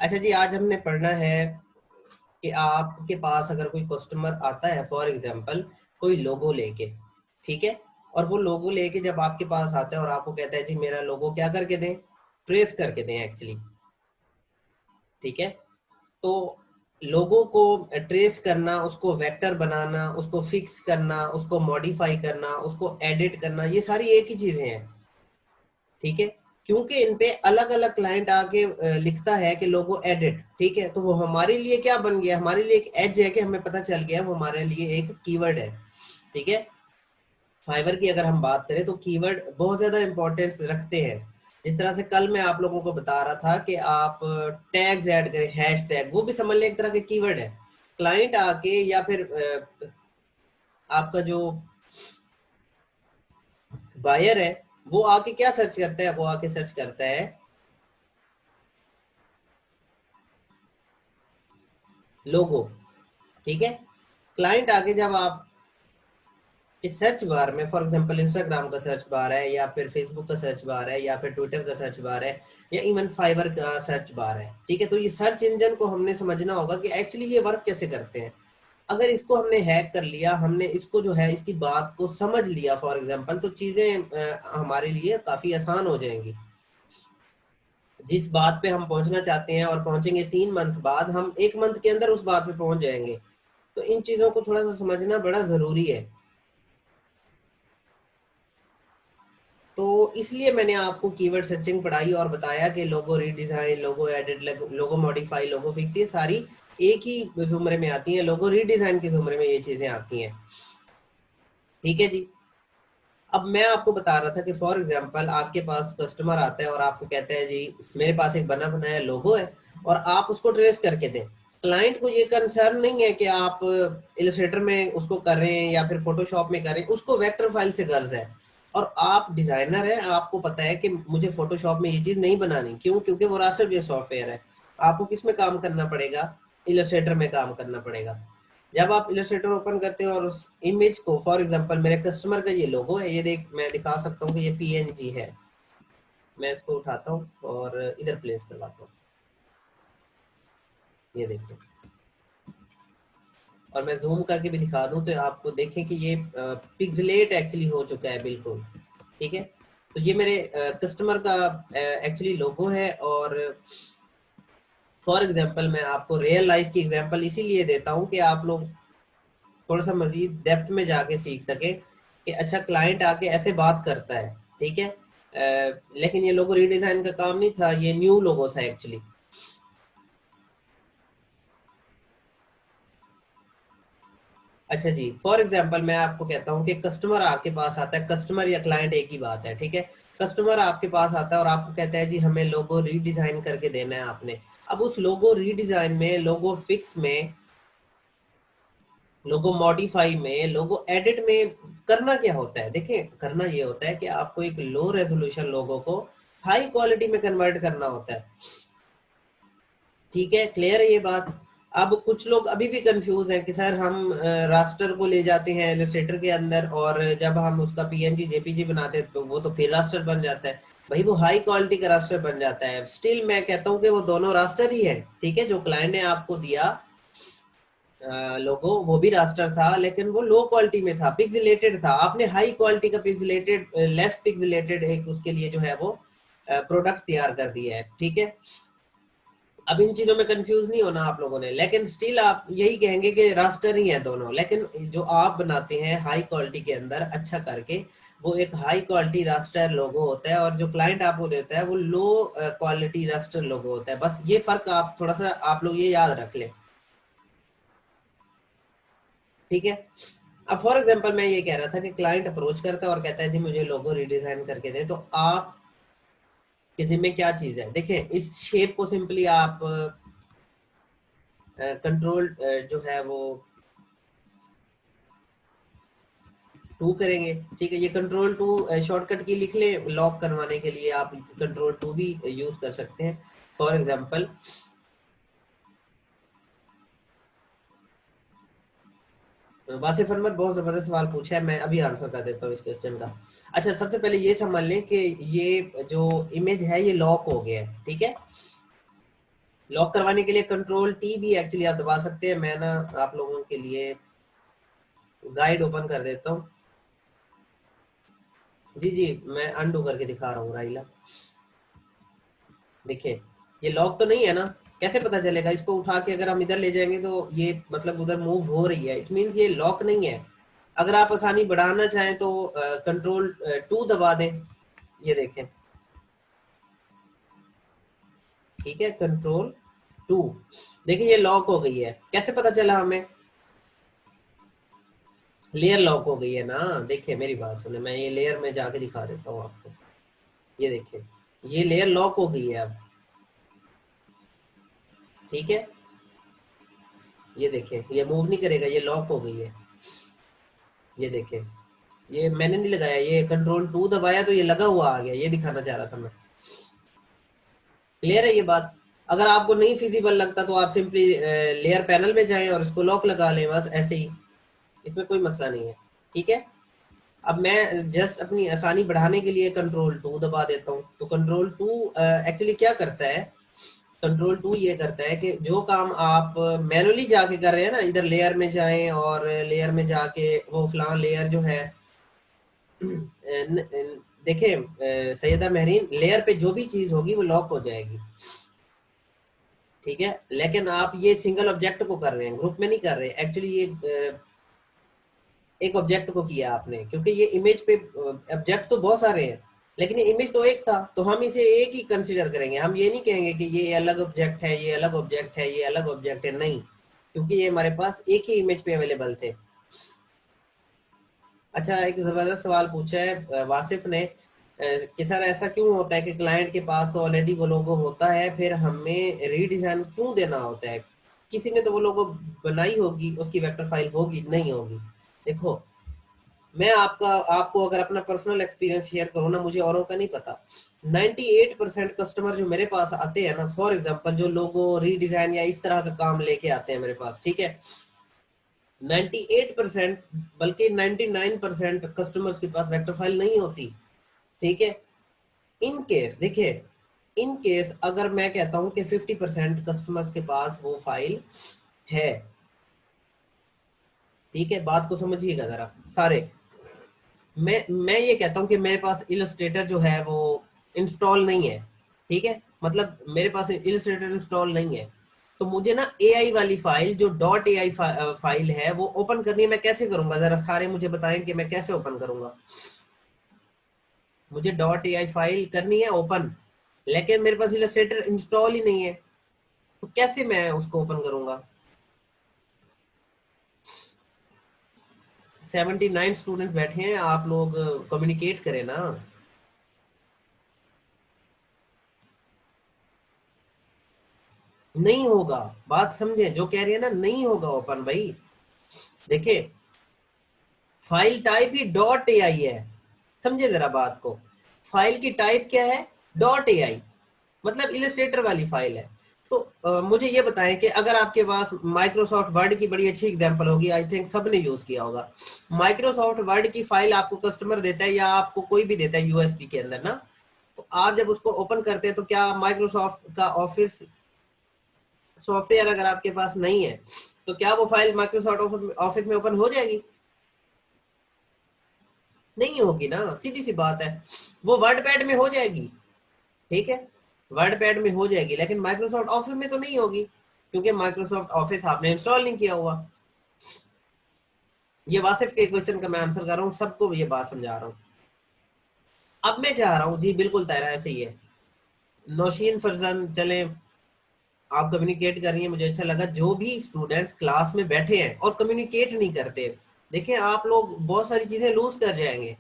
अच्छा जी, आज हमने पढ़ना है कि आपके पास अगर कोई कस्टमर आता है, फॉर एग्जांपल कोई लोगो लेके, ठीक है, और वो लोगो लेके जब आपके पास आता है और आपको कहता है जी मेरा लोगो क्या करके दें, ट्रेस करके दें एक्चुअली, ठीक है। तो लोगों को ट्रेस करना, उसको वेक्टर बनाना, उसको फिक्स करना, उसको मॉडिफाई करना, उसको एडिट करना, ये सारी एक ही चीजें हैं, ठीक है। क्योंकि इन पे अलग अलग क्लाइंट आके लिखता है कि लोगो एडिट, ठीक है, तो वो हमारे लिए क्या बन गया, हमारे लिए एक एज है कि हमें पता चल गया वो हमारे लिए एक कीवर्ड है, ठीक है। फाइवर की अगर हम बात करें तो कीवर्ड बहुत ज्यादा इंपॉर्टेंस रखते हैं। जिस तरह से कल मैं आप लोगों को बता रहा था कि आप टैग्स ऐड करें, हैश टैग, वो भी समझ लें एक तरह के कीवर्ड है। क्लाइंट आके या फिर आपका जो बायर है वो आके क्या सर्च करता है, वो आके सर्च करता है लोगो, ठीक है। क्लाइंट आगे जब आप इस सर्च बार में, फॉर एग्जांपल इंस्टाग्राम का सर्च बार है या फिर फेसबुक का सर्च बार है या फिर ट्विटर का सर्च बार है या इवन फाइवर का सर्च बार है, ठीक है, तो ये सर्च इंजन को हमने समझना होगा कि एक्चुअली ये वर्क कैसे करते हैं। अगर इसको हमने हैक कर लिया, हमने इसको जो है इसकी बात को समझ लिया फॉर एग्जांपल, तो चीजें हमारे लिए काफी आसान हो जाएंगी। जिस बात पे हम पहुंचना चाहते हैं और पहुंचेंगे 3 मंथ बाद, हम 1 मंथ के अंदर उस बात पे पहुंच जाएंगे। तो इन चीजों को थोड़ा सा समझना बड़ा जरूरी है। तो इसलिए मैंने आपको कीवर्ड सर्चिंग पढ़ाई और बताया कि लोगो रीडिजाइन, लोगो एडिट, लोगो मॉडिफाई, लोगो फिक्स, ये सारी एक ही जुमरे में आती हैं, लोगो रीडिजाइन के जुमरे में ये चीजें आती हैं, ठीक है जी। अब मैं आपको बता रहा था कि फॉर एग्जांपल आपके पास कस्टमर आता है और आपको कहता है जी मेरे पास एक बना बनाया लोगो है और आप उसको ट्रेस करके दें। क्लाइंट को ये कंसर्न नहीं है कि आप इलस्ट्रेटर में उसको कर रहे हैं या फिर फोटोशॉप में कर रहे हैं, उसको वेक्टर फाइल से गर्ज है। और आप डिजाइनर हैं, आपको पता है कि मुझे फोटोशॉप में ये चीज नहीं बनानी, क्यों? क्योंकि वो रास्टर बेस्ड सॉफ्टवेयर है। आपको किस में काम करना पड़ेगा? इलस्ट्रेटर में काम करना पड़ेगा। जब आप इलस्ट्रेटर ओपन करते हो और उस इमेज को, फॉर एग्जांपल मेरे कस्टमर का ये लोगो है, ये देख मैं दिखा सकता हूँ कि ये पीएनजी है। मैं इसको उठाता हूँ और इधर प्लेस करवाता हूँ, ये देखो, और मैं जूम करके भी दिखा दूं तो आपको देखें कि ये पिक्सलेट एक्चुअली हो चुका है बिल्कुल, ठीक है। तो ये मेरे कस्टमर का एक्चुअली लोगो है। और फॉर एग्जांपल मैं आपको रियल लाइफ की एग्जांपल इसीलिए देता हूँ कि आप लोग थोड़ा सा मजीद डेप्थ में जाके सीख सके कि अच्छा क्लाइंट आके ऐसे बात करता है, ठीक है। लेकिन ये लोगो रीडिजाइन का काम नहीं था, ये न्यू लोगो था एक्चुअली। अच्छा जी, फॉर एग्जांपल मैं आपको कहता हूँ कि कस्टमर आपके पास आता है, कस्टमर या क्लाइंट एक ही बात है, ठीक है। कस्टमर आपके पास आता है और आपको कहता है जी हमें लोगो रीडिजाइन करके देना है आपने। अब उस लोगो रीडिजाइन में, लोगो फिक्स में, लोगो मॉडिफाई में, लोगो एडिट में करना क्या होता है? देखिए, करना ये होता है कि आपको एक लो रेजोल्यूशन लोगो को हाई क्वालिटी में कन्वर्ट करना होता है, ठीक है। क्लियर है ये बात? अब कुछ लोग अभी भी कंफ्यूज हैं कि सर हम रास्टर को ले जाते हैं इलस्ट्रेटर के अंदर और जब हम उसका पीएनजी जेपीजी बनाते हैं तो वो तो फिर रास्टर बन जाता है। भाई वो हाई क्वालिटी का रास्टर बन जाता है। स्टिल मैं कहता हूँ कि वो दोनों रास्टर ही है, ठीक है। जो क्लाइंट ने आपको दिया लोगो वो भी रास्टर था, लेकिन वो लो क्वालिटी में था, पिक्सेलेटेड था। आपने हाई क्वालिटी का पिक्सेलेटेड, लेस पिक्सेलेटेड एक उसके लिए जो है वो प्रोडक्ट तैयार कर दिया है, ठीक है। अब इन चीजों में कंफ्यूज नहीं होना आप लोगों ने, लेकिन स्टिल आप यही कहेंगे कि रास्टर ही है दोनों। लेकिन जो आप बनाते हैं हाई क्वालिटी के अंदर अच्छा करके, वो एक हाई क्वालिटी रास्टर लोगो होता है, और जो क्लाइंट आपको देता है वो लो क्वालिटी रास्टर लोगो होता है। बस ये फर्क आप थोड़ा सा आप लोग ये याद रख लें, ठीक है। अब फॉर एग्जांपल मैं ये कह रहा था कि क्लाइंट अप्रोच करता है और कहता है जी मुझे लोगो रिडिजाइन करके दे, तो आप किसी में क्या चीज है, देखें इस शेप को सिंपली आप कंट्रोल जो है वो 2 करेंगे, ठीक है। ये कंट्रोल 2 शॉर्टकट की लिख लें, लॉक करवाने के लिए आप कंट्रोल 2 भी यूज कर सकते हैं। फॉर एग्जांपल वासिफ अहमद बहुत जबरदस्त सवाल पूछा है, मैं अभी आंसर कर देता हूँ इस क्वेश्चन का। अच्छा, सबसे पहले ये समझ लें कि ये जो इमेज है ये लॉक हो गया है, ठीक है। लॉक करवाने के लिए कंट्रोल टी भी एक्चुअली आप दबा सकते हैं। मैं ना आप लोगों के लिए गाइड ओपन कर देता हूँ। जी जी, मैं अनडू करके दिखा रहा हूँ राइला। देखिए ये लॉक तो नहीं है ना, कैसे पता चलेगा? इसको उठा के अगर हम इधर ले जाएंगे तो ये मतलब उधर मूव हो रही है, इट मींस ये लॉक नहीं है। अगर आप आसानी बढ़ाना चाहें तो कंट्रोल 2 दबा दें, ये देखें, ठीक है, कंट्रोल 2। देखिए ये लॉक हो गई है, कैसे पता चला हमें? लेयर लॉक हो गई है ना। देखिए मेरी बात सुने, मैं ये लेयर में जाके दिखा देता हूँ आपको। ये देखिए ये लेयर लॉक हो गई है अब, ठीक है। ये देखें ये मूव नहीं करेगा, ये लॉक हो गई है। ये देखें, ये मैंने नहीं लगाया, ये कंट्रोल 2 दबाया तो ये लगा हुआ आ गया, ये दिखाना चाह रहा था मैं। क्लियर है ये बात? अगर आपको नहीं फिजिबल लगता तो आप सिंपली लेयर पैनल में जाएं और इसको लॉक लगा लें, बस ऐसे ही, इसमें कोई मसला नहीं है, ठीक है। अब मैं जस्ट अपनी आसानी बढ़ाने के लिए कंट्रोल 2 दबा देता हूँ। तो कंट्रोल 2 एक्चुअली क्या करता है? कंट्रोल 2 ये करता है कि जो काम आप मैनुअली जाके कर रहे हैं ना, इधर लेयर में जाएं और लेयर में जाके वो फलां लेयर जो है देखें सैयदा महरीन, लेयर पे जो भी चीज होगी वो लॉक हो जाएगी, ठीक है। लेकिन आप ये सिंगल ऑब्जेक्ट को कर रहे हैं, ग्रुप में नहीं कर रहे। एक्चुअली ये एक ऑब्जेक्ट को किया आपने, क्योंकि ये इमेज पे ऑब्जेक्ट तो बहुत सारे हैं लेकिन ये इमेज तो एक था, तो हम इसे एक ही कंसीडर करेंगे। हम ये नहीं कहेंगे कि ये अलग ऑब्जेक्ट है, ये अलग ऑब्जेक्ट है, ये अलग ऑब्जेक्ट है, नहीं, क्योंकि ये हमारे पास एक ही इमेज पे अवेलेबल थे। अच्छा, एक जबरदस्त सवाल पूछा है वासिफ ने कि सर ऐसा क्यों होता है कि क्लाइंट के पास तो ऑलरेडी वो लोगो होता है, फिर हमें रीडिजाइन क्यों देना होता है? किसी ने तो वो लोगो बनाई होगी, उसकी वेक्टर फाइल होगी, नहीं होगी। देखो मैं आपको अगर अपना पर्सनल एक्सपीरियंस शेयर करूँ ना, मुझे औरों का नहीं पता, 98% कस्टमर जो मेरे पास आते हैं ना, फॉर एग्जांपल जो लोगो रीडिजाइन या इस तरह का काम लेके आते हैं मेरे पास, ठीक है, 98% बल्कि 99% कस्टमर्स के पास वेक्टर फाइल नहीं होती, ठीक है। इन केस देखिए, इन केस अगर मैं कहता हूं कि 50% कस्टमर्स के पास वो फाइल है, ठीक है, बात को समझिएगा जरा सारे। मैं ये कहता हूं कि मेरे पास इलस्ट्रेटर जो है वो इंस्टॉल नहीं है, ठीक है, मतलब मेरे पास इलस्ट्रेटर इंस्टॉल नहीं है, तो मुझे ना एआई वाली फाइल जो डॉट एआई फाइल है वो ओपन करनी है। मैं कैसे करूंगा? जरा सारे मुझे बताएं कि मैं कैसे ओपन करूंगा। मुझे डॉट एआई फाइल करनी है ओपन, लेकिन मेरे पास इलस्ट्रेटर इंस्टॉल ही नहीं है, तो कैसे मैं उसको ओपन करूंगा? 79 स्टूडेंट बैठे हैं, आप लोग कम्युनिकेट करें ना। नहीं होगा, बात समझे जो कह रही है ना, नहीं होगा ओपन भाई। देखिए फाइल टाइप ही डॉट एआई है, समझे जरा बात को। फाइल की टाइप क्या है? डॉट एआई, मतलब इलस्ट्रेटर वाली फाइल है। तो मुझे ये बताएं कि अगर आपके पास माइक्रोसॉफ्ट वर्ड की बड़ी अच्छी एग्जांपल होगी, आई थिंक सबने यूज किया होगा, माइक्रोसॉफ्ट वर्ड की फाइल आपको कस्टमर देता है या आपको कोई भी देता है यूएसबी के अंदर ना, तो आप जब उसको ओपन करते हैं तो क्या माइक्रोसॉफ्ट का ऑफिस सॉफ्टवेयर अगर आपके पास नहीं है तो क्या वो फाइल माइक्रोसॉफ्ट ऑफिस में ओपन हो जाएगी? नहीं होगी ना, सीधी सी बात है। वो वर्ड पैड में हो जाएगी, ठीक है, वर्ड पैड में हो जाएगी, लेकिन माइक्रोसॉफ्ट ऑफिस में तो नहीं होगी, क्योंकि माइक्रोसॉफ्ट ऑफिस आपने इंस्टॉल नहीं किया हुआ। ये वासिफ के क्वेश्चन का मैं आंसर कर रहा हूँ, सबको ये बात समझा रहा हूँ। अब मैं चाह रहा हूँ जी, बिल्कुल तैरा ऐसे ही है। नौशीन फरजन, चले आप कम्युनिकेट कर रही हैं, मुझे अच्छा लगा। जो भी स्टूडेंट्स क्लास में बैठे हैं और कम्युनिकेट नहीं करते, देखिए आप लोग बहुत सारी चीजें लूज कर जाएंगे।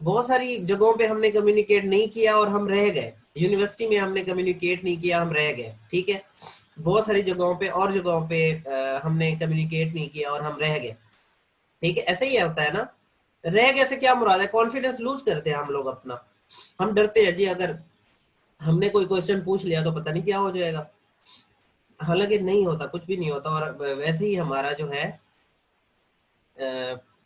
बहुत सारी जगहों पे हमने कम्युनिकेट नहीं किया और हम रह गए, यूनिवर्सिटी में हमने कम्युनिकेट नहीं किया, हम रह गए, ठीक है। बहुत सारी जगहों पे और जगहों पे हमने कम्युनिकेट नहीं किया और हम रह गए, ठीक है, ऐसे ही होता है ना। रह गए से क्या मुराद है? कॉन्फिडेंस लूज करते हैं हम लोग अपना, हम डरते हैं जी, अगर हमने कोई क्वेश्चन पूछ लिया तो पता नहीं क्या हो जाएगा। हालांकि नहीं होता, कुछ भी नहीं होता, और वैसे ही हमारा जो है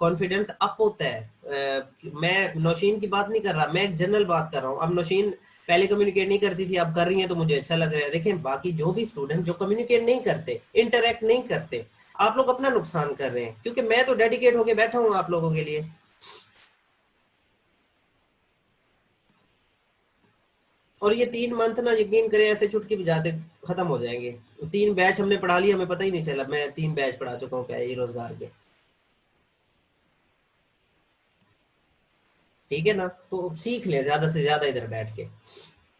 कॉन्फिडेंस अप होता है। मैं नौशीन की बात नहीं कर रहा, मैं एक जनरल बात कर रहा हूँ। अब नौशीन पहले कम्युनिकेट नहीं करती थी, अब कर रही है तो मुझे अच्छा लग रहा है। देखें बाकी जो भी स्टूडेंट जो कम्युनिकेट नहीं करते, इंटरेक्ट नहीं करते, आप लोग अपना नुकसान कर रहे हैं, क्योंकि मैं तो डेडिकेट होके बैठा हूँ आप लोगों के लिए। और ये 3 मंथ ना यकीन करें ऐसे चुटकी बजाते खत्म हो जाएंगे। 3 बैच हमने पढ़ा लिया, हमें पता ही नहीं चला। मैं 3 बैच पढ़ा चुका हूँ पहले ही रोजगार के, ठीक है ना। तो सीख ले ज्यादा से ज्यादा, इधर बैठ के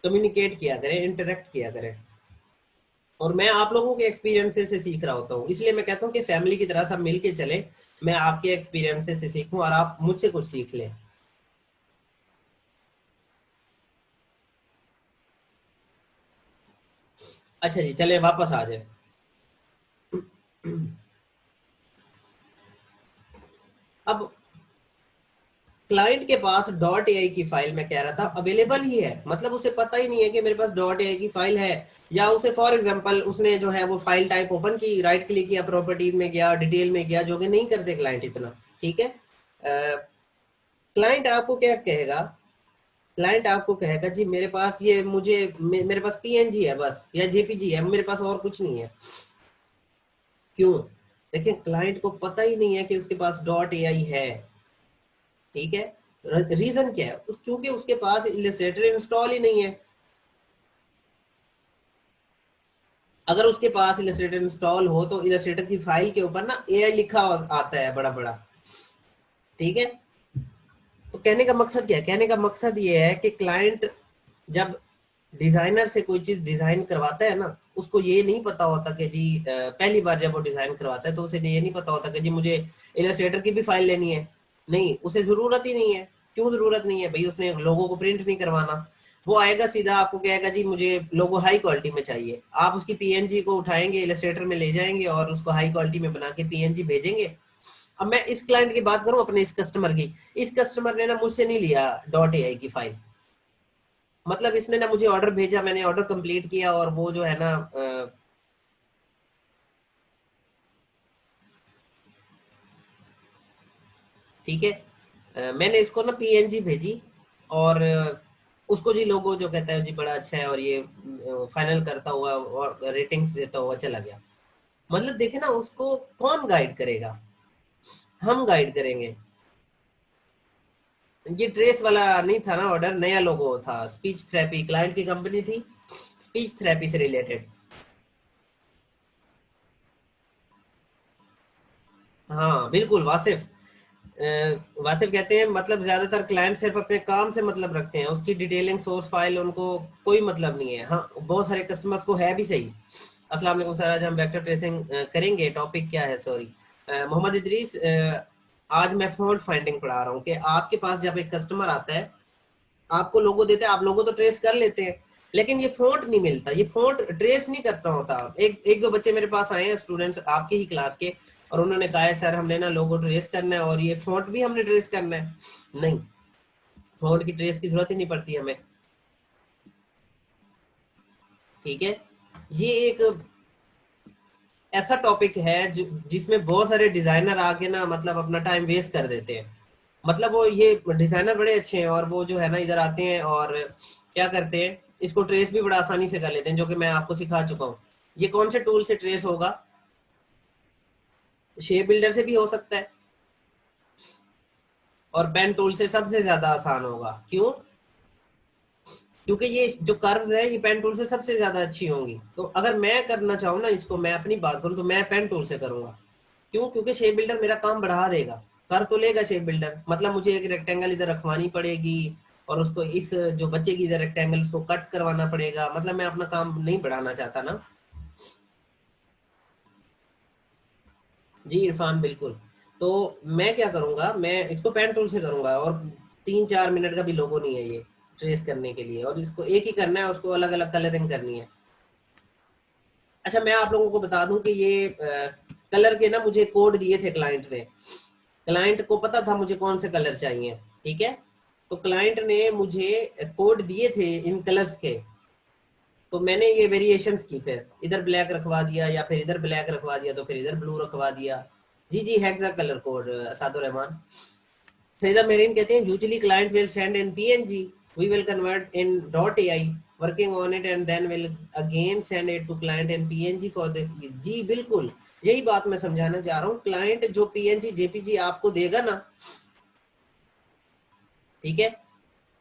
कम्युनिकेट किया करें, इंटरेक्ट किया करें। और मैं आप लोगों के एक्सपीरियंसेस से सीख रहा होता हूँ, इसलिए मैं कहता हूँ कि फैमिली की तरह सब मिल के चले। मैं आपके एक्सपीरियंसेस से सीखूं और आप मुझसे कुछ सीख लें। अच्छा जी, चले वापस आ जाए। अब क्लाइंट के पास डॉट एआई की फाइल, मैं कह रहा था, अवेलेबल ही है। मतलब उसे पता ही नहीं है कि मेरे पास डॉट एआई की फाइल है। या उसे फॉर एग्जांपल उसने जो है वो फाइल टाइप ओपन की, राइट क्लिक किया, प्रॉपर्टीज में गया, डिटेल में गया, जो कि नहीं करते क्लाइंट इतना, ठीक है। क्लाइंट आपको क्या कहेगा? क्लाइंट आपको कहेगा जी मेरे पास ये मेरे पास पीएनजी है बस, या जेपीजी है, मेरे पास और कुछ नहीं है। क्यों? देखिए क्लाइंट को पता ही नहीं है कि उसके पास डॉट एआई है, ठीक है। रीजन क्या है? क्योंकि उसके पास इलस्ट्रेटर इंस्टॉल ही नहीं है। अगर उसके पास इलस्ट्रेटर इंस्टॉल हो तो इलस्ट्रेटर की फाइल के ऊपर ना एआई लिखा आता है बड़ा बड़ा, ठीक है। तो कहने का मकसद क्या है? कहने का मकसद ये है कि क्लाइंट जब डिजाइनर से कोई चीज डिजाइन करवाता है ना, उसको ये नहीं पता होता कि जी पहली बार जब वो डिजाइन करवाता है तो उसे ये नहीं पता होता कि जी मुझे इलस्ट्रेटर की भी फाइल लेनी है। नहीं, उसे जरूरत ही नहीं है। क्यों जरूरत नहीं है भाई? उसने लोगो को प्रिंट नहीं करवाना। वो आएगा सीधा आपको कहेगा जी मुझे लोगो हाई क्वालिटी में चाहिए। आप उसकी पीएनजी को उठाएंगे, इलस्ट्रेटर में ले जाएंगे और उसको हाई क्वालिटी में बना के पीएनजी भेजेंगे। अब मैं इस क्लाइंट की बात करूं, अपने इस कस्टमर की। इस कस्टमर ने ना मुझसे नहीं लिया डॉट एआई की फाइल। मतलब इसने ना मुझे ऑर्डर भेजा, मैंने ऑर्डर कंप्लीट किया, और वो जो है ना ठीक है, मैंने इसको ना पीएनजी भेजी, और उसको जी लोगो जो कहता है जी बड़ा अच्छा है, और ये फाइनल करता हुआ और रेटिंग्स देता हुआ चला गया। मतलब देखे ना, उसको कौन गाइड करेगा? हम गाइड करेंगे। ये ट्रेस वाला नहीं था ना ऑर्डर, नया लोगो था, स्पीच थेरेपी क्लाइंट की कंपनी थी, स्पीच थेरेपी से रिलेटेड। हाँ बिल्कुल वासिफ। वासिफ कहते हैं मतलब ज्यादातर क्लाइंट सिर्फ अपने काम से मतलब रखते हैं, उसकी डिटेलिंग सोर्स फाइल उनको कोई मतलब नहीं है। हाँ बहुत सारे कस्टमर्स को है भी सही। अस्सलाम वालेकुम सर, आज हम वेक्टर ट्रेसिंग करेंगे। टॉपिक क्या है? सॉरी मोहम्मद इदरीस, आज मैं फॉल्ट फाइंडिंग पढ़ा रहा हूँ कि आपके पास जब एक कस्टमर आता है, आपको लोगो देते हैं, आप लोगो तो ट्रेस कर लेते हैं, लेकिन ये फॉन्ट नहीं मिलता, ये फॉन्ट ट्रेस नहीं करता होता। एक एक दो बच्चे मेरे पास आए हैं, स्टूडेंट्स आपके ही क्लास के, और उन्होंने कहा है सर हमने ना लोगो ट्रेस करना है और ये फॉन्ट भी हमने ट्रेस करना है। नहीं, फॉन्ट की ट्रेस की जरूरत ही नहीं पड़ती हमें, ठीक है। ये एक ऐसा टॉपिक है जो जिसमें बहुत सारे डिजाइनर आके ना मतलब अपना टाइम वेस्ट कर देते हैं। मतलब वो ये डिजाइनर बड़े अच्छे हैं, और वो जो है ना इधर आते हैं और क्या करते हैं, इसको ट्रेस भी बड़ा आसानी से कर लेते हैं, जो कि मैं आपको सिखा चुका हूँ। ये कौन से टूल से ट्रेस होगा? शेप बिल्डर से भी हो सकता है, और पेन टूल से सबसे ज्यादा आसान होगा। क्यों? क्योंकि ये जो कर्व है ये पेन टूल से सबसे ज्यादा अच्छी होंगी। तो अगर मैं करना चाहूँ ना इसको, मैं अपनी बात करूँ तो मैं पेन टूल से करूंगा। क्यों? क्योंकि शेप बिल्डर मेरा काम बढ़ा देगा। कर तो लेगा शेप बिल्डर, मतलब मुझे एक रेक्टेंगल इधर रखवानी पड़ेगी, और उसको इस जो बच्चे की इधर रेक्टेंगल उसको कट करवाना पड़ेगा। मतलब मैं अपना काम नहीं बढ़ाना चाहता ना। जी इरफान बिल्कुल। तो मैं क्या करूंगा, मैं इसको पेन टूल से करूंगा, और 3-4 मिनट का भी लोगो नहीं है ये ट्रेस करने के लिए, और इसको एक ही करना है, उसको अलग अलग कलरिंग करनी है। अच्छा मैं आप लोगों को बता दूं कि ये कलर के ना मुझे कोड दिए थे क्लाइंट ने। क्लाइंट को पता था मुझे कौन से कलर चाहिए, ठीक है। तो क्लाइंट ने मुझे कोड दिए थे इन कलर्स के, तो मैंने ये वेरिएशंस की, फिर इधर ब्लैक रखवा दिया, या फिर इधर ब्लैक रखवा दिया, तो फिर इधर ब्लू रखवा दिया। जी जी, hexa colour code, Asadur Rahman. Saeeda Mereen कहते हैं usually client will send in PNG, we will convert in dot AI, working on it and then will again send it to client in PNG for this. जी बिल्कुल, यही बात मैं समझाना चाह रहा हूँ। क्लाइंट जो पीएनजी जेपीजी आपको देगा ना, ठीक है,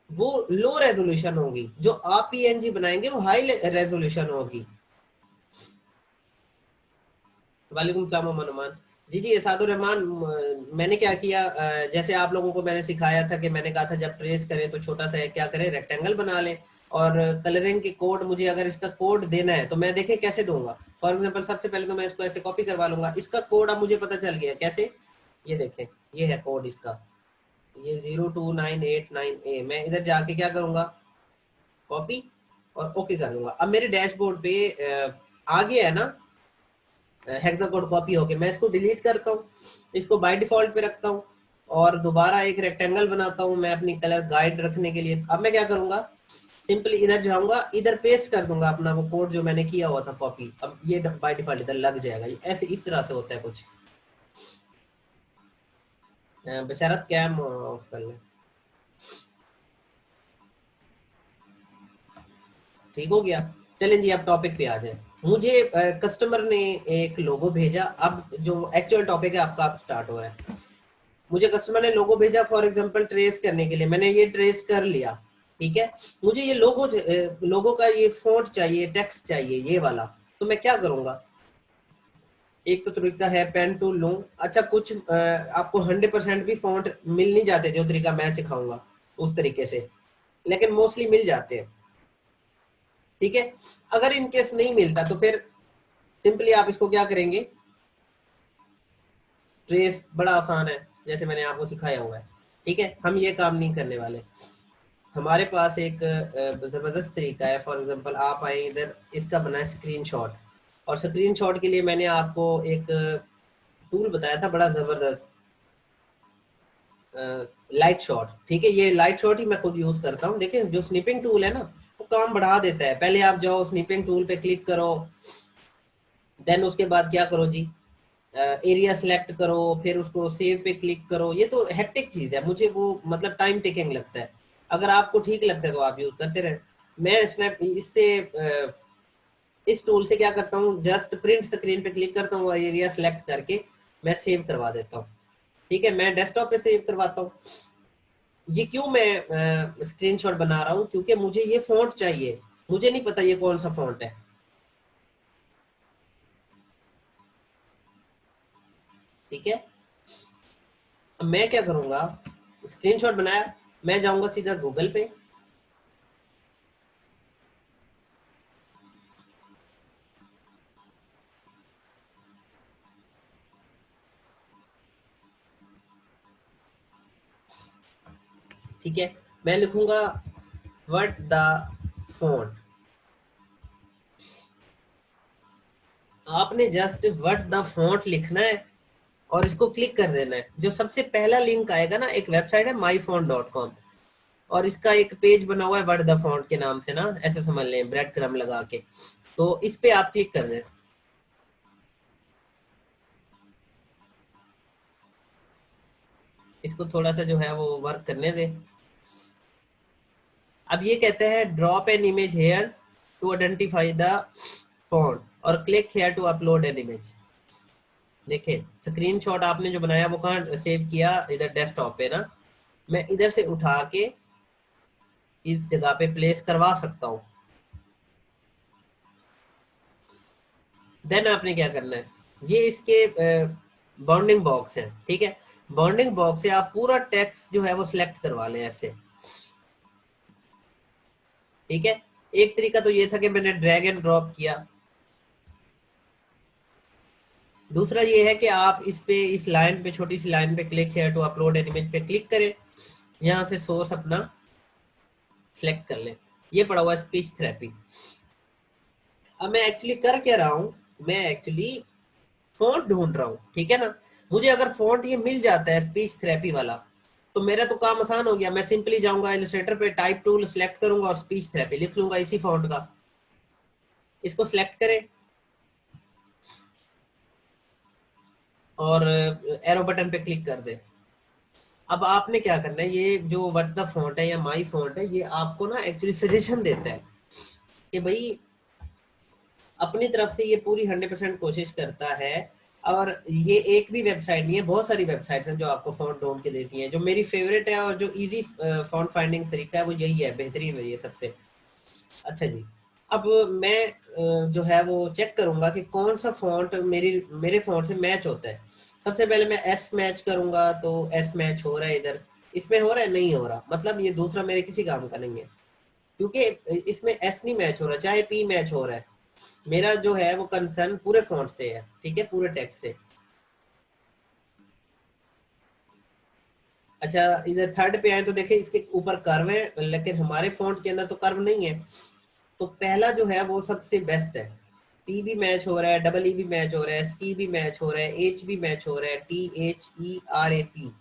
वो लो रेजोल्यूशन होगी, जो आप पीएनजी बनाएंगे वो हाई रेजोल्यूशन होगी। वालेकुम सलाम अनुमान। जी जी इसादुर रहमान, मैंने क्या किया, जैसे आप लोगों को मैंने सिखाया था कि मैंने कहा था जब ट्रेस करें तो छोटा सा क्या करें, रेक्टेंगल बना लें, और कलरिंग के कोड, मुझे अगर इसका कोड देना है तो मैं देखें कैसे दूंगा। फॉर एग्जांपल सबसे पहले तो मैं इसको ऐसे कॉपी करवा लूंगा, इसका कोड अब मुझे पता चल गया कैसे, ये देखें, ये है कोड इसका, ये 02989A। मैं इधर जाके क्या करूंगा, कॉपी और ओके कर दूंगा। अब मेरे डैशबोर्ड पे आ गया है ना हेक्सा कोड कॉपी होके, मैं इसको डिलीट करता हूँ, इसको बाय डिफॉल्ट पे रखता हूँ और दोबारा एक रेक्टेंगल बनाता हूँ मैं अपनी कलर गाइड रखने के लिए। अब मैं क्या करूंगा, सिंपली इधर जाऊंगा, इधर पेस्ट कर दूंगा अपना वो कोड जो मैंने किया हुआ था कॉपी। अब ये बाय डिफॉल्ट इधर लग जाएगा, ये ऐसे इस तरह से होता है कुछ। बशरत कैम ऑफ कर ले, ठीक हो गया। चलें जी अब टॉपिक पे आ जाए। मुझे कस्टमर ने एक लोगो भेजा, अब जो एक्चुअल टॉपिक है आपका, आप स्टार्ट हो रहा है। मुझे कस्टमर ने लोगो भेजा फॉर एग्जांपल ट्रेस करने के लिए, मैंने ये ट्रेस कर लिया, ठीक है। मुझे ये लोगो का ये फॉन्ट चाहिए, टेक्स्ट चाहिए ये वाला, तो मैं क्या करूंगा। एक तो तरीका है पेन टूल लूं, अच्छा कुछ आपको 100% भी फॉन्ट मिल नहीं जाते जो तरीका मैं सिखाऊंगा उस तरीके से, लेकिन मोस्टली मिल जाते हैं, ठीक है। अगर इनकेस नहीं मिलता तो फिर सिंपली आप इसको क्या करेंगे, ट्रेस बड़ा आसान है जैसे मैंने आपको सिखाया हुआ है, ठीक है। हम ये काम नहीं करने वाले, हमारे पास एक जबरदस्त तरीका है। फॉर एग्जांपल आप आए इधर, इसका बना है स्क्रीनशॉट, और स्क्रीनशॉट के लिए मैंने आपको एक टूल बताया था बड़ा जबरदस्त, लाइट शॉट, ठीक है। ये लाइट शॉट ही मैं खुद यूज करता हूँ। देखिए जो स्निपिंग टूल है ना, वो काम बढ़ा देता है। पहले आप जाओ स्निपिंग टूल पे क्लिक करो, देन उसके बाद क्या करो जी, एरिया सेलेक्ट करो, फिर उसको सेव पे क्लिक करो। ये तो हेक्टिक चीज है, मुझे वो मतलब टाइम टेकिंग लगता है। अगर आपको ठीक लगता है तो आप यूज करते रहे। मैं स्नैप इससे इस टूल से क्या करता हूँ, जस्ट प्रिंट स्क्रीन पे क्लिक करता हूँ, एरिया सेलेक्ट करके मैं सेव करवा देता हूँ, ठीक है। मैं डेस्कटॉप पे सेव करवाता हूँ। ये क्यों मैं स्क्रीनशॉट बना रहा हूँ, क्योंकि मुझे ये फॉन्ट चाहिए, मुझे नहीं पता ये कौन सा फॉन्ट है, ठीक है। अब मैं क्या करूंगा, स्क्रीनशॉट बनाया, मैं जाऊंगा सीधा गूगल पे, ठीक है। मैं लिखूंगा व्हाट द फॉन्ट, आपने जस्ट व्हाट द फॉन्ट लिखना है और इसको क्लिक कर देना है। जो सबसे पहला लिंक आएगा ना, एक वेबसाइट है myfont.com, और इसका एक पेज बना हुआ है व्हाट द फॉन्ट के नाम से ना, ऐसे समझ लें ब्रेड क्रम लगा के, तो इस पे आप क्लिक कर दें। इसको थोड़ा सा जो है वो वर्क करने दें। अब ये कहते हैं drop an image here to identify the font और click here to upload an image. देखें स्क्रीनशॉट आपने जो बनाया वो कहाँ सेव किया, इधर डेस्कटॉप पे ना, मैं इधर से उठा के इस जगह पे प्लेस करवा सकता हूँ। देन आपने क्या करना है, ये इसके बाउंडिंग बॉक्स है, ठीक है। बाउंडिंग बॉक्स से आप पूरा टेक्स्ट जो है वो सिलेक्ट करवा लें ऐसे, ठीक है। एक तरीका तो ये था कि मैंने ड्रैग एंड ड्रॉप किया। दूसरा ये है कि आप इस पे, इस लाइन पे, छोटी सी लाइन पे क्लिक है टू अपलोड एन इमेज पे क्लिक करें, यहाँ से सोर्स अपना सिलेक्ट कर लें। ये पड़ा हुआ स्पीच थेरेपी। अब मैं एक्चुअली कर क्या रहा हूँ, मैं एक्चुअली फॉन्ट ढूंढ रहा हूँ, ठीक है ना। मुझे अगर फॉन्ट ये मिल जाता है स्पीच थेरेपी वाला, तो मेरा तो काम आसान हो गया। मैं सिंपली जाऊंगा इलस्ट्रेटर पे, टाइप टूल सेलेक्ट करूंगा और स्पीच थेरेपी लिख लूंगा इसी फॉन्ट का। इसको सिलेक्ट करें और एरो बटन पे क्लिक कर दें। अब आपने क्या करना है, ये जो व्हाट द फॉन्ट है या माई फॉन्ट है, ये आपको ना एक्चुअली सजेशन देता है कि भाई अपनी तरफ से ये पूरी 100% कोशिश करता है। और ये एक भी वेबसाइट नहीं है, बहुत सारी वेबसाइट्स हैं जो आपको फॉन्ट ढूंढ के देती हैं। जो मेरी फेवरेट है और जो इजी फॉन्ट फाइंडिंग तरीका है वो यही है, बेहतरीन है ये सबसे। अच्छा जी, अब मैं जो है वो चेक करूंगा कि कौन सा फॉन्ट मेरे फॉन्ट से मैच होता है। सबसे पहले मैं एस मैच करूंगा, तो एस मैच हो रहा है इधर, इसमें हो रहा है, नहीं हो रहा, मतलब ये दूसरा मेरे किसी काम का नहीं है, क्योंकि इसमें एस नहीं मैच हो रहा, चाहे पी मैच हो रहा है। मेरा जो है वो कंसर्न पूरे फॉन्ट से है, ठीक है, पूरे टेक्स्ट से। अच्छा, इधर थर्ड पे आए तो देखिए इसके ऊपर कर्व है, लेकिन हमारे फॉन्ट के अंदर तो कर्व नहीं है। तो पहला जो है वो सबसे बेस्ट है। पी भी मैच हो रहा है, डबल ई भी मैच हो रहा है, सी भी मैच हो रहा है, एच भी मैच हो रहा है, THERAP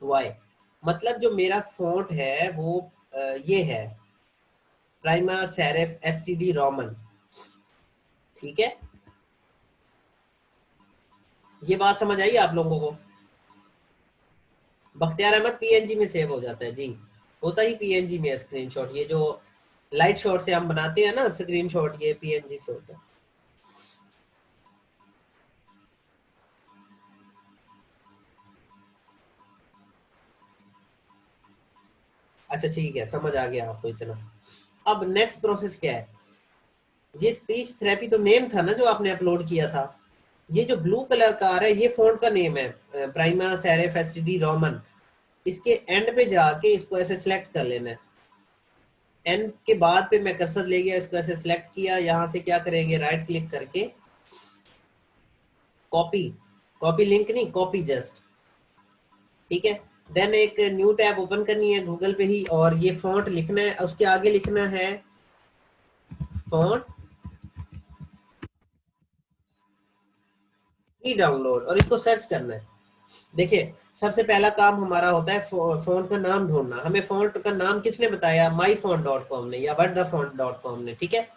वाई। मतलब जो मेरा फॉन्ट है वो ये है, प्राइमा सेरेफ STD रोमन, ठीक है। ये बात समझ आई आप लोगों को? बख्तियार अहमद PNG में सेव हो जाता है जी, होता ही PNG में है स्क्रीनशॉट। ये जो लाइट शॉट से हम बनाते हैं ना स्क्रीनशॉट, ये PNG से होता है। अच्छा ठीक है, समझ आ गया आपको इतना। अब नेक्स्ट प्रोसेस क्या है, ये स्पीच थेरेपी तो नेम था ना जो आपने अपलोड किया था। ये जो ब्लू कलर का आ रहा है ये फोन का नेम है, प्राइमा सेरेफ STD रोमन। इसके एंड पे जाके इसको ऐसे सिलेक्ट कर लेना है। एन के बाद पे मैं कर्सर ले गया, इसको ऐसे सिलेक्ट किया, यहाँ से क्या करेंगे, राइट क्लिक करके कॉपी, कॉपी लिंक नहीं, कॉपी जस्ट, ठीक है। देन एक न्यू टैब ओपन करनी है गूगल पे ही, और ये फॉन्ट लिखना है, उसके आगे लिखना है फॉन्ट ई डाउनलोड, और इसको सर्च करना है। देखिए सबसे पहला काम हमारा होता है फॉन्ट का नाम ढूंढना। हमें फॉन्ट का नाम किसने बताया, myfont.com ने या whatthefont.com ने, ठीक है।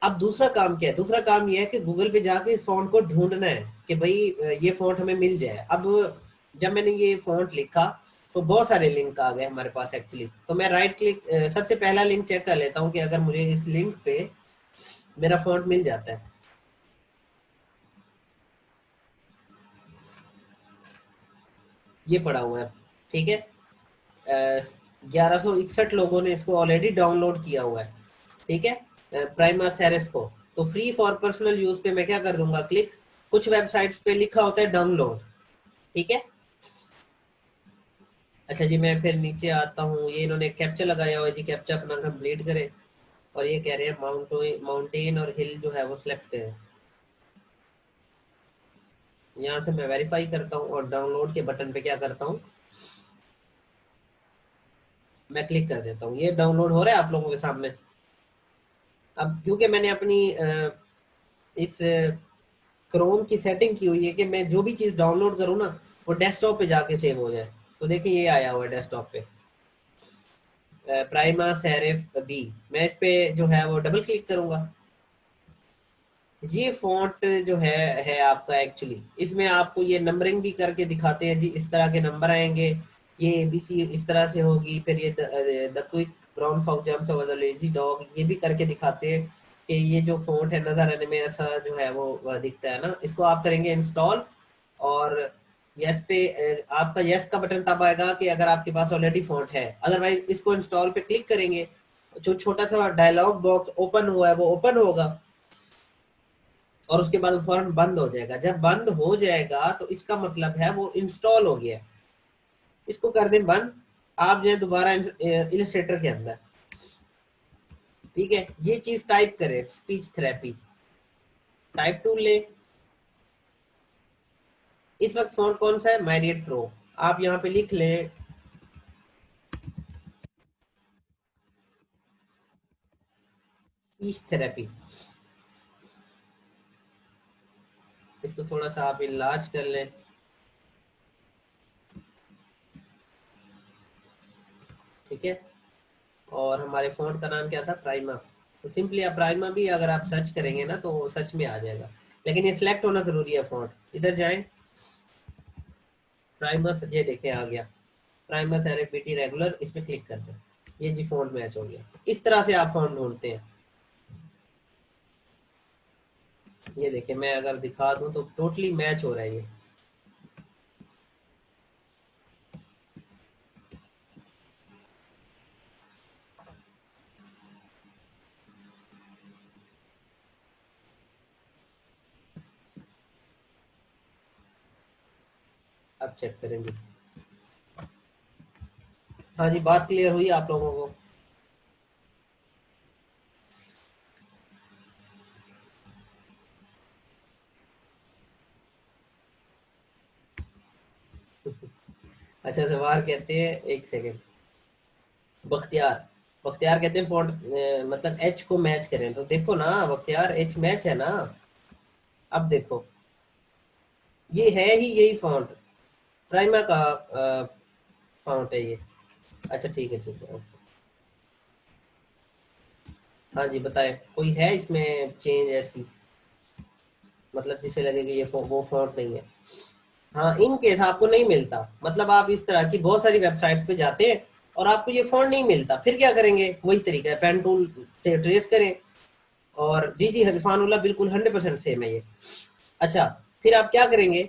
अब दूसरा काम क्या है, दूसरा काम ये है कि गूगल पे जाके इस फॉन्ट को ढूंढना है कि भाई ये फॉन्ट हमें मिल जाए। अब जब मैंने ये फॉन्ट लिखा तो बहुत सारे लिंक आ गए हमारे पास एक्चुअली। तो मैं राइट क्लिक, सबसे पहला लिंक चेक कर लेता हूँ कि अगर मुझे इस लिंक पे मेरा फॉन्ट मिल जाता है। ये पड़ा हुआ है, ठीक है। 1161 लोगों ने इसको ऑलरेडी डाउनलोड किया हुआ है, ठीक है, प्राइमा सेरेफ को। तो फ्री फॉर पर्सनल यूज पे मैं क्या कर दूंगा, क्लिक। कुछ वेबसाइट्स पे लिखा होता है डाउनलोड, ठीक है। अच्छा जी, मैं फिर नीचे आता हूँ, ये इन्होंने कैप्चा लगाया हुआ है जी, कैप्चा अपना कंप्लीट करें। और ये कह रहे हैं माउंटेन और हिल जो है वो सिलेक्ट करें। यहाँ से मैं वेरीफाई करता हूँ और डाउनलोड के बटन पे क्या करता हूँ, मैं क्लिक कर देता हूँ। ये डाउनलोड हो रहा है आप लोगों के सामने। अब क्योंकि मैंने अपनी इस क्रोम की सेटिंग की हुई है कि मैं जो भी चीज़ डाउनलोड करूँ ना वो डेस्कटॉप पे जाके सेव हो जाए। तो देखिए ये आया हुआ है डेस्कटॉप पे, प्राइमा सेरेफ बी। मैं इस पे जो है वो डबल क्लिक करूंगा। ये फॉन्ट जो है आपका एक्चुअली, इसमें आपको ये नंबरिंग भी करके दिखाते हैं जी, इस तरह के नंबर आएंगे, ये ABC इस तरह से होगी, फिर ये the quick brown fox jumps over the lazy dog, ये भी करके दिखाते हैं कि ये जो फॉन्ट है नजर आने में ऐसा जो है वो दिखता है ना। इसको आप करेंगे इंस्टॉल, और यस पे आपका यस का बटन तब आएगा कि अगर आपके पास ऑलरेडी फॉन्ट है, अदरवाइज इसको इंस्टॉल पे क्लिक करेंगे, जो छोटा सा डायलॉग बॉक्स ओपन हुआ है वो ओपन होगा, और उसके बाद फौरन बंद हो जाएगा। जब बंद हो जाएगा तो इसका मतलब है वो इंस्टॉल हो गया। इसको कर दें बंद, आप जो दोबारा इलस्ट्रेटर के अंदर, ठीक है, ये चीज टाइप करें स्पीच थेरेपी, टाइप टूल ले। इस वक्त फॉन्ट कौन सा है, मैरियट प्रो। आप यहाँ पे लिख लें स्पीच थेरेपी। इसको थोड़ा सा आप इनलार्ज कर लें, ठीक है। और हमारे फॉन्ट का नाम क्या था, प्राइमा। तो सिंपली आप प्राइमा भी अगर आप सर्च करेंगे ना तो सच में आ जाएगा, लेकिन ये सिलेक्ट होना जरूरी है फॉन्ट। इधर जाएं, प्राइमस, ये देखें आ गया प्राइमस एरबिटी रेगुलर, इस पे क्लिक कर दें, ये जी फॉन्ट मैच हो गया। इस तरह से आप फॉन्ट ढूंढते हैं। ये देखें मैं अगर दिखा दूं तो टोटली मैच हो रहा है ये। अब चेक करेंगे। हाँ जी, बात क्लियर हुई आप लोगों को? अच्छा, सवार कहते हैं, एक सेकेंड, बख्तियार, बख्तियार कहते हैं फॉन्ट मतलब एच को मैच करें, तो देखो ना बख्तियार एच मैच है ना। अब देखो ये है ही यही फॉन्ट, प्राइमा का फॉन्ट है ये। अच्छा ठीक है ठीक है, ओके। हाँ जी बताएं, कोई है इसमें चेंज ऐसी, मतलब जिसे लगे कि ये वो फॉन्ट नहीं है? हाँ, इन केस आपको नहीं मिलता, मतलब आप इस तरह की बहुत सारी वेबसाइट्स पे जाते हैं और आपको ये फॉन्ट नहीं मिलता, फिर क्या करेंगे? वही तरीका है, पेन टूल से ट्रेस करें। और जी जी हरफानुल्लाह बिल्कुल 100% सेम है ये। अच्छा, फिर आप क्या करेंगे?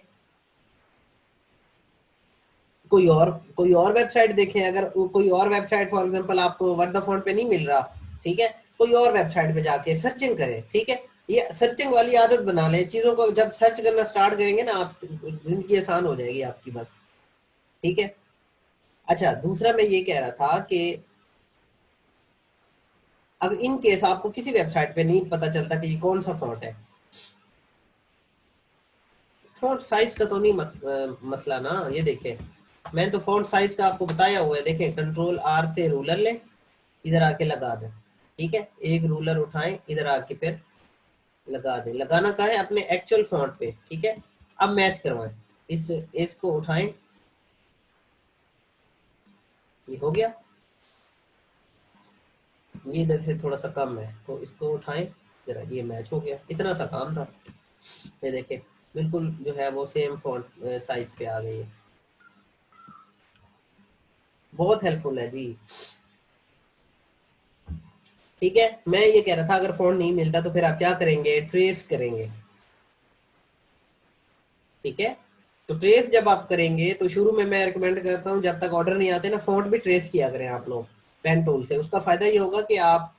कोई और वेबसाइट देखें, अगर कोई और वेबसाइट फॉर एग्जांपल आपको वर्ड द फॉन्ट पे नहीं मिल रहा, ठीक है, कोई और वेबसाइट पे जाके सर्चिंग करें, ठीक है। ये सर्चिंग वाली आदत बना लें, चीजों को जब सर्च करना स्टार्ट करेंगे ना आप, जिंदगी आसान हो जाएगी आपकी बस, ठीक है। अच्छा, दूसरा मैं ये कह रहा था कि अगर इन केस आपको किसी वेबसाइट पे नहीं पता चलता कि ये कौन सा फॉन्ट है, फॉन्ट साइज का तो नहीं मसला ना। ये देखें, मैंने तो फॉन्ट साइज का आपको बताया हुआ है, देखें कंट्रोल आर से रूलर लें, इधर आके लगा दें, ठीक है, एक रूलर उठाएं, इधर आके फिर लगा दें। लगाना कहाँ है? अपने एक्चुअल फॉन्ट पे, ठीक है। अब मैच करवाएं, इस इसको उठाएं, ये हो गया, ये इधर से थोड़ा सा कम है तो इसको उठाएं जरा, ये मैच हो गया, इतना सा काम था। ये देखें बिल्कुल जो है वो सेम फॉन्ट साइज पे आ गई है। बहुत हेल्पफुल है जी। ठीक है, मैं ये कह रहा था अगर फोन नहीं मिलता तो फिर आप क्या करेंगे? ट्रेस करेंगे, ठीक है। तो ट्रेस जब आप करेंगे तो शुरू में मैं रिकमेंड करता हूँ, जब तक ऑर्डर नहीं आते ना, फॉन्ट भी ट्रेस किया करें आप लोग पेन टूल से। उसका फायदा ये होगा कि आप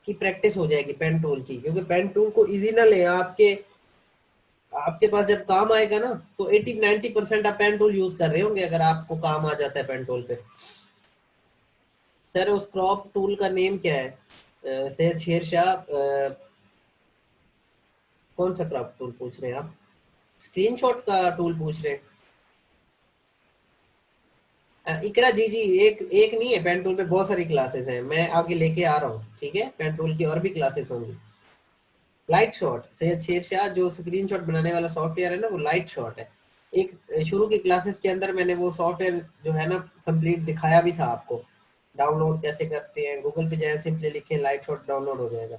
की प्रैक्टिस हो जाएगी पेन टूल की, क्योंकि पेन टूल को इजी ना ले, आपके आपके पास जब काम आएगा ना तो 80-90% आप पेन टूल यूज कर रहे होंगे, अगर आपको काम आ जाता है पेन टूल पे। सर उस क्रॉप टूल का नेम क्या है? सैयद शेर शाह कौन सा क्रॉप टूल पूछ रहे हैं आप? स्क्रीनशॉट का टूल पूछ रहे हैं? इकरा जी जी, एक एक नहीं है, पेन टूल पे बहुत सारी क्लासेस हैं, मैं आगे लेके आ रहा हूँ, ठीक है। पेन टूल की और भी क्लासेस होंगी। लाइट शॉट, सैयद शेर शाह जो स्क्रीनशॉट बनाने वाला सॉफ्टवेयर है ना, वो लाइट शॉट है। एक शुरू की क्लासेस के अंदर मैंने वो सॉफ्टवेयर जो है ना कंप्लीट दिखाया भी था आपको, डाउनलोड कैसे करते हैं। गूगल पे जाए, सिंपली लिखें लाइट शॉट, डाउनलोड हो जाएगा।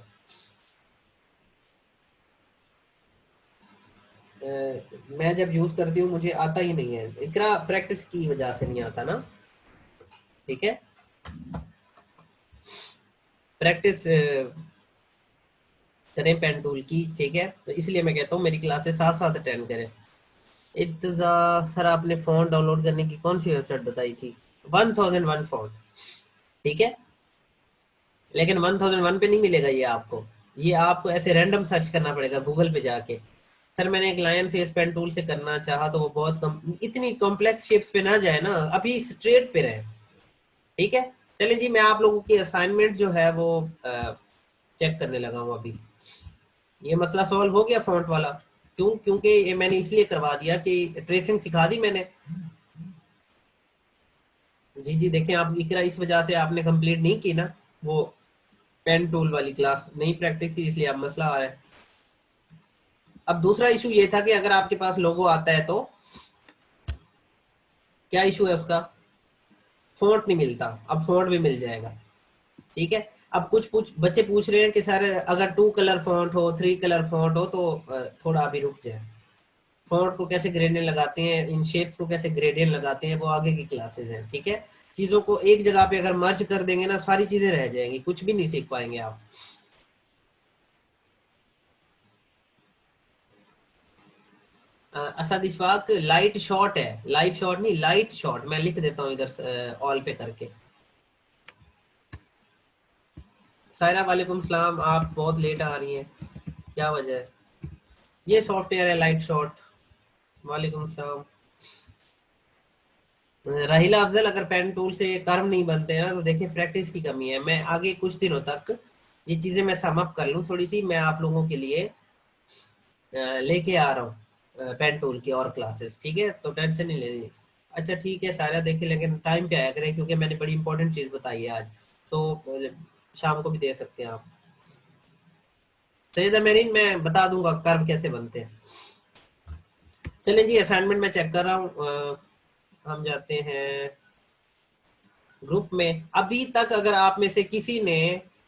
मैं जब यूज करती हूँ मुझे आता ही नहीं है, इकरा प्रैक्टिस की वजह से नहीं आता ना, ठीक है। प्रैक्टिस करें पेन टूल की, ठीक है, तो इसलिए मैं कहता हूँ मेरी क्लासेस साथ साथ अटेंड करें। इत्तजा सर, आपने फोन डाउनलोड करने की कौन सी वेबसाइट बताई थी? 1001 फोन, ठीक है, लेकिन 1001 पे नहीं मिलेगा ये आपको। ये आपको ऐसे रैंडम सर्च करना पड़ेगा गूगल पे जाके। सर मैंने एक लायन फेस पेन टूल से करना चाहा तो वो बहुत इतनी कॉम्प्लेक्स शेप्स पे ना जाए ना, अभी स्ट्रेट पे रहे, ठीक है। चलिए जी, मैं आप लोगों की असाइनमेंट जो है वो चेक करने लगा हूँ अभी। ये मसला सॉल्व हो गया फॉन्ट वाला? क्यों? क्योंकि ये मैंने इसलिए करवा दिया कि ट्रेसिंग सिखा दी मैंने। जी जी देखें, आप इकरा इस वजह से आपने कंप्लीट नहीं की ना वो पेन टूल वाली क्लास, नहीं प्रैक्टिस की, इसलिए अब मसला आ रहा है। अब दूसरा इशू ये था कि अगर आपके पास लोगो आता है तो क्या इशू है उसका? फॉन्ट नहीं मिलता, अब फॉन्ट भी मिल जाएगा, ठीक है। अब कुछ बच्चे पूछ रहे हैं कि सर अगर 2 कलर फॉन्ट हो, 3 कलर फॉन्ट हो तो थोड़ा अभी रुक जाए। फॉन्ट को कैसे ग्रेडियंट लगाते हैं, इन शेप्स को कैसे ग्रेडियंट लगाते हैं, वो आगे की क्लासेस हैं। ठीक है, चीजों को एक जगह पे अगर मर्ज कर देंगे ना, सारी चीजें रह जाएंगी, कुछ भी नहीं सीख पाएंगे आप। असद इशफाक लाइट शॉट है, लाइव शॉट नहीं, लाइट शॉट। मैं लिख देता हूँ इधर ऑल पे करके। सायरा वालेकुम सलाम, आप बहुत लेट आ रही हैं, क्या वजह है? ये सॉफ्टवेयर है लाइट शॉट। वालेकुम सलाम। राहिला अफजल, अगर पेन टूल से कर्व नहीं बनते हैं ना, तो देखिए प्रैक्टिस की कमी है। मैं आगे कुछ दिनों तक ये चीजें मैं सम अप कर लूँ थोड़ी सी, मैं आप लोगों के लिए लेके आ रहा हूँ पेन टूल की और क्लासेस। ठीक है, तो टेंशन नहीं लेनी। अच्छा ठीक है सारा, देखिए लेकिन टाइम पे आया करें, क्योंकि मैंने बड़ी इंपॉर्टेंट चीज बताई है आज, तो शाम को भी दे सकते हैं आप। सैयदा मेरीन, मैं बता दूंगा कर्व कैसे बनते हैं। चलें जी, असाइनमेंट में चेक कर रहा हूँ। हम जाते हैं ग्रुप में। अभी तक अगर आप में से किसी ने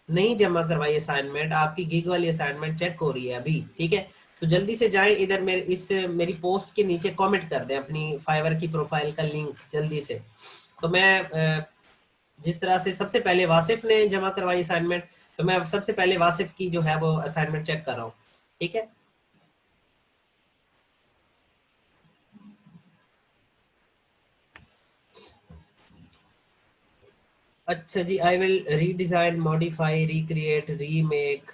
नहीं जमा करवाई असाइनमेंट, आपकी गिग वाली असाइनमेंट चेक हो रही है अभी, ठीक है, तो जल्दी से जाएं इधर मेरी पोस्ट के नीचे कमेंट कर दें अपनी फाइवर की प्रोफाइल का लिंक जल्दी से। तो मैं जिस तरह से सबसे पहले वासिफ ने जमा करवाई असाइनमेंट, तो मैं सबसे पहले वासिफ की जो है वो असाइनमेंट चेक कर रहा हूँ। ठीक है, अच्छा जी, I will redesign, modify, recreate, remake,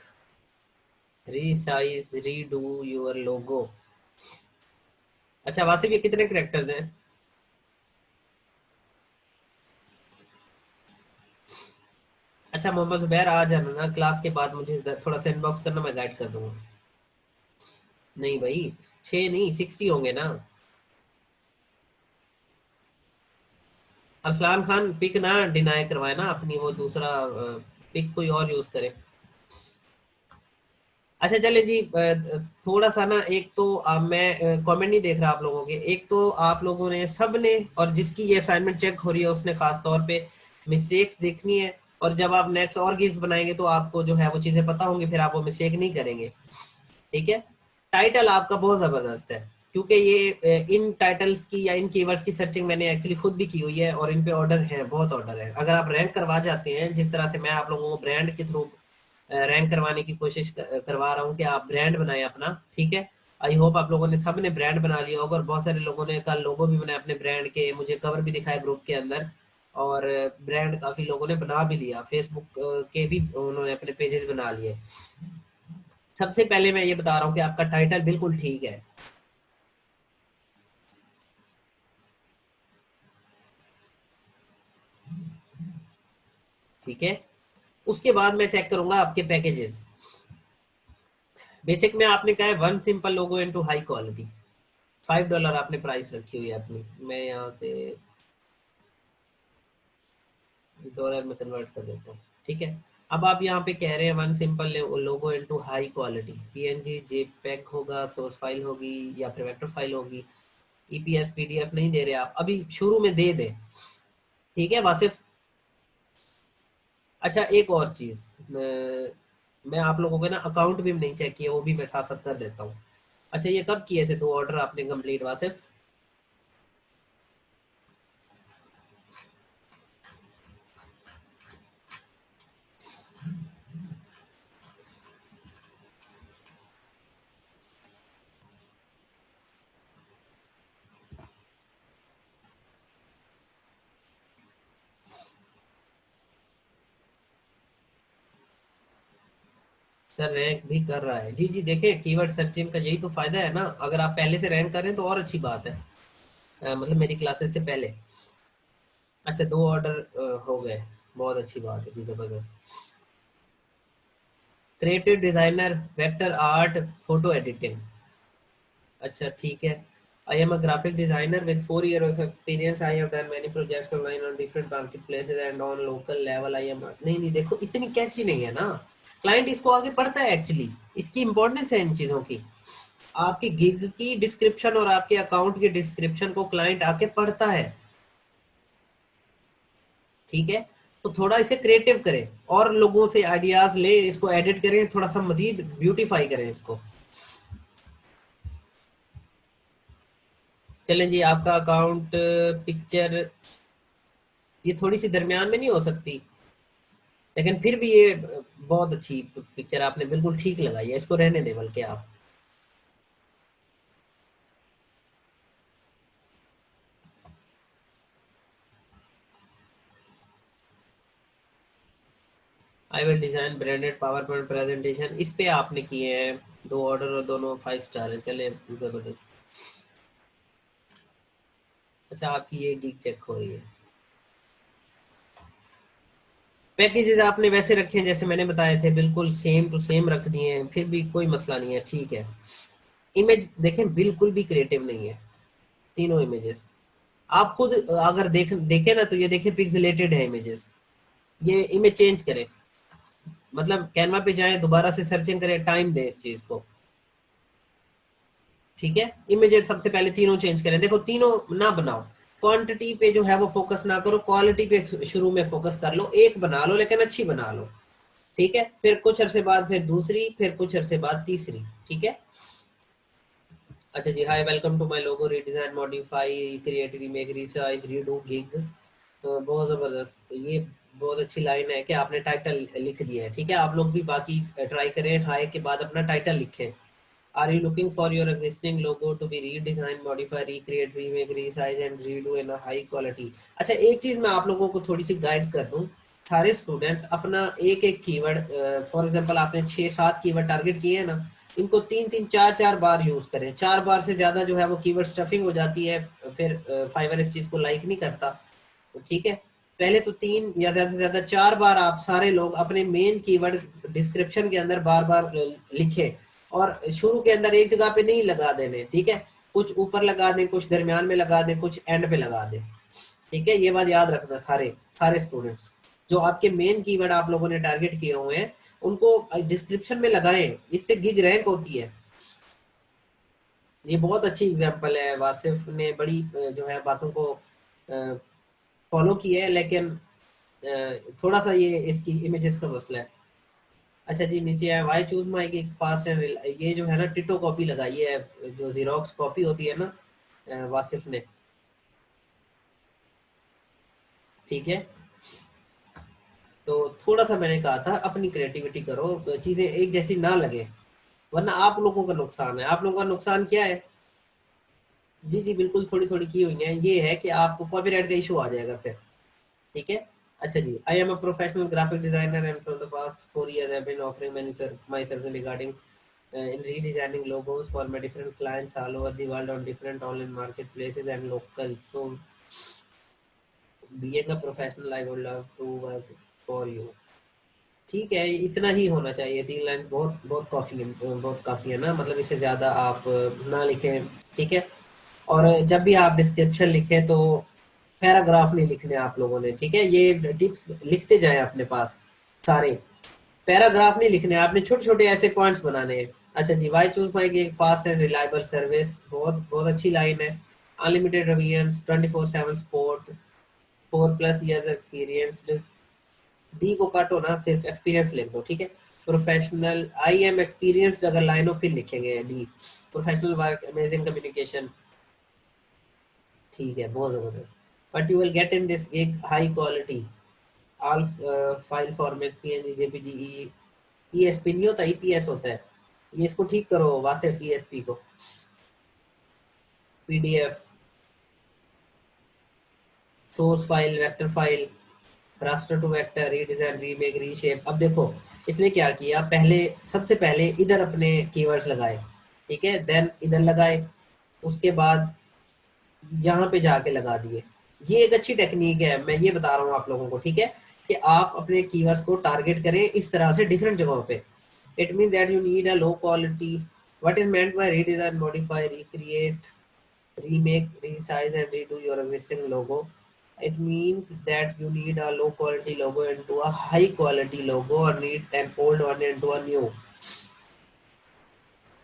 resize, redo your logo. अच्छा वासिफ, ये कितने करेक्टर्स हैं? अच्छा मोहम्मद जुबैर, आ जाना ना क्लास के बाद, मुझे थोड़ा सा इनबॉक्स करना, मैं गाइड कर दूंगा। नहीं भाई, 6 नहीं 60 होंगे ना। अरसलान खान, पिक ना डिनाई करवाए ना अपनी, वो दूसरा पिक कोई और यूज करे। अच्छा चले जी, थोड़ा सा ना, एक तो मैं कमेंट नहीं देख रहा आप लोगों के। एक तो आप लोगों ने सब ने, और जिसकी ये असाइनमेंट चेक हो रही है उसने खास तौर पे मिस्टेक्स देखनी है, और जब आप नेक्स्ट और गिग्स बनाएंगे तो आपको जो है वो चीजें पता होंगी, फिर आप वो मिस्टेक नहीं करेंगे। ठीक है, टाइटल आपका बहुत जबरदस्त है, क्योंकि ये इन टाइटल्स की या इन कीवर्ड्स की सर्चिंग मैंने एक्चुअली खुद भी की हुई है, और इन पे ऑर्डर है, बहुत ऑर्डर है। अगर आप रैंक करवा जाते हैं, जिस तरह से मैं आप लोगों को ब्रांड के थ्रू रैंक करवाने की कोशिश करवा रहा हूँ कि आप ब्रांड बनाए अपना। ठीक है, आई होप आप लोगों ने सब ने ब्रांड बना लिया होगा, और बहुत सारे लोगों ने कल लोगो भी बनाए अपने ब्रांड के, मुझे कवर भी दिखाया ग्रुप के अंदर, और ब्रांड काफी लोगों ने बना भी लिया, फेसबुक के भी उन्होंने अपने पेजेस बना लिए। सबसे पहले मैं ये बता रहा हूँ कि आपका टाइटल बिल्कुल ठीक है। ठीक है, उसके बाद मैं चेक करूंगा आपके पैकेजेस। बेसिक में आपने कहा है 1 simple logo into high quality, $5 आपने प्राइस रखी हुई है अपनी। मैं यहाँ से डॉलर में कन्वर्ट कर देता हूँ। ठीक है, अब आप यहाँ पे कह रहे हैं 1 simple logo into high quality, PNG JPEG होगा, सोर्स फाइल होगी, या फिर वेक्टर फाइल होगी। ईपीएस पीडीएफ नहीं दे रहे आप अभी, शुरू में दे दे। ठीक है वासिफ। अच्छा एक और चीज, मैं आप लोगों के ना अकाउंट भी नहीं चेक किया, वो भी मैं साथ साथ कर देता हूँ। अच्छा ये कब किए थे 2 ऑर्डर आपने कंप्लीट वासिफ? सर रैंक भी कर रहा है, जी जी, देखे कीवर्ड सर्चिंग का यही तो फायदा है ना, अगर आप पहले से रैंक करें तो और अच्छी बात है। मतलब मेरी क्लासेस से पहले। अच्छा 2 ऑर्डर हो गए, बहुत अच्छी बात है जी, जबरदस्त। Creative designer, vector art, photo editing. अच्छा ठीक है। आई am a graphic designer with 4 years of experience. I have done many projects online on different marketplaces and on local level. I am नहीं नहीं, देखो इतनी कैची नहीं है ना, क्लाइंट इसको आगे पढ़ता है एक्चुअली, इसकी इंपॉर्टेंस है इन चीजों की। आपकी गिग की डिस्क्रिप्शन और आपके अकाउंट की डिस्क्रिप्शन को क्लाइंट आके पढ़ता है। ठीक है, तो थोड़ा इसे क्रिएटिव करें, और लोगों से आइडियाज ले, इसको एडिट करें, थोड़ा सा मजीद ब्यूटीफाई करें इसको। चलें जी, आपका अकाउंट पिक्चर ये थोड़ी सी दरमियान में नहीं हो सकती, लेकिन फिर भी ये बहुत अच्छी पिक्चर आपने बिल्कुल ठीक लगाई है, इसको रहने दे बल्कि आप। I will design branded power point presentation, इस पे आपने किए हैं 2 ऑर्डर और दोनों 5 स्टार है, चले जबरदस्त। अच्छा, आपकी ये गिग चेक हो रही है। पैकेजेस आपने वैसे रखे हैं जैसे मैंने बताए थे, बिल्कुल सेम टू सेम रख दिए हैं, फिर भी कोई मसला नहीं है, ठीक है। इमेज देखें, बिल्कुल भी क्रिएटिव नहीं है तीनों इमेजेस। आप खुद अगर देखें ना, तो ये देखें पिक्सेलेटेड है इमेजेस। ये इमेज चेंज करें, मतलब कैनवा पे जाएं, दोबारा से सर्चिंग करें, टाइम दें इस चीज को, ठीक है। इमेजेस सबसे पहले तीनों चेंज करें, देखो तीनों ना बनाओ, क्वांटिटी पे जो है वो फोकस ना करो, क्वालिटी पे शुरू में फोकस कर लो, एक बना लो लेकिन अच्छी बना लो, ठीक है। फिर कुछ अरसे बाद फिर दूसरी, फिर कुछ अरसे बाद तीसरी, ठीक है। अच्छा जी, hi welcome to my logo redesign modify create remake resize redo gig. तो बहुत जबरदस्त, ये बहुत अच्छी लाइन है कि आपने टाइटल लिख दिया है, ठीक है। आप लोग भी बाकी ट्राई करें, हाय के बाद अपना टाइटल लिखें। Are you looking for your existing logo to be redesign modify recreate remake resize and redo in high quality. अच्छा, एक चीज मैं आप लोगों को थोड़ी सी गाइड कर दूं, सारे स्टूडेंट्स अपना एक एक कीवर्ड, फॉर एग्जांपल आपने 6-7 कीवर्ड टारगेट किए हैं ना, इनको 3-3 4-4 बार यूज करें। 4 बार से ज्यादा जो है वो कीवर्ड स्टफिंग हो जाती है, फिर फाइवर इस चीज को लाइक नहीं करता, तो ठीक है। पहले तो 3 या ज्यादा से ज्यादा 4 बार आप सारे लोग अपने मेन कीवर्ड डिस्क्रिप्शन के अंदर बार बार लिखें, और शुरू के अंदर एक जगह पे नहीं लगा देने, ठीक है। कुछ ऊपर लगा दें, कुछ दरमियान में लगा दें, कुछ एंड पे लगा दें, ठीक है। ये बात याद रखना, सारे सारे स्टूडेंट्स जो आपके मेन कीवर्ड आप लोगों ने टारगेट किए हुए हैं उनको डिस्क्रिप्शन में लगाएं, इससे गिग रैंक होती है। ये बहुत अच्छी एग्जांपल है, वासिफ ने बड़ी जो है बातों को फॉलो किया है, लेकिन थोड़ा सा ये इसकी इमेजेस का मसला है। अच्छा जी, नीचे है why choose my gig fast and, ये जो है ना टिटो कॉपी लगाई है, जो जीरोक्स कॉपी होती है ना, वासिफ ने, ठीक है। तो थोड़ा सा मैंने कहा था अपनी क्रिएटिविटी करो, चीजें एक जैसी ना लगे, वरना आप लोगों का नुकसान है। आप लोगों का नुकसान क्या है? जी जी बिल्कुल, थोड़ी थोड़ी की हुई है, ये है कि आपको कॉपीराइट का इशू आ जाएगा फिर, ठीक है। अच्छा जी, I am a professional graphic designer and from the past 4 years I have been offering my service regarding in redesigning logos for my different clients all over the world on different online marketplaces and locals. So being a professional, I would love to work for you. ठीक है, इतना ही होना चाहिए, 3 line बहुत बहुत काफी है, बहुत काफी है ना, मतलब इससे ज्यादा आप ना लिखें, ठीक है। और जब भी आप डिस्क्रिप्शन लिखें तो पैराग्राफ नहीं लिखने आप लोगों ने, ठीक है। ये टिप्स लिखते जाएं अपने पास सारे, पैराग्राफ नहीं लिखने, आपने छोटे छोटे ऐसे पॉइंट्स बनाने हैं। अच्छा जी, why choose my gig fast and reliable service, बहुत बहुत अच्छी लाइन है। Unlimited revision 24/7 support 4+ years experienced, D को काटो ना, सिर्फ एक्सपीरियंस लिख दो, ठीक है। प्रोफेशनल, आई एम एक्सपीरियंस्ड अगर लाइनों फिर लिखेंगे D. Professional work, amazing communication, ठीक है, बहुत जबरदस्त। But you will get in this gig high quality all file formats PNG JPG ESP नहीं होता, ईपीएस होता है, ये इसको ठीक करो वासिफ, ईएसपी को, PDF, source file, vector file, raster to vector, redesign remake reshape. अब देखो इसने क्या किया, पहले सबसे पहले इधर अपने कीवर्ड्स लगाए, ठीक है, देन इधर लगाए, उसके बाद यहाँ पे जाके लगा दिए। ये एक अच्छी टेक्निक है, मैं ये बता रहा हूँ आप लोगों को, ठीक है, कि आप अपने कीवर्ड्स को टारगेट करें इस तरह से डिफरेंट जगहों पे। It mean that you need a low quality, what is meant by redesign modify recreate remake, resize and redo your existing logo. It means that you need a low quality logo into a high quality logo or need an old one into a new.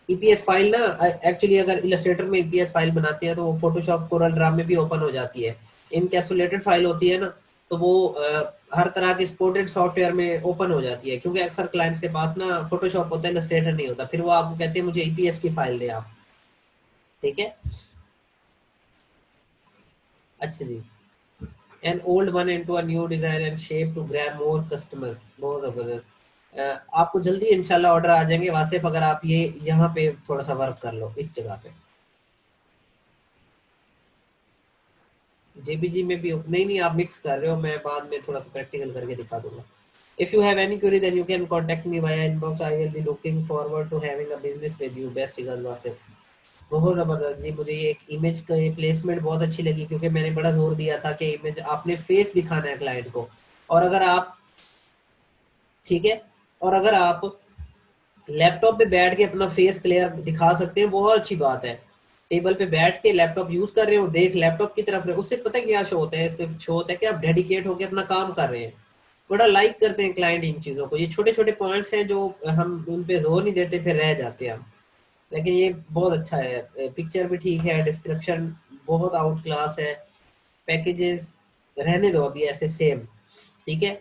EPS file ना, actually अगर Illustrator में EPS file बनाते हैं तो वो Photoshop Corel Draw में भी open हो जाती है। इनकैप्सुलेटेड फाइल होती है ना, तो वो हर तरह के सपोर्टेड सॉफ्टवेयर में ओपन हो जाती है, क्योंकि अक्सर क्लाइंट्स के पास ना फोटोशॉप होता है, इलस्ट्रेटर नहीं होता, फिर वो आपको कहते हैं मुझे ईपीएस की फाइल दे आप, ठीक है। अच्छा जी, an old one into a new design and shape to grab more customers, बहुत जबरदस्त। आपको जल्दी इंशाल्लाह ऑर्डर आ जाएंगे वासिफ, अगर आप ये यहाँ पे थोड़ा सा वर्क कर लो इस जगह पे। जेपीजी में भी नहीं, नहीं आप मिक्स कर रहे हो, मैं बाद में थोड़ा सा प्रैक्टिकल करके दिखा दूंगा। If you have any query, then you can contact me via inbox. I will be looking forward to having a business with you. Best regards, Wasif. बहुत जबरदस्त जी, मुझे ये एक इमेज का प्लेसमेंट बहुत अच्छी लगी, क्योंकि मैंने बड़ा जोर दिया था कि इमेज आपने फेस दिखाना है क्लाइंट को। और अगर आप, ठीक है, और अगर आप लैपटॉप पे बैठ के अपना फेस क्लियर दिखा सकते हैं, बहुत अच्छी बात है। टेबल पे बैठ के लैपटॉप यूज कर रहे हो, देख लैपटॉप की तरफ रहे, उससे पता है क्या शो होता है, सिर्फ शो होता है कि आप डेडिकेट होकर अपना काम कर रहे हैं। बड़ा लाइक करते हैं क्लाइंट इन चीजों को। ये छोटे छोटे पॉइंट्स हैं जो हम उन पे जोर नहीं देते, फिर रह जाते हैं हम। लेकिन ये बहुत अच्छा है, पिक्चर भी ठीक है, डिस्क्रिप्शन बहुत आउट क्लास है, पैकेजेस रहने दो अभी ऐसे सेम, ठीक है,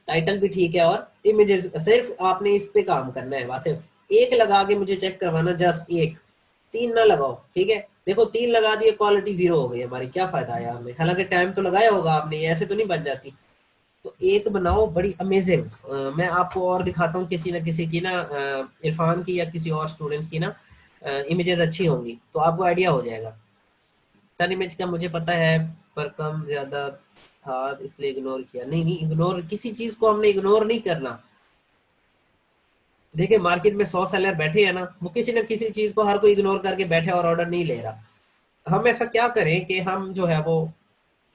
टाइटल भी ठीक है, और इमेजेस सिर्फ आपने इस पे काम करना है। वहां सिर्फ एक लगा के मुझे चेक करवाना, जस्ट एक, तीन ना लगाओ, ठीक है। देखो तीन लगा दिए, क्वालिटी जीरो हो गई हमारी, क्या फायदा आया हमें, हालांकि टाइम तो लगाया होगा आपने, ये ऐसे तो नहीं बन जाती। तो एक बनाओ बड़ी अमेजिंग। मैं आपको और दिखाता हूँ किसी ना किसी की ना, इरफान की या किसी और स्टूडेंट्स की ना इमेजेस अच्छी होंगी, तो आपको आइडिया हो जाएगा। सन इमेज का मुझे पता है, पर कम ज्यादा था इसलिए इग्नोर किया। नहीं नहीं, इग्नोर किसी चीज को हमने इग्नोर नहीं करना। देखिए मार्केट में 100 सेलर बैठे हैं ना, वो किसी न किसी चीज को हर कोई इग्नोर करके बैठे और ऑर्डर नहीं ले रहा। हम ऐसा क्या करें कि हम जो है वो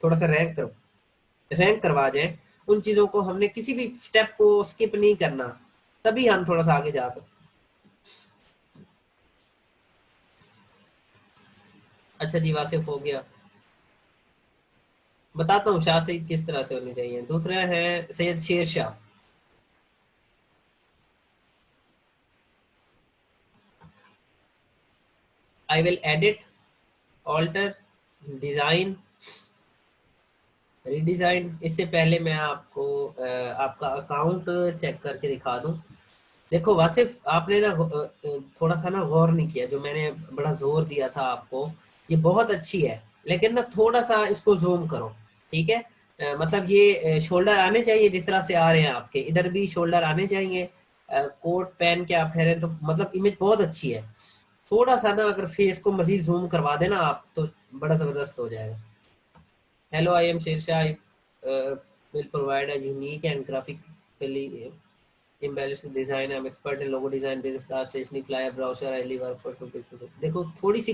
थोड़ा सा रैंक करवा जाए, उन चीजों को हमने किसी भी स्टेप को स्किप नहीं करना, तभी हम थोड़ा सा आगे जा सकते। अच्छा जी, वासिफ हो गया। बताता हूँ शाह सईद किस तरह से होनी चाहिए। दूसरा है Syed Sher Shah. I will edit, alter, design, redesign. इससे पहले मैं आपको आपका अकाउंट चेक करके दिखा दूं। देखो वासिफ, आपने ना थोड़ा सा ना गौर नहीं किया, जो मैंने बड़ा जोर दिया था आपको, ये बहुत अच्छी है, लेकिन ना थोड़ा सा इसको जूम करो, ठीक है। मतलब ये शोल्डर आने चाहिए जिस तरह से आ रहे हैं आपके, इधर भी शोल्डर आने चाहिए। कोट पहन के आप ठहरे तो मतलब इमेज बहुत अच्छी है। थोड़ा सा ना अगर फेस को मजीद जूम करवा देना आप, तो बड़ा जबरदस्त हो जाएगा। Hello, I am Shersha. I will provide a unique and graphically embellished design. I'm expert in logo design, business card, stationery, flyer, brochure. I live for to देखो थोड़ी सी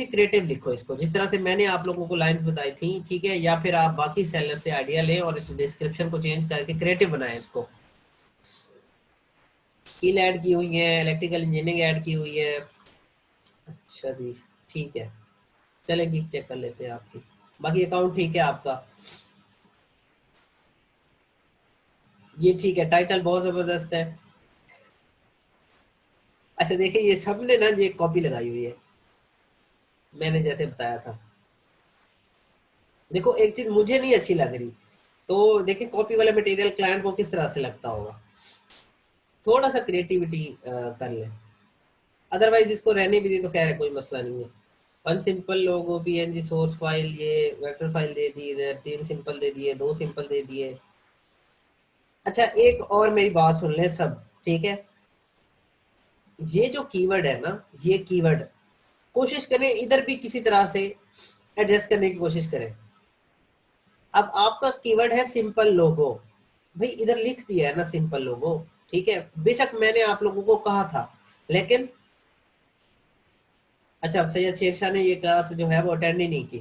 क्रिएटिव लिखो इसको, जिस तरह से मैंने आप लोगों को लाइंस बताई थी, ठीक है। या फिर आप बाकी सेलर से आइडिया लें और इस डिस्क्रिप्शन को चेंज करके क्रिएटिव बनाएं इसको। स्किल ऐड की हुई है, इलेक्ट्रिकल इंजीनियरिंग ऐड की हुई है। अच्छा जी, ठीक है, चलें गिग चेक कर लेते हैं आपकी। बाकी अकाउंट ठीक है आपका, ये ठीक है, टाइटल बहुत जबरदस्त है। अच्छा देखिए, ये सबने ना ये कॉपी लगाई हुई है, मैंने जैसे बताया था। देखो एक चीज मुझे नहीं अच्छी लग रही, तो देखिए कॉपी वाला मटेरियल क्लाइंट को किस तरह से लगता होगा। थोड़ा सा क्रिएटिविटी कर ले, अदरवाइज इसको रहने भी दे तो खैर है, कोई मसला नहीं है। वन सिंपल लोगो पीएनजी सोर्स फाइल, ये वेक्टर फाइल दे दी इधर, तीन सिंपल दे दिए, दो सिंपल दे दिए। अच्छा एक और मेरी बात सुन ले सब, ठीक है। ये जो कीवर्ड है ना, ये कीवर्ड कोशिश करें इधर भी किसी तरह से एडजस्ट करने की कोशिश करें। अब आपका कीवर्ड है सिंपल लोगो, भाई इधर लिख दिया है ना सिंपल लोगो, ठीक है। बेशक मैंने आप लोगों को कहा था, लेकिन अच्छा सैयद शेरशाह ने ये क्लास जो है वो अटेंड ही नहीं की,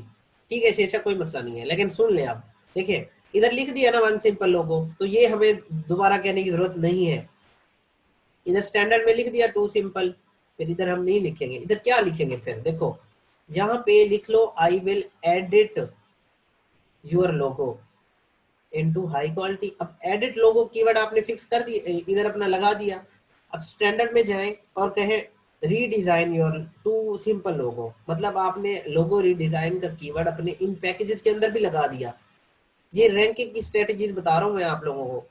ठीक है शेरशाह, कोई मसला नहीं है, लेकिन सुन ले आप। देखिए इधर लिख दिया ना वन सिंपल लोगो, तो ये हमें दोबारा कहने की जरूरत नहीं है। इधर स्टैंडर्ड में लिख दिया टू सिंपल, फिर इधर हम नहीं लिखेंगे। इधर क्या लिखेंगे फिर, देखो यहाँ पे लिख लो, I will edit your logo into high quality. अब एडिट लोगो कीवर्ड आपने फिक्स कर दिया, इधर अपना लगा दिया। अब स्टैंडर्ड में जाएं और कहें रीडिजाइन योर टू सिंपल लोगो, मतलब आपने लोगो रीडिजाइन का कीवर्ड अपने इन पैकेजेस के अंदर भी लगा दिया। ये रैंकिंग की स्ट्रेटेजीज बता रहा हूं मैं आप लोगों को।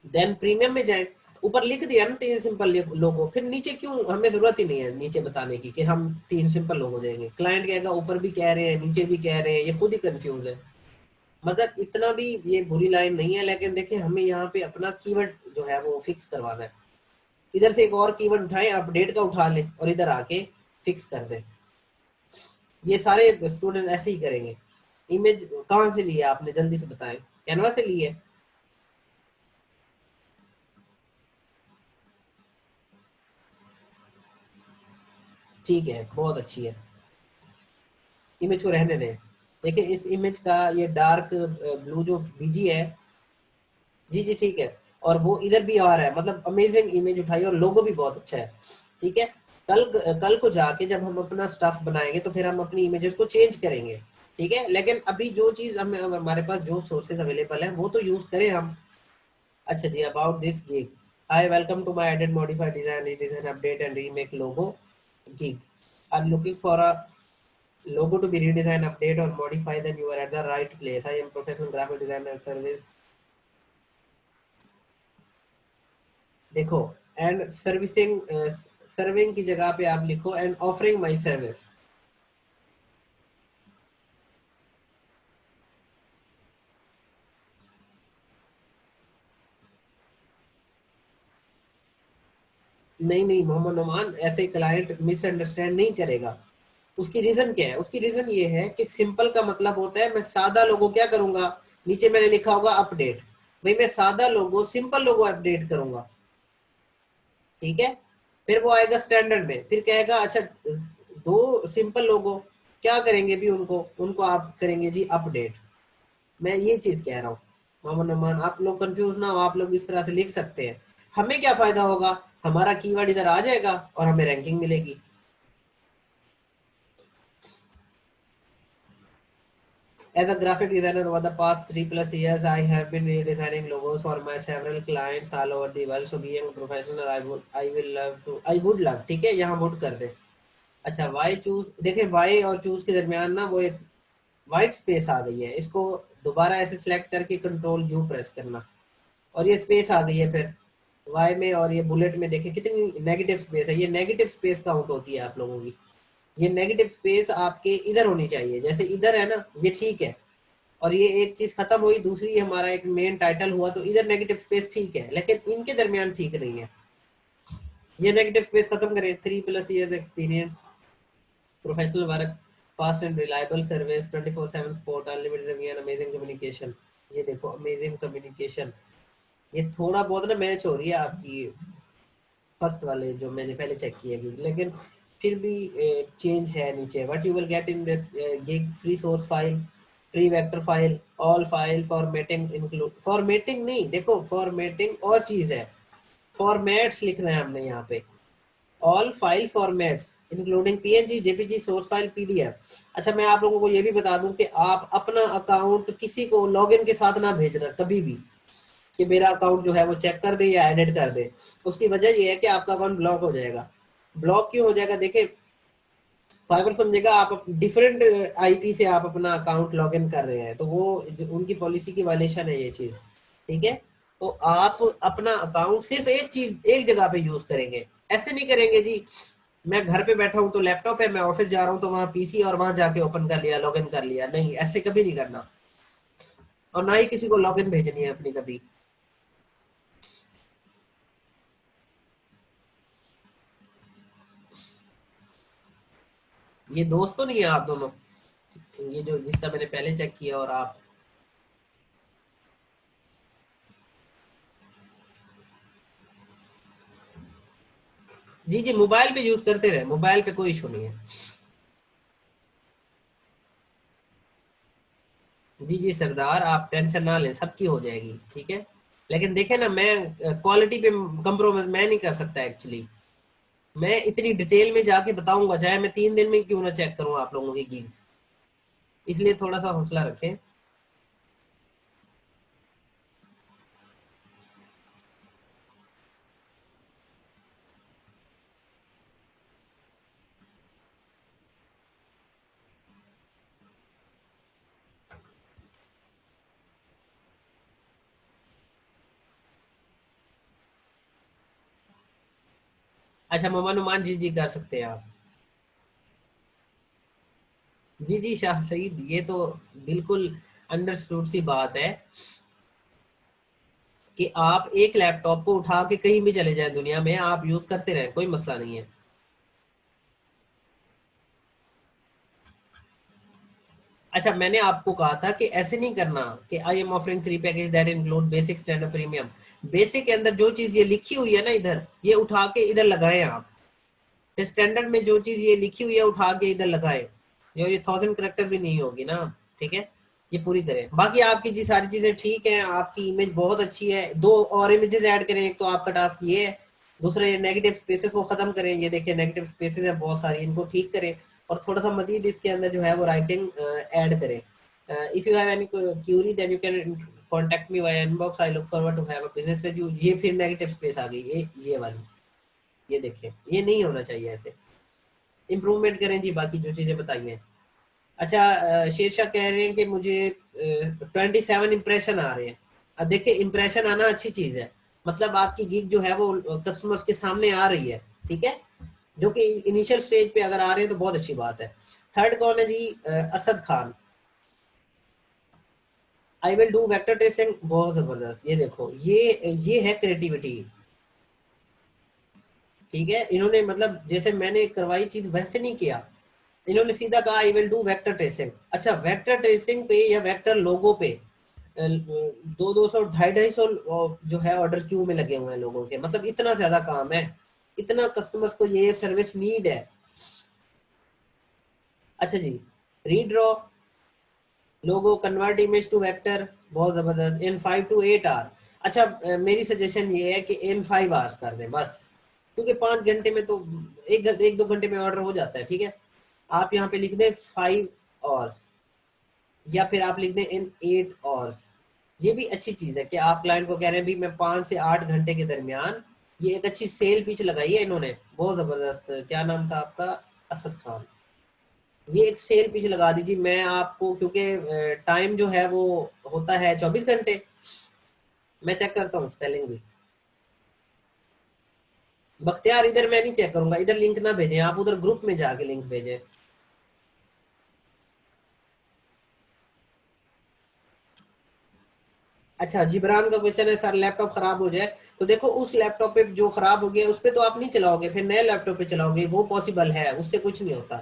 देन प्रीमियम में जाएं, ऊपर लिख दिया ना 3 सिंपल लोगो, फिर नीचे क्यों, हमें जरूरत ही नहीं है नीचे बताने की कि हम 3 सिंपल लोगो देंगे। क्लाइंट कहेगा ऊपर भी कह रहे हैं नीचे भी कह रहे हैं, ये खुद ही कंफ्यूज है। मतलब इतना भी ये बुरी लाइन नहीं है, लेकिन देखिए हमें यहाँ पे अपना कीवर्ड जो है वो फिक्स करवाना है। इधर से एक और कीवर्ड उठाएं, अपडेट का उठा लें और इधर आके फिक्स कर दें। ये सारे स्टूडेंट ऐसे ही करेंगे। इमेज कहाँ से ली है आपने, जल्दी से बताएं। कैनवा से ली है? ठीक है, बहुत अच्छी है। इमेज को रहने दें। देखिए इस इमेज का ये डार्क ब्लू जो बीजी है, जी जी ठीक है, और वो इधर भी आ रहा है, मतलब अमेजिंग इमेज उठाई और लोगो भी बहुत अच्छा है। ठीक है, कल कल को जाके जब हम अपना स्टफ बनाएंगे तो फिर हम अपनी इमेजेस को चेंज करेंगे। ठीक है, लेकिन अभी जो चीज हमें, हमारे पास जो सोर्सेज अवेलेबल है वो तो यूज करें हम। अच्छा जी, about this gig, hi welcome to my edit modify design redesign update and remake logo gig, are looking for a logo to be redesigned, update or modify, then you are at the right place. I am professional graphic designer service, देखो, and servicing, serving की जगह पे आप लिखो and offering my service. नहीं नहीं मोहम्मद नोमान, ऐसे client misunderstand नहीं करेगा। उसकी रीजन क्या है, उसकी रीजन ये है कि सिंपल का मतलब होता है मैं सादा लोगो क्या करूंगा, नीचे मैंने लिखा होगा अपडेट, भाई मैं सादा लोगो सिंपल लोगो अपडेट करूंगा। ठीक है, फिर वो आएगा स्टैंडर्ड में, फिर कहेगा अच्छा दो सिंपल लोगो क्या करेंगे भी उनको, उनको आप करेंगे जी अपडेट। मैं ये चीज कह रहा हूँ मोहम्मद नमान, आप लोग कंफ्यूज ना हो, आप लोग इस तरह से लिख सकते हैं। हमें क्या फायदा होगा, हमारा कीवर्ड इधर आ जाएगा और हमें रैंकिंग मिलेगी। As a graphic designer over the past 3+ years, I have been redesigning logos for my several clients all over the world. So being a professional, I would love, ठीक है, यहाँ would कर दे। अच्छा वाई चूज, देखिए Y और choose के दरमियान ना वो एक व्हाइट स्पेस आ गई है, इसको दोबारा ऐसे सिलेक्ट करके कंट्रोल यू प्रेस करना और ये स्पेस आ गई है फिर वाई में, और ये बुलेट में देखिए कितनी नेगेटिव स्पेस है, ये नेगेटिव स्पेस काउंट होती है आप लोगों की। ये नेगेटिव स्पेस आपके इधर होनी चाहिए, जैसे इधर है ना, ये ठीक है, और ये एक चीज खत्म हुई, दूसरी हमारा एक मेन टाइटल हुआ, तो इधर नेगेटिव स्पेस ठीक है, लेकिन इनके दरमियान ठीक नहीं है। ये नेगेटिव स्पेस खत्म करें। 3+ years experience, professional work, fast and reliable service, 24/7 support, unlimited review and amazing communication. ये देखो अमेजिंग कम्युनिकेशन, ये थोड़ा बहुत ना मैच हो रही है आपकी फर्स्ट वाले जो मैंने पहले चेक किया भी, लेकिन फिर भी चेंज है नीचे। What you will get in this gig, free source file, free vector file, all file formatting include, formatting नहीं, देखो फॉर्मेटिंग और चीज है, फॉर्मेट्स लिखना है हमने यहाँ पे, all file formats including PNG, JPG, source file, PDF. अच्छा मैं आप लोगों को ये भी बता दूं कि आप अपना अकाउंट किसी को लॉगिन के साथ ना भेजना कभी भी, कि मेरा अकाउंट जो है वो चेक कर दे या एडिट कर दे। उसकी वजह ये है कि आपका अकाउंट ब्लॉक हो जाएगा। ब्लॉक क्यों हो जाएगा, देखिए फाइबर समझेगा आप डिफरेंट आईपी से आप अपना अकाउंट लॉगिन कर रहे हैं, तो वो उनकी पॉलिसी की वायलेशन है ये चीज। ठीक है, तो आप अपना अकाउंट सिर्फ एक चीज एक जगह पे यूज करेंगे, ऐसे नहीं करेंगे जी मैं घर पे बैठा हूं तो लैपटॉप है, मैं ऑफिस जा रहा हूं तो वहां पीसी और वहां जाके ओपन कर लिया लॉगिन कर लिया, नहीं ऐसे कभी नहीं करना, और ना ही किसी को लॉगिन भेजनी है अपनी कभी। ये दोस्त तो नहीं है आप दोनों, ये जो जिसका मैंने पहले चेक किया और आप, जी जी मोबाइल पे यूज करते रहे, मोबाइल पे कोई इशू नहीं है। जी जी सरदार, आप टेंशन ना लें, सबकी हो जाएगी ठीक है। लेकिन देखे ना, मैं क्वालिटी पे कंप्रोमाइज मैं नहीं कर सकता एक्चुअली, मैं इतनी डिटेल में जाके बताऊंगा चाहे मैं 3 दिन में क्यों ना चेक करूं आप लोगों की गिग्स, इसलिए थोड़ा सा हौसला रखें। अच्छा मोहम्मद नुमान, जी जी कर सकते हैं आप। जी जी शाह सईद, ये तो बिल्कुल अंडरस्टूड सी बात है कि आप एक लैपटॉप को उठा के कहीं भी चले जाएं दुनिया में, आप यूज करते रहें, कोई मसला नहीं है। अच्छा मैंने आपको कहा था कि ऐसे नहीं करना कि I am offering 3 package that include basic, standard, premium. Basic के अंदर जो चीज ये लिखी हुई है ना इधर, ये उठा के इधर लगाएं आप। फिर स्टैंडर्ड में जो चीज ये लिखी हुई है उठा के इधर लगाएं। ये 1000 करेक्टर भी नहीं होगी ना, ठीक है। ये पूरी करें। बाकी आपकी जी सारी चीजें ठीक हैं, आपकी इमेज बहुत अच्छी है। 2 और इमेजेस ऐड करें, एक तो आपका टास्क ये है, दूसरे ये नेगेटिव स्पेसेस को खत्म करें। ये देखिए नेगेटिव स्पेसेस है बहुत सारी, इनको ठीक करें। और थोड़ा सा मजीद इसके अंदर जो है वो राइटिंग ऐड करें। If you have any query then you can contact me via inbox, I look forward to have a business with you. ये फिर नेगेटिव स्पेस आ गई, ये वाली, ये देखिए, ये नहीं होना चाहिए ऐसे। इम्प्रूवमेंट करें जी बाकी जो चीजें बताई हैं। अच्छा शेरशाह कह रहे हैं कि मुझे 27 इम्प्रेशन आ रहे हैं। अब देखिए इम्प्रेशन आना अच्छी चीज है, मतलब आपकी गिग जो है वो कस्टमर्स के सामने आ रही है, ठीक है। जो कि इनिशियल स्टेज पे अगर आ रहे हैं तो बहुत अच्छी बात है। थर्ड कौन है जी? Asad Khan. I will do vector tracing, बहुत जबरदस्त। ये देखो ये है क्रिएटिविटी, ठीक है। इन्होंने मतलब जैसे मैंने करवाई चीज वैसे नहीं किया, इन्होंने सीधा कहा आई विल डू वेक्टर ट्रेसिंग। अच्छा वेक्टर ट्रेसिंग पे या वेक्टर लोगो पे 200 250 जो है ऑर्डर क्यू में लगे हुए हैं लोगों के, मतलब इतना ज्यादा काम है, इतना कस्टमर्स को ये सर्विस नीड है। अच्छा जी, redraw logo, convert image to vector, बहुत जबरदस्त, इन 5 to 8 आवर। अच्छा मेरी सजेशन ये है कि इन 5 आवर्स कर दें बस, क्योंकि 5 घंटे में तो एक दो घंटे में ऑर्डर हो जाता है, ठीक है। आप यहाँ पे लिख दें 5 आवर्स, या फिर आप लिख दें इन 8 आवर्स। ये भी अच्छी चीज है कि आप क्लाइंट को कह रहे हैं भी मैं 5 से 8 घंटे के दरमियान। ये एक अच्छी सेल पिच लगाई है इन्होंने, बहुत जबरदस्त। क्या नाम था आपका? असद खान। ये एक सेल पिच लगा दीजिए मैं आपको, क्योंकि टाइम जो है वो होता है 24 घंटे। मैं चेक करता हूँ स्पेलिंग भी। बख्तियार इधर मैं नहीं चेक करूंगा, इधर लिंक ना भेजें आप, उधर ग्रुप में जाके लिंक भेजें। अच्छा जिब्रान का क्वेश्चन है, सर लैपटॉप खराब हो जाए तो देखो उस लैपटॉप पे जो खराब हो गया उस पे तो आप नहीं चलाओगे, फिर नए लैपटॉप पे चलाओगे, वो पॉसिबल है, उससे कुछ नहीं होता।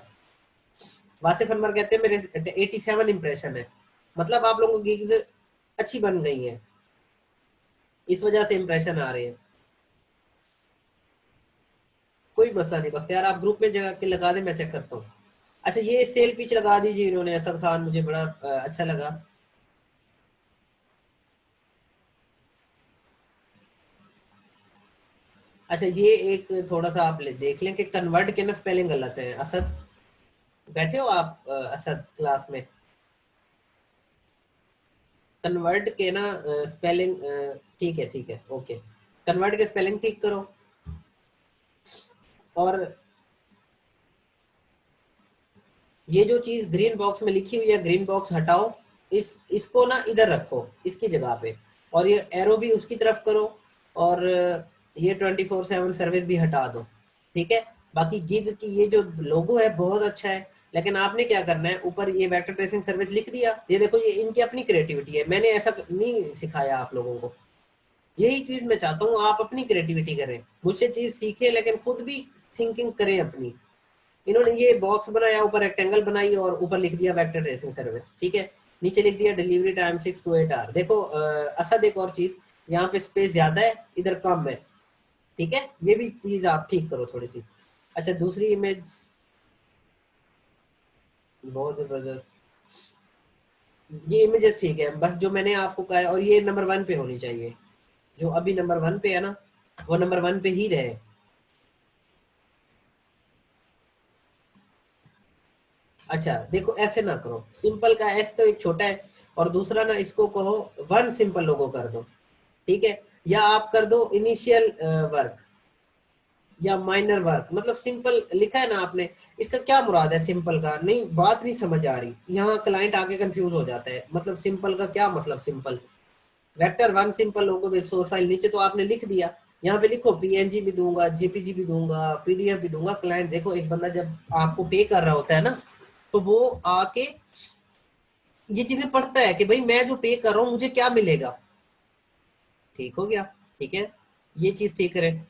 वासिफ अनवर कहते हैं मेरे 87 इंप्रेशन है, मतलब आप लोगों की गिग्स अच्छी बन गई है, इस वजह से इंप्रेशन आ रहे हैं। कोई मसला नहीं बख्तियार, आप ग्रुप में जगह के लगा दे, मैं चेक करता हूँ। अच्छा ये सेल पिच लगा दीजिए इन्होंने, असद खान, मुझे बड़ा अच्छा लगा। अच्छा ये एक थोड़ा सा आप देख लें कि कन्वर्ट के ना स्पेलिंग गलत है। असद बैठे हो आप? असद क्लास में कन्वर्ट के ना स्पेलिंग, ठीक है ओके। कन्वर्ट के स्पेलिंग ठीक करो। और ये जो चीज ग्रीन बॉक्स में लिखी हुई है, ग्रीन बॉक्स हटाओ, इसको ना इधर रखो इसकी जगह पे, और ये एरो भी उसकी तरफ करो, और ये 24/7 सर्विस भी हटा दो, ठीक है। बाकी गिग की ये जो लोगो है बहुत अच्छा है, लेकिन आपने क्या करना है, ऊपर ये वेक्टर ट्रेसिंग सर्विस लिख दिया। ये देखो ये इनकी अपनी क्रिएटिविटी है, मैंने ऐसा नहीं सिखाया आप लोगों को। यही चीज मैं चाहता हूँ, आप अपनी क्रिएटिविटी करें, मुझसे चीज सीखें लेकिन खुद भी थिंकिंग करें अपनी। इन्होंने ये बॉक्स बनाया, ऊपर रेक्टेंगल बनाई और ऊपर लिख दिया वेक्टर ट्रेसिंग सर्विस, ठीक है। नीचे लिख दिया डिलीवरी टाइम 6 to 8 आवर। देखो असद एक और चीज, यहाँ पे स्पेस ज्यादा है, इधर कम है, ठीक है। ये भी चीज आप ठीक करो थोड़ी सी। अच्छा दूसरी इमेज, बहुत जबरदस्त, ये इमेजेस ठीक है, बस जो मैंने आपको कहा है, और ये नंबर 1 पे होनी चाहिए, जो अभी नंबर 1 पे है ना, वो नंबर 1 पे ही रहे। अच्छा देखो ऐसे ना करो, सिंपल का एस तो एक छोटा है, और दूसरा ना इसको कहो वन सिंपल लोगो कर दो, ठीक है। या आप कर दो इनिशियल वर्क या माइनर वर्क, मतलब सिंपल लिखा है ना आपने, इसका क्या मुराद है सिंपल का? नहीं बात नहीं समझ आ रही, यहाँ क्लाइंट आके कंफ्यूज हो जाता है, मतलब सिंपल का क्या मतलब? Simple vector 1 simple logo with source file, नीचे तो आपने लिख दिया, यहाँ पे लिखो पीएनजी भी दूंगा, जेपीजी भी दूंगा, पीडीएफ भी दूंगा। क्लाइंट देखो, एक बंदा जब आपको पे कर रहा होता है ना, तो वो आके ये चीजें पढ़ता है कि भाई मैं जो पे कर रहा हूँ मुझे क्या मिलेगा। ठीक हो गया? ठीक है, ये चीज ठीक करें।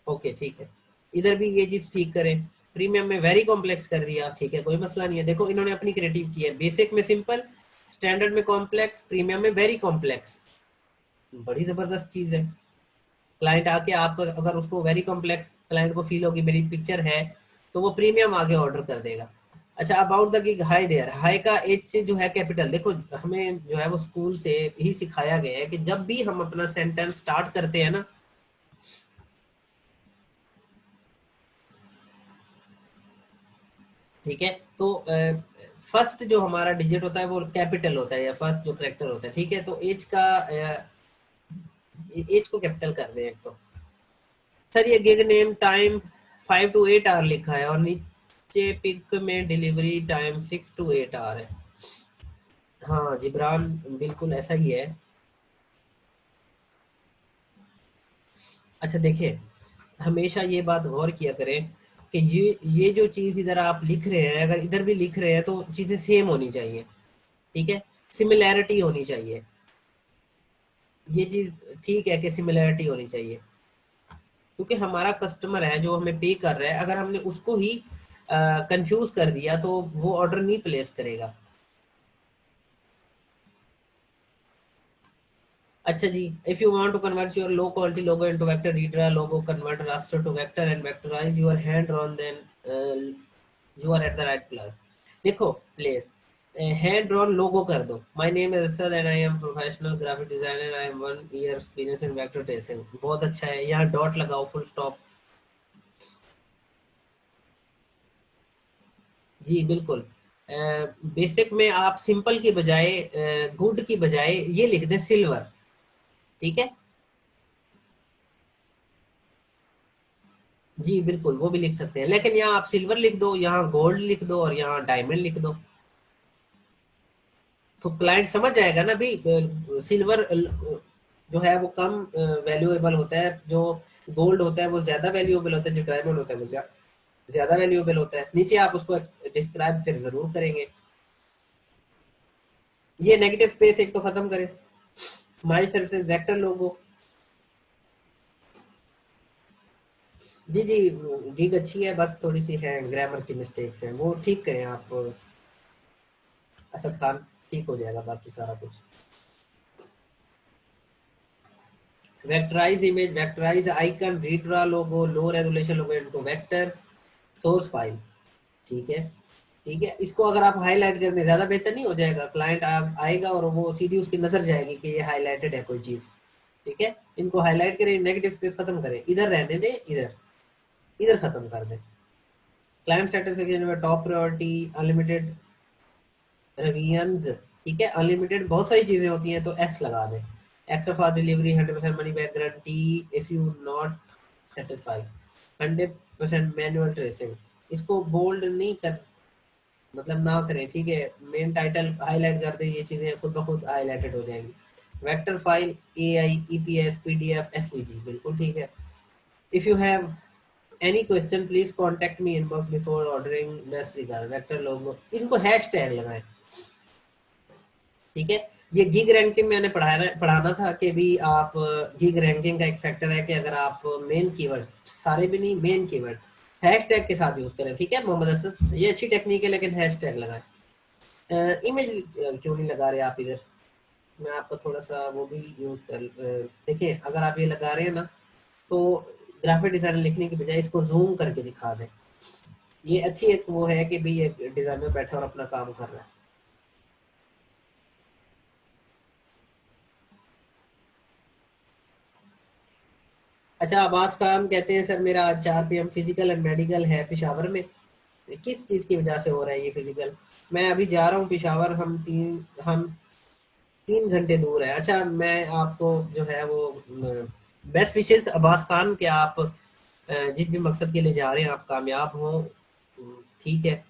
ओके ठीक है, इधर भी ये चीज ठीक करें। प्रीमियम में वेरी कॉम्प्लेक्स कर दिया, ठीक है, कोई मसला नहीं है। देखो इन्होंने अपनी क्रिएटिव की है, बेसिक में सिंपल, स्टैंडर्ड में कॉम्प्लेक्स, प्रीमियम में वेरी कॉम्प्लेक्स। बड़ी जबरदस्त चीज है। क्लाइंट आके आपका अगर उसको वेरी कॉम्प्लेक्स क्लाइंट को फील होगी मेरी पिक्चर है, तो वो प्रीमियम आगे ऑर्डर कर देगा। अच्छा, about the gig, hi there, hi का एच से जो है कैपिटल। देखो हमें जो है वो स्कूल से ही सिखाया गया है कि जब भी हम अपना सेंटेंस स्टार्ट करते हैं ना, ठीक है, तो फर्स्ट जो हमारा डिजिट होता है वो कैपिटल होता है, या फर्स्ट जो करेक्टर होता है, ठीक है। तो एज का एज को कैपिटल कर दें एक तो। सर ये gig name time 5 to 8 hour लिखा है, और नीचे पिक में डिलीवरी टाइम 6 to 8 आवर है। हाँ जिब्रान, बिल्कुल ऐसा ही है। अच्छा देखिए, हमेशा ये बात गौर किया करें कि ये जो चीज इधर आप लिख रहे हैं, अगर इधर भी लिख रहे हैं तो चीजें सेम होनी चाहिए, ठीक है, सिमिलैरिटी होनी चाहिए। ये चीज ठीक है कि सिमिलैरिटी होनी चाहिए, क्योंकि हमारा कस्टमर है जो हमें पे कर रहा है, अगर हमने उसको ही कंफ्यूज कर दिया तो वो ऑर्डर नहीं प्लेस करेगा। अच्छा जी, if you want to convert your low quality logo into vector, redraw logo, convert raster to vector and vectorize your hand drawn, then you are at the right place. देखो place, hand drawn logo कर दो। My name is Asad and I am professional graphic designer, I am 1 year experience in vector tracing. बहुत अच्छा है, यहाँ dot लगाओ, full stop. जी बिल्कुल। Basic में आप सिंपल की बजाय, गुड की बजाय ये लिख दें सिल्वर, ठीक है। जी बिल्कुल, वो भी लिख सकते हैं, लेकिन यहाँ आप सिल्वर लिख दो, यहाँ गोल्ड लिख दो, और यहाँ डायमंड लिख दो, तो क्लाइंट समझ जाएगा ना भी। सिल्वर जो है वो कम वैल्यूएबल होता है, जो गोल्ड होता है वो ज्यादा वैल्यूएबल होता है, जो डायमंड होता है वो ज्यादा वैल्यूएबल होता है। नीचे आप उसको डिस्क्राइब फिर जरूर करेंगे। ये नेगेटिव स्पेस एक तो खत्म करें। My services vector logo. जी जी, गिग अच्छी है, बस थोड़ी सी है ग्रामर की मिस्टेक्स हैं, वो ठीक करें आप असद खान, ठीक हो जाएगा बाकी सारा कुछ। Vectorise image, vectorise icon, redraw लोगो, लो रेजोल्यूशन लोगो इनको वेक्टर, सोर्स फाइल, ठीक है। ठीक है, इसको अगर आप हाईलाइट कर दें ज्यादा बेहतर नहीं हो जाएगा? क्लाइंट आएगा और वो सीधी उसकी नजर जाएगी कि ये हाईलाइटेड है कोई चीज, ठीक है। इनको हाईलाइट करें, नेगेटिव स्पेस खत्म करें, इधर रहने दें, इधर इधर खत्म कर दें। क्लाइंट सर्टिफिकेशन में टॉप प्रायोरिटी, अनलिमिटेड रिवीजन्स, ठीक है, अनलिमिटेड बहुत सारी चीजें होती हैं, तो एस लगा दें। Extra fast delivery, 100% money back guarantee if you not satisfy, 100% manual tracing. इसको बोल्ड नहीं कर, मतलब ना करें, ठीक है। मेन टाइटल हाईलाइट कर दें, ये चीजें खुद ब खुद हाईलाइटेड हो जाएंगी। Vector file, A I, E P S, P D F, S V G, बिल्कुल ठीक है। If you have any question please contact me inbox before ordering, best regard, vector logo. इनको हैश टैग लगाएं, ठीक है। ये गिग रैंकिंग मैंने पढ़ाना था कि भी आप, गिग रैंकिंग का एक फैक्टर है कि अगर आप मेन कीवर्ड्स, सारे भी नहीं, मेन कीवर्ड हैशटैग के साथ यूज करें, ठीक है मोहम्मद असद, ये अच्छी टेक्निक है, लेकिन हैशटैग लगाएं। इमेज क्यों नहीं लगा रहे आप इधर? मैं आपको थोड़ा सा वो भी यूज कर, देखिए अगर आप ये लगा रहे हैं ना, तो ग्राफिक डिजाइनर लिखने की बजाय इसको जूम करके दिखा दें। ये अच्छी एक वो है कि भाई एक डिजाइनर बैठा और अपना काम कर रहा है। अच्छा, अब्बास खान कहते हैं सर मेरा आज 4 PM फिजिकल एंड मेडिकल है पेशावर में। किस चीज की वजह से हो रहा है ये फिजिकल? मैं अभी जा रहा हूँ पेशावर, हम 3 घंटे दूर है। अच्छा, मैं आपको जो है वो बेस्ट विशेष अब्बास खान के, आप जिस भी मकसद के लिए जा रहे हैं आप कामयाब हो, ठीक है।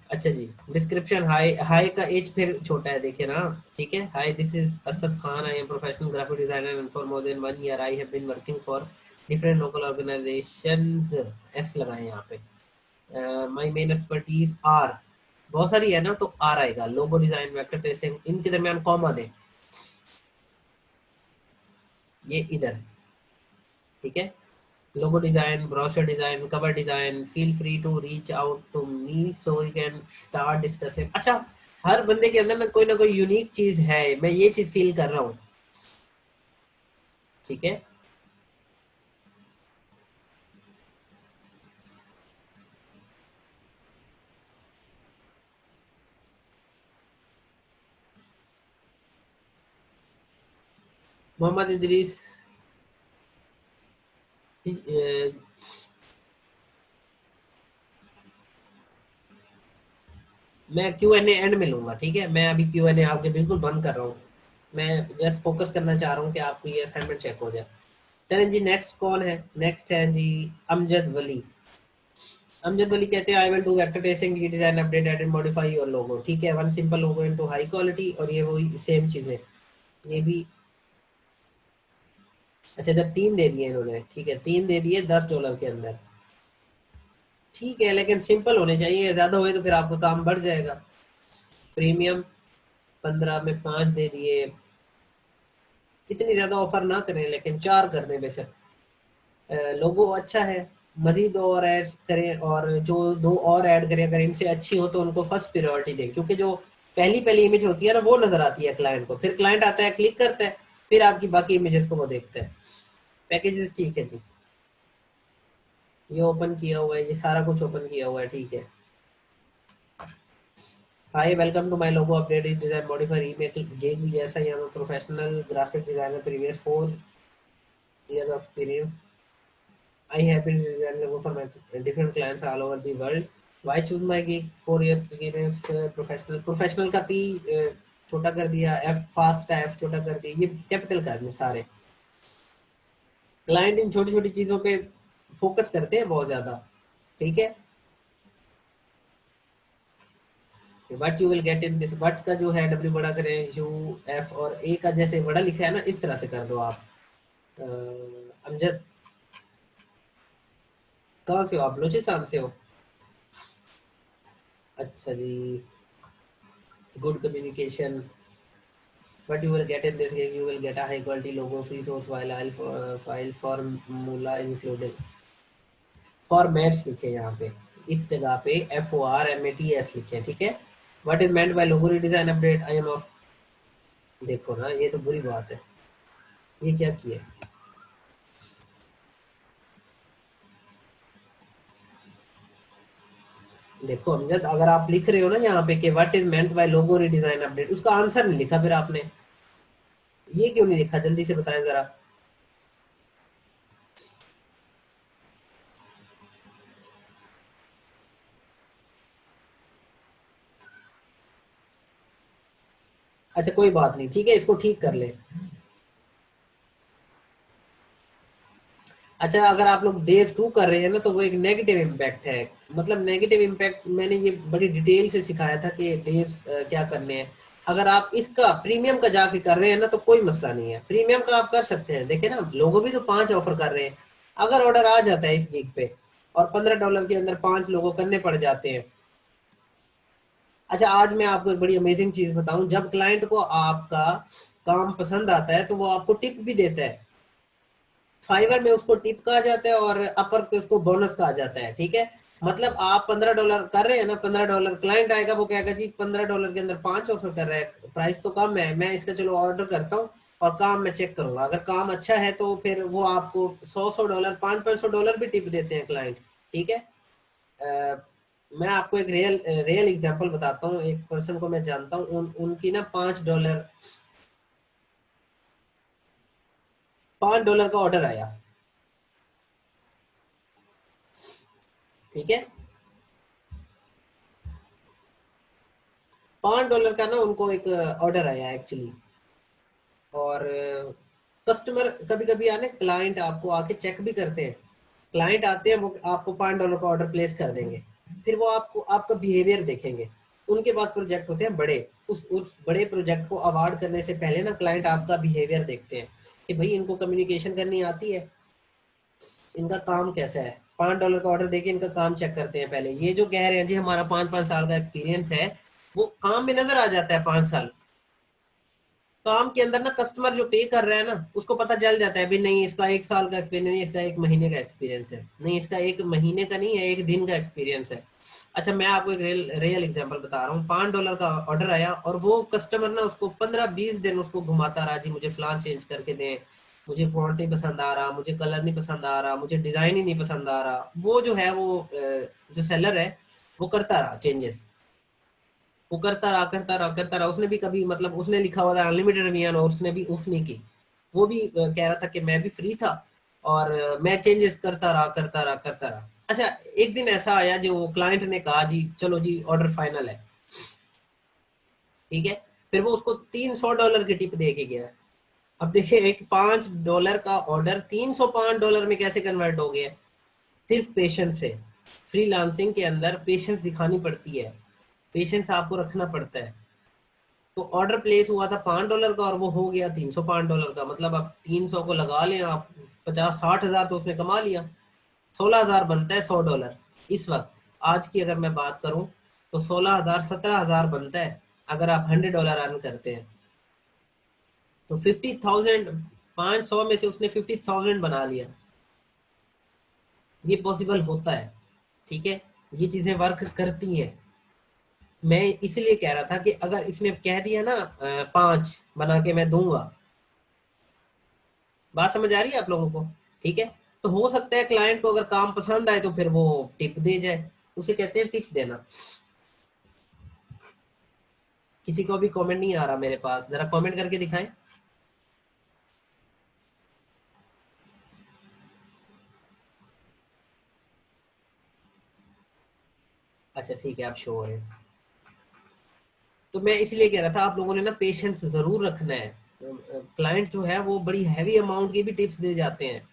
अच्छा जी, डिस्क्रिप्शन हाई, हाई का एज फिर छोटा है, देखिए ना। ठीक है, hi this is Asad Khan, I am professional graphic designer and for more than 1 year I have been working for different local organizations, S लगाए यहाँ पे। माय मेन एक्सपर्टीज आर, बहुत सारी है ना तो आर आएगा, लोगो डिजाइन, वेक्टर ट्रेसिंग, इनके दरमियान कॉमा दें, ये इधर। ठीक है, logo design, brochure design, cover design, feel free to reach out to me so we can start discussing। अच्छा, हर बंदे के अंदर ना कोई यूनिक चीज है, मैं ये चीज फील कर रहा हूँ। ठीक है, मोहम्मद इदरीस, मैं क्यू एन एंड में लूंगा। ठीक है, मैं अभी क्यू एन ए आपके बिल्कुल बंद कर रहा हूँ, मैं जस्ट फोकस करना चाह रहा हूँ कि आपको ये असाइनमेंट चेक हो जाए। चलें जी, नेक्स्ट कौन है? नेक्स्ट है जी अमजद वली। अमजद वली कहते हैं I will do vector tracing, redesign, update, edit, modify your logo. ठीक है, one simple logo into high quality, और ये वही सेम चीजें, ये भी। अच्छा, जब 3 दे दिए इन्होंने, ठीक है, 3 दे दिए $10 के अंदर। ठीक है, लेकिन सिंपल होने चाहिए, ज्यादा हुए तो फिर आपका काम बढ़ जाएगा। प्रीमियम 15 में 5 दे दिए, इतनी ज्यादा ऑफर ना करें, लेकिन 4 कर दें बेशक। लोगो अच्छा है, मजीद और ऐड करें, और जो 2 और ऐड करें अगर इनसे अच्छी हो तो उनको फर्स्ट प्रायोरिटी दें, क्योंकि जो पहली पहली इमेज होती है ना वो नजर आती है क्लाइंट को, फिर क्लाइंट आता है, क्लिक करता है, फिर आपकी बाकी इमेजेस को वो देखता है। पैकेजेस ठीक है जी, ये ओपन किया हुआ है, ये सारा कुछ ओपन किया हुआ है। ठीक है, hi welcome to my logo update design modify remake gig. जैसा ही हम professional graphic designer, previous 4 years of experience, I have been designing logo for my different clients all over the world. Why choose my gig? 4 years experience, professional, professional का P छोटा कर दिया, F fast का F छोटा कर दिया, ये capital का है सारे। क्लाइंट इन छोटी छोटी चीजों पे फोकस करते हैं बहुत ज्यादा। ठीक है, but you will get in this, but का जो है डब्ल्यू बड़ा करें, यू एफ और ए का जैसे बड़ा लिखा है ना इस तरह से कर दो आप। अमजद, कहाँ से हो आप? बलोचिस्तान से हो? अच्छा जी, good communication, but you will get in this gig, you will get a high quality logo, free source file formula included। Formats लिखे यहाँ पे, इस जगह पे FORMATS लिखे, ठीक है। What is meant by logo redesign update, I am of, देखो ना ये तो बुरी बात है, ये क्या किया। देखो अमजद, अगर आप लिख रहे हो ना यहाँ पे कि what is meant by logo redesign update, उसका आंसर नहीं लिखा फिर आपने, ये क्यों नहीं लिखा, जल्दी से बताएं जरा। अच्छा कोई बात नहीं, ठीक है, इसको ठीक कर ले। अच्छा, अगर आप लोग डेज 2 कर रहे हैं ना तो वो एक नेगेटिव इम्पैक्ट है, मतलब नेगेटिव इम्पैक्ट मैंने ये बड़ी डिटेल से सिखाया था कि डेज क्या करने हैं। अगर आप इसका प्रीमियम का जाके कर रहे हैं ना तो कोई मसला नहीं है, प्रीमियम का आप कर सकते हैं। देखिए ना, लोगों भी तो 5 ऑफर कर रहे हैं, अगर ऑर्डर आ जाता है इस गिग पे और $15 के अंदर 5 लोगों करने पड़ जाते हैं। अच्छा, आज मैं आपको एक बड़ी अमेजिंग चीज बताऊं, जब क्लाइंट को आपका काम पसंद आता है तो वो आपको टिप भी देता है। फाइवर में उसको टिप कहा जाता है और अपर पे उसको बोनस कहा जाता है। ठीक है, मतलब आप $15 कर रहे हैं ना, $15 क्लाइंट आएगा, वो कहेगा जी $15 के अंदर 5 ऑफर कर रहा है, प्राइस तो कम है, मैं इसका चलो ऑर्डर करता हूँ और काम मैं चेक करूंगा, अगर काम अच्छा है तो फिर वो आपको $100 $500 भी टिप देते हैं क्लाइंट। ठीक है, मैं आपको एक रियल रियल एग्जांपल बताता हूँ, एक पर्सन को मैं जानता हूँ, उनकी ना $5 का ऑर्डर आया। ठीक है, $5 का ना उनको एक ऑर्डर आया एक्चुअली। और कस्टमर कभी कभी आने, क्लाइंट आपको आके चेक भी करते हैं, क्लाइंट आते हैं वो आपको $5 का ऑर्डर प्लेस कर देंगे, फिर वो आपको आपका बिहेवियर देखेंगे। उनके पास प्रोजेक्ट होते हैं बड़े, उस बड़े प्रोजेक्ट को अवार्ड करने से पहले ना क्लाइंट आपका बिहेवियर देखते हैं कि भाई इनको कम्युनिकेशन करनी आती है, इनका काम कैसा है। $5 का ऑर्डर देके इनका काम चेक करते हैं पहले। ये जो कह रहे हैं जी हमारा 5-5 साल का एक्सपीरियंस है, वो काम में नजर आ जाता है। 5 साल काम के अंदर ना कस्टमर जो पे कर रहा है ना उसको पता चल जाता है भी नहीं इसका 1 साल का एक्सपीरियंस नहीं, इसका 1 महीने का एक्सपीरियंस है, नहीं इसका 1 महीने का नहीं है, 1 दिन का एक्सपीरियंस है। अच्छा मैं आपको एक रियल एग्जांपल बता रहा हूँ। $5 का ऑर्डर आया और वो कस्टमर ना उसको 15-20 दिन उसको घुमाता रहा, जी मुझे फलान चेंज करके दें, मुझे फॉन्ट नहीं पसंद आ रहा, मुझे कलर नहीं पसंद आ रहा, मुझे डिजाइन ही नहीं पसंद आ रहा। वो जो है वो जो सेलर है वो करता रहा चेंजेस, वो करता रहा। उसने भी कभी मतलब उसने लिखा हुआ था अनलिमिटेड वीएन और उसने भी ऑफ नहीं की। वो भी कह रहा था कि मैं भी फ्री था और मैं चेंजेस करता रहा। अच्छा एक दिन ऐसा आया जो क्लाइंट ने कहा जी चलो जी ऑर्डर फाइनल है, ठीक है। फिर वो उसको $300 की टिप दे के गया। अब देखिए एक $5 का ऑर्डर $305 में कैसे कन्वर्ट हो गया? सिर्फ पेशेंस से। फ्रीलांसिंग के अंदर पेशेंस दिखानी पड़ती है, पेशेंस आपको रखना पड़ता है। तो ऑर्डर प्लेस हुआ था $5 का और वो हो गया $305 का। मतलब अब 300 को लगा लें आप, 50-60 हजार तो उसने कमा लिया। 16 हजार बनता है $100 इस वक्त। आज की अगर मैं बात करूं तो 16 हजार 17 हजार बनता है अगर आप $100 अर्न करते हैं। तो 50,000, 500 में से उसने 50,000 बना लिया। ये पॉसिबल होता है, ठीक है, ये चीजें वर्क करती हैं। मैं इसलिए कह रहा था कि अगर इसने कह दिया ना 5 बना के मैं दूंगा, बात समझ आ रही है आप लोगों को? ठीक है। तो हो सकता है क्लाइंट को अगर काम पसंद आए तो फिर वो टिप दे जाए, उसे कहते हैं टिप देना। किसी को भी कमेंट नहीं आ रहा मेरे पास, जरा कमेंट करके दिखाएं। अच्छा ठीक है आप श्योर है। तो मैं इसलिए कह रहा था आप लोगों ने ना पेशेंस जरूर रखना है। क्लाइंट जो है वो बड़ी हैवी अमाउंट की भी टिप्स दे जाते हैं।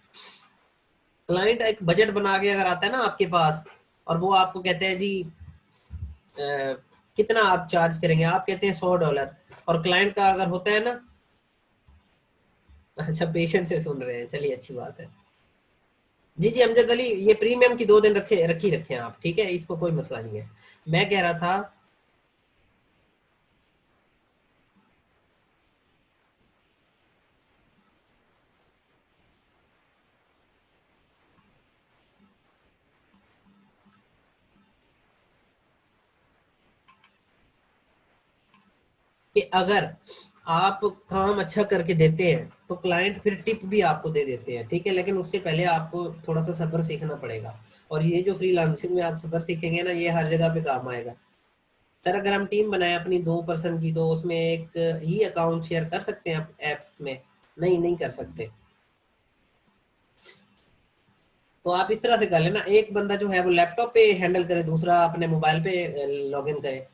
क्लाइंट एक बजट बना के अगर आता है ना आपके पास और वो आपको कहते हैं जी कितना आप चार्ज करेंगे, आप कहते हैं $100 और क्लाइंट का अगर होता है ना, अच्छा पेशेंस से सुन रहे हैं, चलिए अच्छी बात है। जी जी अमजद अली, ये प्रीमियम की 2 दिन रखे हैं आप, ठीक है, इसको कोई मसला नहीं है। मैं कह रहा था कि अगर आप काम अच्छा करके देते हैं तो क्लाइंट फिर टिप भी आपको दे देते हैं, ठीक है, लेकिन उससे पहले आपको थोड़ा सा सब्र सीखना पड़ेगा। और ये जो फ्रीलांसिंग में आप सब्र सीखेंगे ना ये हर जगह पे काम आएगा। सर अगर हम टीम बनाए अपनी 2 पर्सन की तो उसमें एक ही अकाउंट शेयर कर सकते हैं आप एप्स में? नहीं, नहीं कर सकते। तो आप इस तरह से कर लेना, एक बंदा जो है वो लैपटॉप पे हैंडल करे, दूसरा अपने मोबाइल पे लॉग इन करे।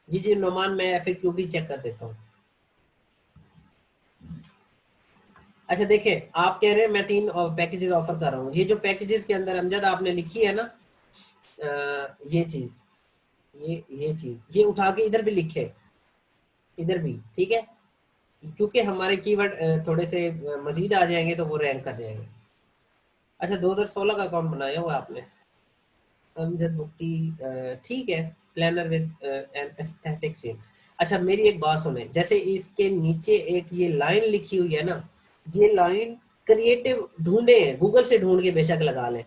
जी जी नोमान, मैं FAQ भी चेक कर देता हूँ। अच्छा देखिए आप कह रहे हैं मैं 3 पैकेजेस ऑफर कर रहा हूँ। ये जो पैकेजेस के अंदर अमजद आपने लिखी है ना ये चीज, ये चीज ये उठा के इधर भी लिखे, इधर भी, ठीक है, क्योंकि हमारे कीवर्ड थोड़े से मजीद आ जाएंगे तो वो रैंक कर जाएंगे। अच्छा 2016 का अकाउंट बनाया हुआ है आपने? अमजद मुफ्ती, ठीक है, planner with an aesthetic feel. अच्छा मेरी एक बात सुने, जैसे इसके नीचे एक ये लाइन लिखी हुई है ना, ये लाइन क्रिएटिव ढूंढे, गूगल से ढूंढ के बेशक लगा लें,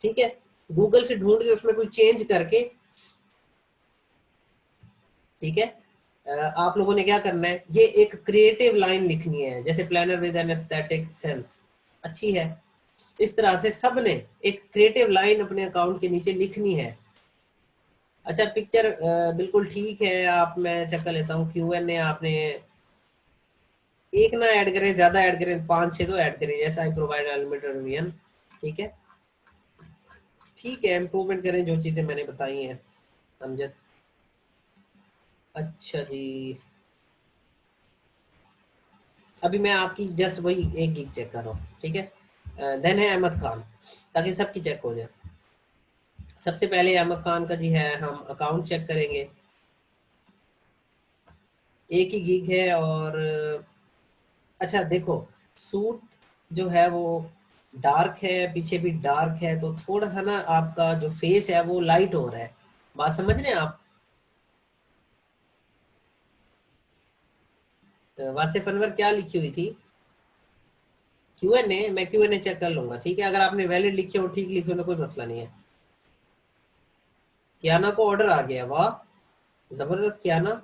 ठीक है, गूगल से ढूंढ के उसमें कोई चेंज करके, ठीक है। आप लोगों ने क्या करना है, ये एक क्रिएटिव लाइन लिखनी है, जैसे planner with an aesthetic sense, अच्छी है। इस तरह से सब ने एक क्रिएटिव लाइन अपने अकाउंट के नीचे लिखनी है। अच्छा पिक्चर बिल्कुल ठीक है, आप मैं चेक कर लेता हूँ। Q&A आपने एक ना ऐड करें, ज्यादा ऐड करें, 5-6 तो ऐड करें, जैसा आई प्रोवाइड अनलिमिटेड वीएन, ठीक है, ठीक है, इम्प्रूवमेंट करें जो चीजें मैंने बताई हैं अमजद। अच्छा जी अभी मैं आपकी जस्ट वही एक गिग चेक कर रहा हूँ, ठीक है। देन है अहमद खान, ताकि सबकी चेक हो जाए। सबसे पहले अहमद खान का जी है, हम अकाउंट चेक करेंगे। एक ही गिग है और अच्छा देखो, सूट जो है वो डार्क है, पीछे भी डार्क है, तो थोड़ा सा ना आपका जो फेस है वो लाइट हो रहा है। बात समझ रहे हैं आप? वासिफ अनवर क्या लिखी हुई थी? क्यूएनए, मैं क्यूएनए चेक कर लूंगा, ठीक है। अगर आपने वैलिड लिखे हो, ठीक लिखे हो, तो कोई मसला नहीं है। कियाना को ऑर्डर आ गया, वाह जबरदस्त कियाना,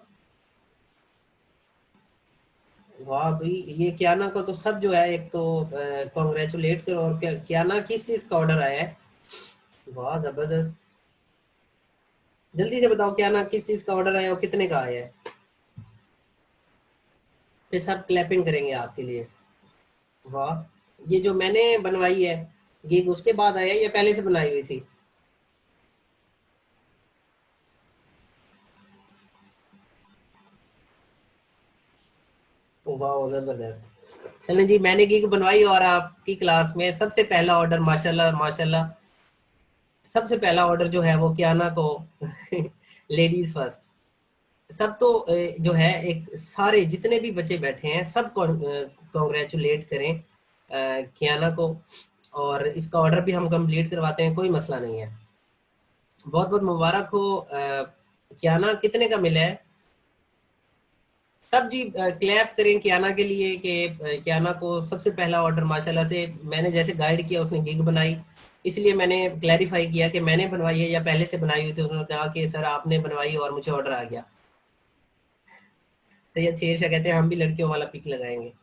वाह भाई। ये कियाना को तो सब जो है, एक तो कॉन्ग्रेचुलेट करो। और कियाना किस चीज का ऑर्डर आया है? वाह जबरदस्त। जल्दी से बताओ कियाना किस चीज का ऑर्डर आया और कितने का आया है? फिर सब क्लैपिंग करेंगे आपके लिए। वाह। ये जो मैंने बनवाई है गिग, उसके बाद आया या पहले से बनाई हुई थी? वाह जबरदस्त। चलें जी, मैंने गिग बनवाई और आपकी क्लास में सबसे पहला ऑर्डर, माशाल्लाह माशाल्लाह, सबसे पहला ऑर्डर जो है वो कियाना को लेडीज फर्स्ट। सब तो जो है, एक सारे जितने भी बच्चे बैठे हैं सब कॉन्ग्रेचुलेट करें कियाना को। और इसका ऑर्डर भी हम कंप्लीट करवाते हैं, कोई मसला नहीं है। बहुत बहुत मुबारक हो। कियाना कितने का मिला है? सब जी क्लैप करें कियाना के लिए कि कियाना को सबसे पहला ऑर्डर, माशाल्लाह से मैंने जैसे गाइड किया उसने गिग बनाई, इसलिए मैंने क्लैरिफाई किया कि मैंने बनवाई है या पहले से बनाई हुई थी। उन्होंने कहा कि सर आपने बनवाई और मुझे ऑर्डर आ गया। तो ये शेर शाह कहते हैं हम भी लड़कियों वाला पिक लगाएंगे।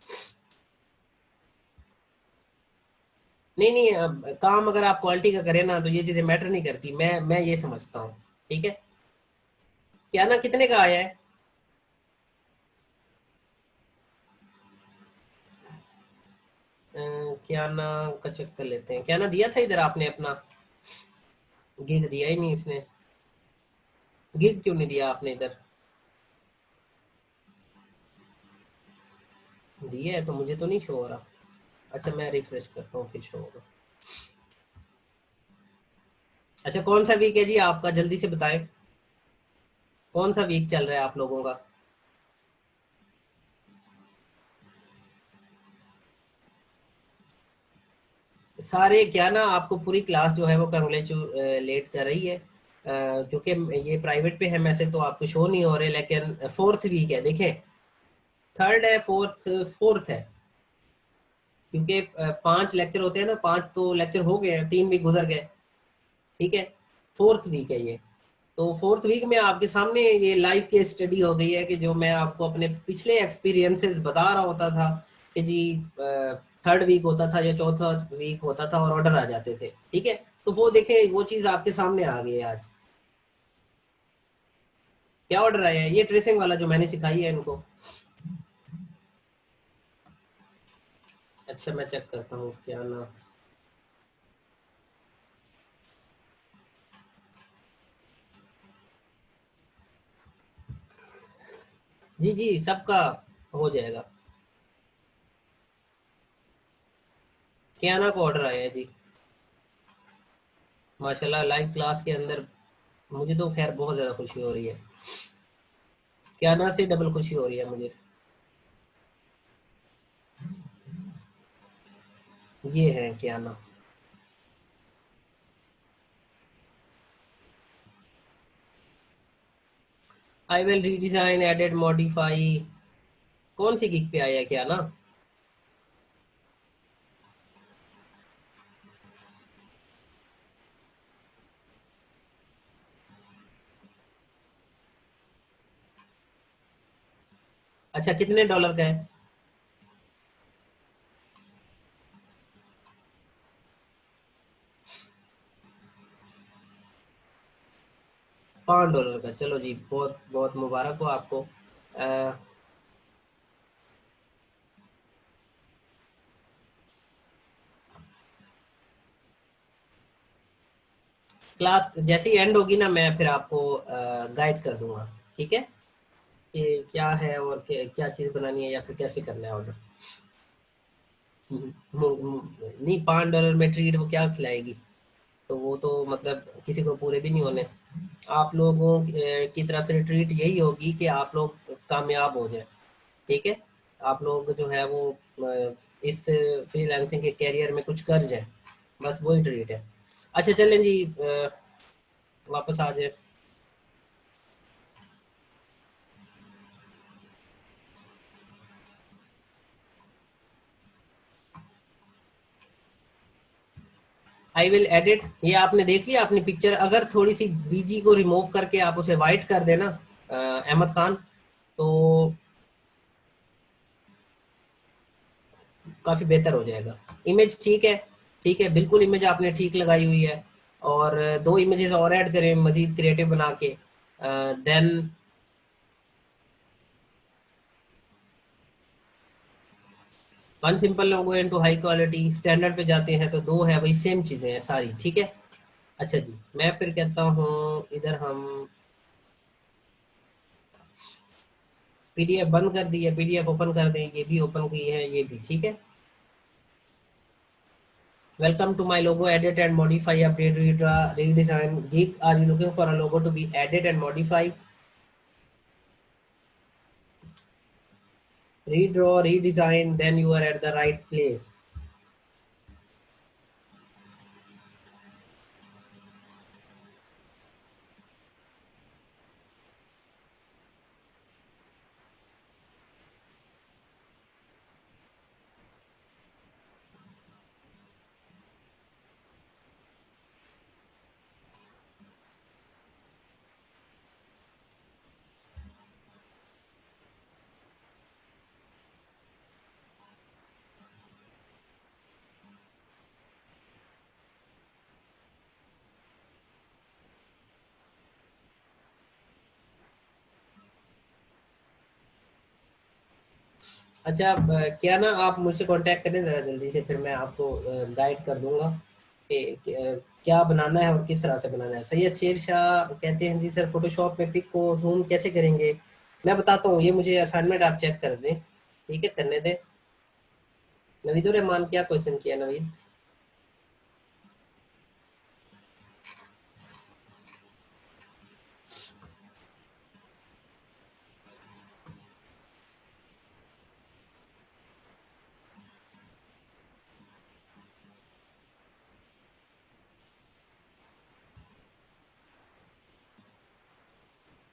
नहीं नहीं, काम अगर आप क्वालिटी का करें ना तो ये चीजें मैटर नहीं करती, मैं ये समझता हूँ। ठीक है। कियाना कितने का आया है? कियाना का चेक कर लेते हैं। कियाना दिया था इधर आपने अपना? गिग दिया ही नहीं इसने। गिग क्यों नहीं दिया आपने इधर? दिया है तो मुझे तो नहीं शो हो रहा। अच्छा मैं रिफ्रेश करता हूँ, फिर शो होगा। अच्छा कौन सा वीक है जी आपका, जल्दी से बताएं। कौन सा वीक चल रहा है आप लोगों का? सारे क्या ना, आपको पूरी क्लास जो है वो कंग्रेचुलेट कर रही है। क्योंकि ये प्राइवेट पे है, मैसेज तो आपको शो नहीं हो रहे, लेकिन फोर्थ वीक है देखें। थर्ड है, फोर्थ, फोर्थ है। क्योंकि 5 लेक्चर होते हैं ना, 5 तो लेक्चर हो गए हैं, 3 वीक गुजर गए। ठीक है। फोर्थ वीक है ये। तो फोर्थ वीक में आपके सामने ये लाइव केस स्टडी हो गई है कि जो मैं आपको अपने पिछले एक्सपीरियंसेस बता रहा होता था कि जी थर्ड वीक होता था या चौथा वीक होता था और ऑर्डर आ जाते थे। ठीक है। तो वो देखें, वो चीज आपके सामने आ गई है आज। क्या ऑर्डर आया है? ये ट्रेसिंग वाला जो मैंने सिखाई है इनको। अच्छा मैं चेक करता हूँ क्या ना। जी जी, सबका हो जाएगा। कियाना को ऑर्डर आया है जी। माशाल्लाह लाइव क्लास के अंदर मुझे तो खैर बहुत ज्यादा खुशी हो रही है। कियाना से डबल खुशी हो रही है मुझे। ये है कियाना। आई विल रीडिजाइन, एडिट, मॉडिफाई। कौन सी गिग पे आया क्या ना? अच्छा कितने डॉलर का है? 5 डॉलर का, चलो जी बहुत बहुत मुबारक हो आपको। क्लास जैसे ही एंड होगी ना, मैं फिर आपको गाइड कर दूंगा। ठीक है। कि क्या है और क्या चीज़ बनानी है या फिर कैसे करना है ऑर्डर। नहीं, $5 में ट्रीट वो क्या खिलाएगी? तो वो तो मतलब किसी को पूरे भी नहीं होने। आप लोगों की तरफ से ट्रीट यही होगी कि आप लोग कामयाब हो जाए, ठीक है, आप लोग जो है वो इस फ्रीलांसिंग के कैरियर में कुछ कर जाए, बस वही ट्रीट है। अच्छा चलें जी, वापस आ जाए। आई विल एडिट, ये आपने देख लिया अपनी पिक्चर, अगर थोड़ी सी बीजी को रिमूव करके आप उसे वाइट कर देना अहमद खान, तो काफी बेहतर हो जाएगा। इमेज ठीक है, ठीक है, बिल्कुल इमेज आपने ठीक लगाई हुई है। और दो इमेजेस और ऐड करें मजीद क्रिएटिव बना के, then one simple logo into high quality, standard पे जाते हैं तो दो है, वही सेम चीजें हैं सारी, ठीक है। अच्छा जी, मैं फिर कहता हूँ इधर हम पीडीएफ बंद कर दी है, पीडीएफ ओपन कर दें, ये भी ओपन की है, ये भी ठीक है। Welcome to my logo edit and modify update redesign gig, are you looking for a logo to be added and modify, redraw, redesign, then you are at the right place. अच्छा क्या ना आप मुझसे कांटेक्ट करें ज़रा जल्दी से, फिर मैं आपको गाइड कर दूंगा कि क्या बनाना है और किस तरह से बनाना है। सैयद शेर शाह कहते हैं जी सर फोटोशॉप में पिक को जूम कैसे करेंगे, मैं बताता हूँ, ये मुझे असाइनमेंट आप चेक कर दें, ठीक है, करने दें। नवीदुर रहमान क्या क्वेश्चन किया नवीद?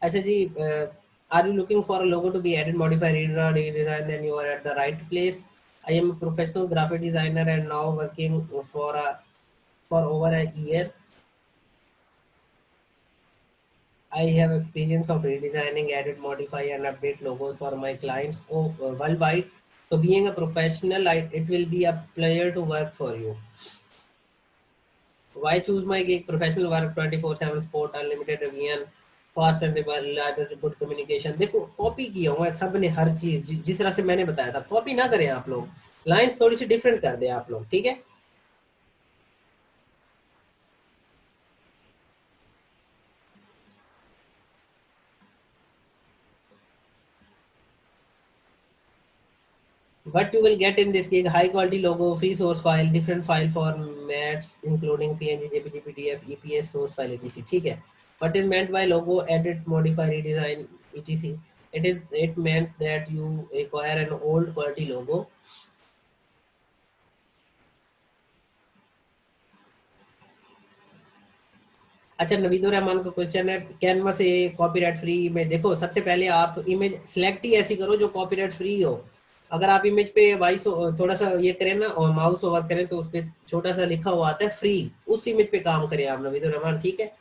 अच्छा जी, are you looking for a logo to be added modify redesign, then you are at the right place. I am a professional graphic designer and now working for over a year. I have experience of redesigning, edit, modify, and update logos for my clients worldwide. So, being a professional, it will be a pleasure to work for you. Why choose my gig? Professional work, 24/7 support, unlimited revision, fast and reliable, good communication. देखो copy किया हुआ है सब ने हर चीज, जिस तरह से मैंने बताया था, कॉपी ना करें आप लोग, लाइंस थोड़ी सी डिफरेंट कर दें आप लोग, ठीक है। What you will get in this gig: high quality logo, free source file, different file formats including PNG, JPG, PDF, EPS, source file, etc. ठीक है। What is meant by logo edit, modify, redesign, etc. It means that you require an old quality logo. अच्छा नवीदुर रहमान का question है, Canva से copyright free में, देखो सबसे पहले आप इमेज सिलेक्ट ही ऐसी करो जो कॉपीराइट फ्री हो। अगर आप इमेज पे वाइस थोड़ा सा ये करें ना और माउस ओवर करें तो उस पर छोटा सा लिखा हुआ आता है फ्री, उस इमेज पे काम करें आप नवीदुर रहमान, ठीक है।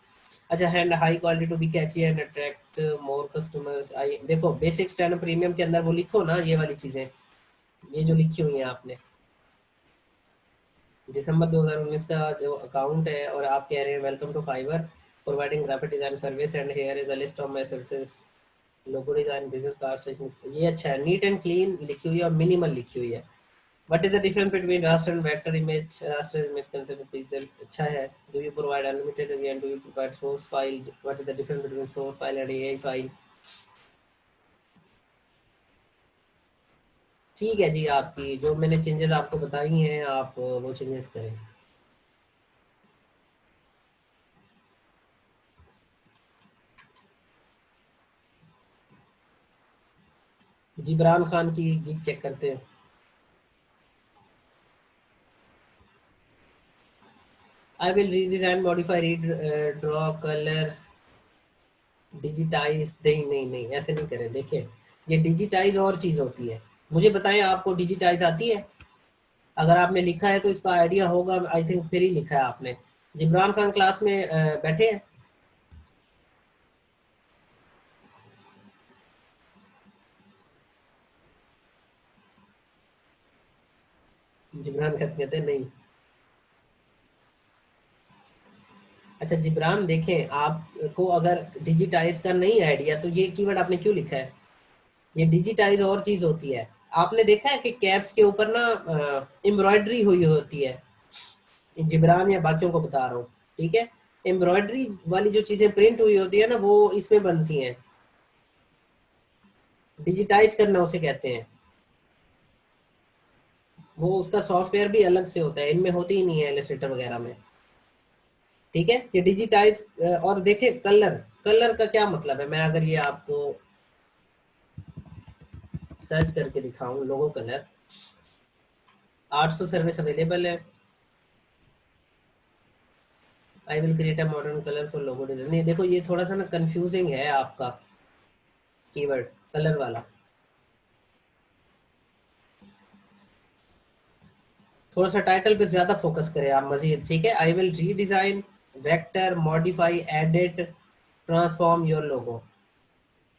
अच्छा, hand high quality to be catchy and attract more customers. I देखो बेसिक स्टैंडर्ड प्रीमियम के अंदर वो लिखो ना ये वाली चीजें, ये जो लिखी हुई है आपने, दिसंबर 2019 का जो अकाउंट है, और आप कह रहे हैं welcome to Fiverr providing graphic design service and here is a list of my services, logo design, business card session. ये अच्छा है, नीट एंड क्लीन लिखी हुई है और मिनिमल लिखी हुई है। What is the difference between raster and vector image? Raster image concept is अच्छा है। Do you provide unlimited and do you provide source file? What is the difference between source file and AI file? ठीक है जी, आपकी जो मैंने changes आपको बताई हैं आप वो चेंजेस करें। जिब्रान खान की गिग चेक करते हैं। I will redesign modify read draw colour digitise. नहीं नहीं नहीं, ऐसे नहीं करें। देखिए, ये डिजिटाइज और चीज होती है। मुझे बताएं, आपको डिजिटाइज आती है? अगर आपने लिखा है तो इसका आइडिया होगा, आई थिंक फिर ही लिखा है आपने। जिब्रान खान क्लास में बैठे हैं? जिब्रान खत कहते हैं नहीं। अच्छा जिब्रान, देखें, आपको अगर डिजिटाइज का नहीं आइडिया तो ये कीवर्ड आपने क्यों लिखा है? ये डिजिटाइज और चीज होती है। आपने देखा है कि कैप्स के ऊपर ना एम्ब्रॉयडरी हुई होती है। जिब्रान या बाकियों को बता रहा हूँ, ठीक है? एम्ब्रॉयडरी वाली जो चीजें प्रिंट हुई होती है ना, वो इसमें बनती हैं। डिजिटाइज करना उसे कहते हैं। वो उसका सॉफ्टवेयर भी अलग से होता है, इनमें होती ही नहीं है इलस्ट्रेटर वगैरह में। ठीक है, ये डिजिटाइज। और देखे कलर, कलर का क्या मतलब है? मैं अगर ये आपको सर्च करके दिखाऊं, लोगो कलर, 800 सर्विस अवेलेबल है। I will create a modern colour for logo design. नहीं, देखो ये थोड़ा सा ना कंफ्यूजिंग है आपका कीवर्ड, कलर वाला। थोड़ा सा टाइटल पे ज्यादा फोकस करें आप मजीद, ठीक है? I will redesign, vector, modify, edit, transform your logo.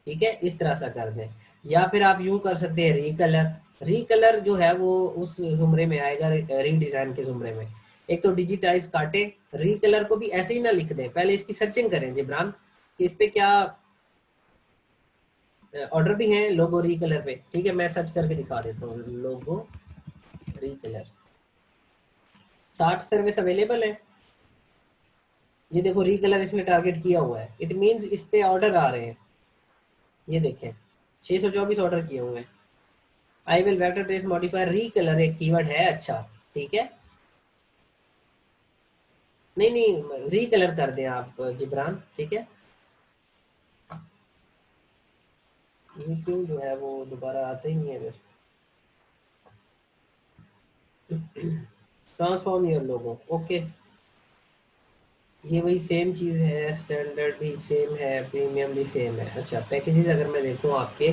ठीक है, इस तरह से कर दें। या फिर आप यूं कर सकते हैं, रीकलर। रीकलर जो है वो उस जुमरे में आएगा, रीडिजाइन के जुमरे में। एक तो डिजिटाइज काटे, रीकलर को भी ऐसे ही ना लिख दें, पहले इसकी सर्चिंग करें जिब्रान कि इस पे क्या ऑर्डर भी हैं लोगो रीकलर पे। ठीक है, मैं सर्च करके दिखा देता हूँ, लोगो रीकलर, 60 सर्विस अवेलेबल है। ये देखो, रीकलर इसने टारगेट किया हुआ है, इट मींस इस पे ऑर्डर आ रहे हैं। ये देखें, 624 ऑर्डर किए हुए हैं। I will vector trace modifier recolor एक कीवर्ड है, अच्छा ठीक है। नहीं नहीं, रीकलर कर दें आप जिब्रान, ठीक है। ये क्यों जो है वो दोबारा आता ही नहीं है मेरे। Transform your logo, okay. ये वही सेम चीज है, स्टैंडर्ड भी सेम है, प्रीमियम भी सेम है। अच्छा, पैकेजेस अगर मैं देखूं आपके,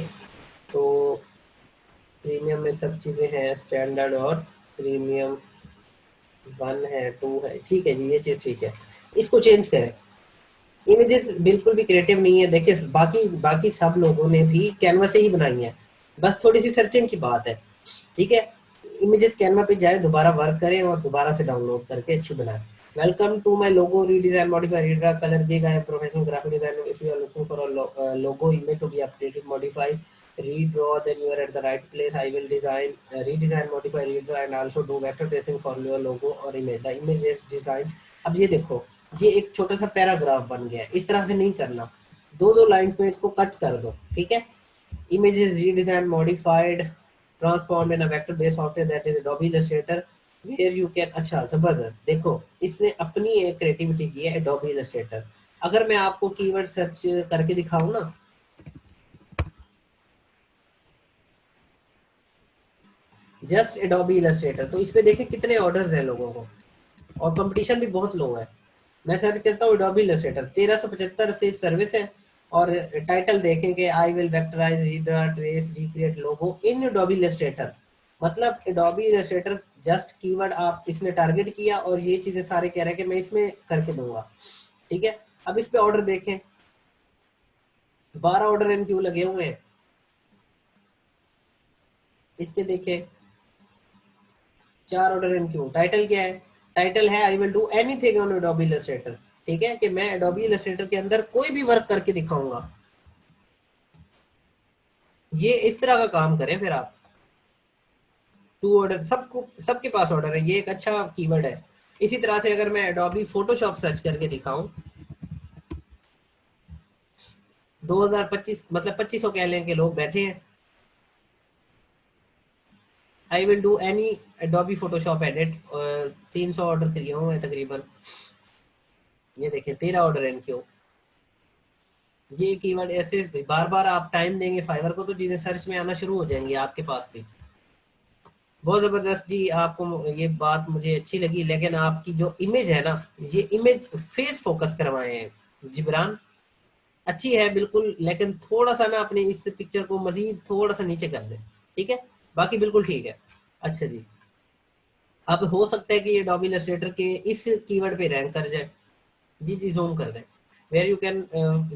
तो प्रीमियम में सब चीजें हैं, स्टैंडर्ड और प्रीमियम, 1 है, 2 है, ठीक है जी, ये चीज ठीक है। इसको चेंज करें। इमेजेस बिल्कुल भी क्रिएटिव नहीं है। देखिए, बाकी बाकी सब लोगों ने भी कैनवा से ही बनाई है, बस थोड़ी सी सर्चिंग की बात है, ठीक है। इमेजेस कैनवा पे जाएं, दोबारा वर्क करें और दोबारा से डाउनलोड करके अच्छी बनाएं। Welcome to my logo redesign modify redraw colour gig. I am professional graphic designer. If you are looking for a logo image to be updated modify redraw, then you are at the right place. I will design redesign modify redraw and also do vector tracing for your logo or image. The image is designed। अब ये देखो, ये एक छोटा सा paragraph बन गया है। इस तरह से नहीं करना, दो दो लाइंस में इसको कट कर दो, ठीक है। image is redesigned, modified, transformed in a vector based software that is Adobe Illustrator where you can। अच्छा जबरदस्त, देखो इसने अपनी एक क्रिएटिविटी की है, Adobe Illustrator। अगर मैं आपको कीवर्ड सर्च करके दिखाऊं ना, जस्ट एडोबी इलस्ट्रेटर, तो इस पे देखिए कितने ऑर्डर्स हैं लोगों को, और कंपटीशन भी बहुत लो है। मैं सर्च करता हूँ एडोबी इलस्ट्रेटर, 1375 सिर्फ सर्विस है। और टाइटल देखेंगे, I will vectorize, redraw, trace, recreate logo in Adobe Illustrator. मतलब एडोबी इलस्ट्रेटर जस्ट कीवर्ड आप इसने टारगेट किया, और ये चीजें सारे कह रहे हैं कि मैं इसमें करके दूंगा, ठीक है। अब इस पे ऑर्डर देखें, 12 ऑर्डर इन क्यों लगे हुए हैं। इसके देखें, 4 ऑर्डर इन क्यों। टाइटल क्या है? टाइटल है I will do anything on Adobe Illustrator, ठीक है, कि मैं एडोबी इलस्ट्रेटर के अंदर कोई भी वर्क करके दिखाऊंगा। ये इस तरह का काम करें फिर आप। 2 ऑर्डर, सबको सबके पास ऑर्डर है, ये एक अच्छा कीवर्ड है। इसी तरह से अगर मैं एडोबी फोटोशॉप सर्च करके दिखाऊं, 2025 मतलब 2500 कह लें कि लोग बैठे हैं। I will do any Adobe Photoshop edit, 300 order किए हुए हैं तकरीबन। ये देखिए, 13 ऑर्डर है इनके। ये कीवर्ड ऐसे बार बार आप टाइम देंगे फाइवर को तो चीजें सर्च में आना शुरू हो जाएंगी आपके पास भी। बहुत जबरदस्त जी, आपको ये बात मुझे अच्छी लगी, लेकिन आपकी जो इमेज है ना, ये इमेज फेस फोकस करवाए हैं जिब्रान, अच्छी है बिल्कुल, लेकिन थोड़ा सा ना अपने इस पिक्चर को मजीद थोड़ा सा नीचे कर दें, ठीक है, बाकी बिल्कुल ठीक है। अच्छा जी, अब हो सकता है कि ये डॉबी इलस्ट्रेटर के इस कीवर्ड पे रैंक कर जाए। जी जी, जूम कर दें। Where you can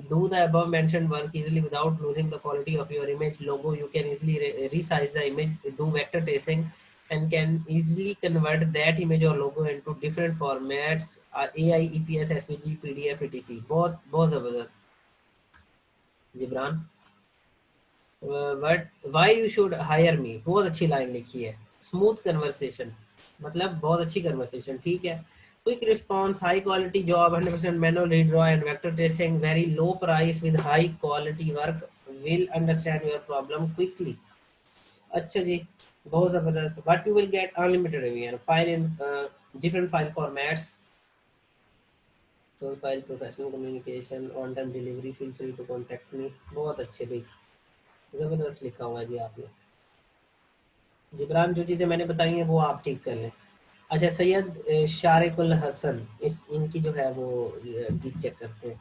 do the above mentioned work easily without losing the quality of your image logo. You can easily resize the image, do vector tracing, and can easily convert that image or logo into different formats, AI, EPS, SVG, PDF, etc. बहुत बहुत जबरदस्त Jibran. But why you should hire me, बहुत अच्छी line लिखी है। Smooth conversation, मतलब बहुत अच्छी कन्वर्सेशन, ठीक है। Quick response, high quality job, 100% manual redraw and vector tracing, very low price with high quality work, will understand your problem quickly. अच्छा जी, बहुत जबरदस्त। But you will get unlimited review file in different file formats, तो file professional communication on time delivery, feel free to contact me. बहुत अच्छे भाई, जबरदस्त लिखा हुआ है जी आपने। जिब्रान, जो चीज़ें मैंने बताई हैं वो आप ठीक कर लें। अच्छा, सैयद शारिकुल हसन, इनकी जो है वो ठीक चेक करते हैं।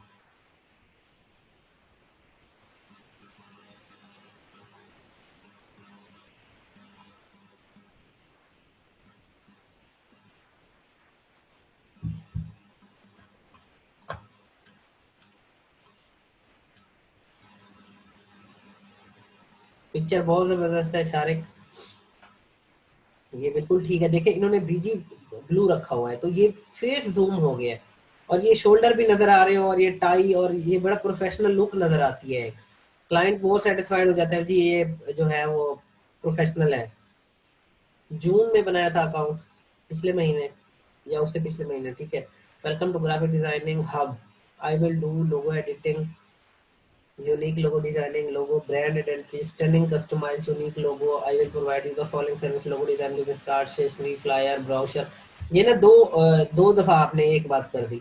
पिक्चर बहुत ज़बरदस्त है शारिक, ये बिल्कुल ठीक है। देखें, इन्होंने बीजी ब्लू रखा हुआ है तो ये फेस जूम हो गया है, और ये शोल्डर भी नज़र आ रहे हो, और ये टाई, और ये बड़ा प्रोफेशनल लुक नज़र आती है। क्लाइंट बहुत सेटिस्फाइड हो जाता है जी, ये जो है वो प्रोफेशनल है। जून में बनाया था अकाउंट, पिछले महीने या उससे पिछले महीने, ठीक है। Welcome to graphic designing hub, I will do logo editing, unique logo designing, logo brand identity, stunning customized unique logo. I will provide you the following service: logo design, business card, stationery, flyer, brochure। ये ना दो दफा आपने एक बात कर दी।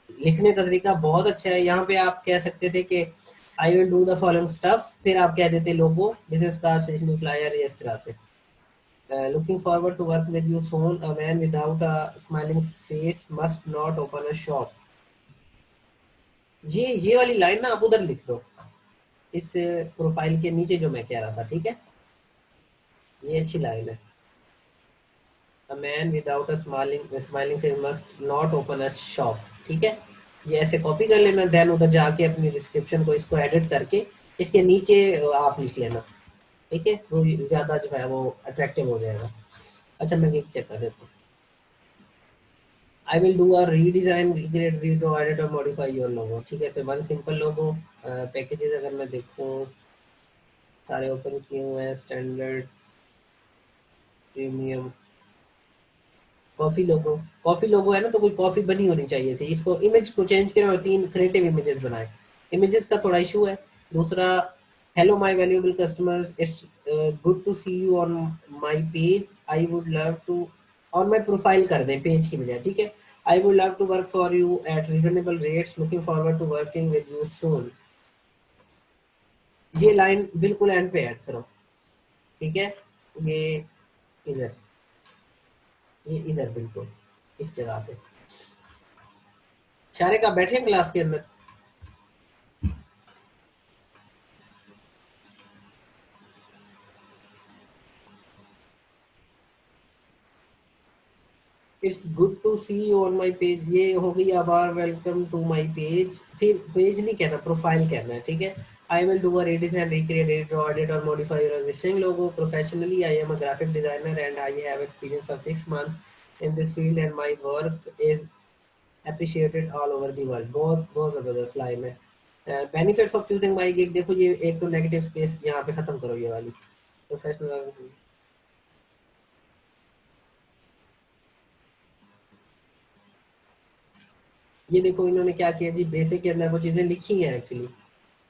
लिखने का तरीका बहुत अच्छा है। यहाँ पे आप कह सकते थे कि I will do the following stuff, फिर आप कह देते logo, business card, stationery, flyer, इस तरह से। Looking forward to work with you soon, a man without a smiling face must not open a shop. ये वाली लाइन ना आप उधर लिख दो, इस प्रोफाइल के नीचे जो मैं कह रहा था, ठीक है। ये अच्छी लाइन है। अ man without a smiling face must not open a shop, ठीक है। ये ऐसे कॉपी कर लेना, देन उधर जाके अपनी डिस्क्रिप्शन को इसको एडिट करके इसके नीचे आप लिख लेना, ठीक है। वो ज्यादा जो है वो अट्रैक्टिव हो जाएगा। अच्छा, मैं एक चेक कर देता हूँ। आई will do a redesign, recreate, redraw, edit और मॉडिफाई योर लोगो, ठीक है। फिर वन सिंपल लोगो। पैकेजेस अगर मैं देखूँ, सारे ओपन किए हुए हैं, स्टैंडर्ड, प्रीमियम, कॉफी लोगो है ना, तो कोई कॉफी बनी होनी चाहिए थी। इसको इमेज को चेंज करें और 3 क्रिएटिव इमेजेस बनाए। इमेजेस का थोड़ा इशू है। दूसरा, hello my valuable customers, it's good to see you on my page, I would love to, on my profile कर दें पेज की बजाय, ठीक है। I would love to work for you at reasonable rates, looking forward to working with you soon. ये line बिल्कुल and पे add करो, ठीक है। ये इधर, ये इधर बिल्कुल इस जगह पे। सारे का बैठे हैं क्लास के अंदर। It's good to see you on my page, ये हो गई आभार, वेलकम टू माई पेज। फिर पेज नहीं कहना, प्रोफाइल कहना है, ठीक है। I will do a redesign, recreate, edit, draw, edit or modify your existing logo professionally. I am a graphic designer and I have experience of 6 months in this field and my work is appreciated all over the world। बहुत बहुत जबरदस्त line है। Benefits of choosing my gig, देखो ये एक तो negative space यहाँ पे खत्म करो, ये वाली प्रोफेशनल। ये देखो इन्होंने क्या किया जी, बेसिक के अंदर वो चीजें लिखी हैं एक्चुअली,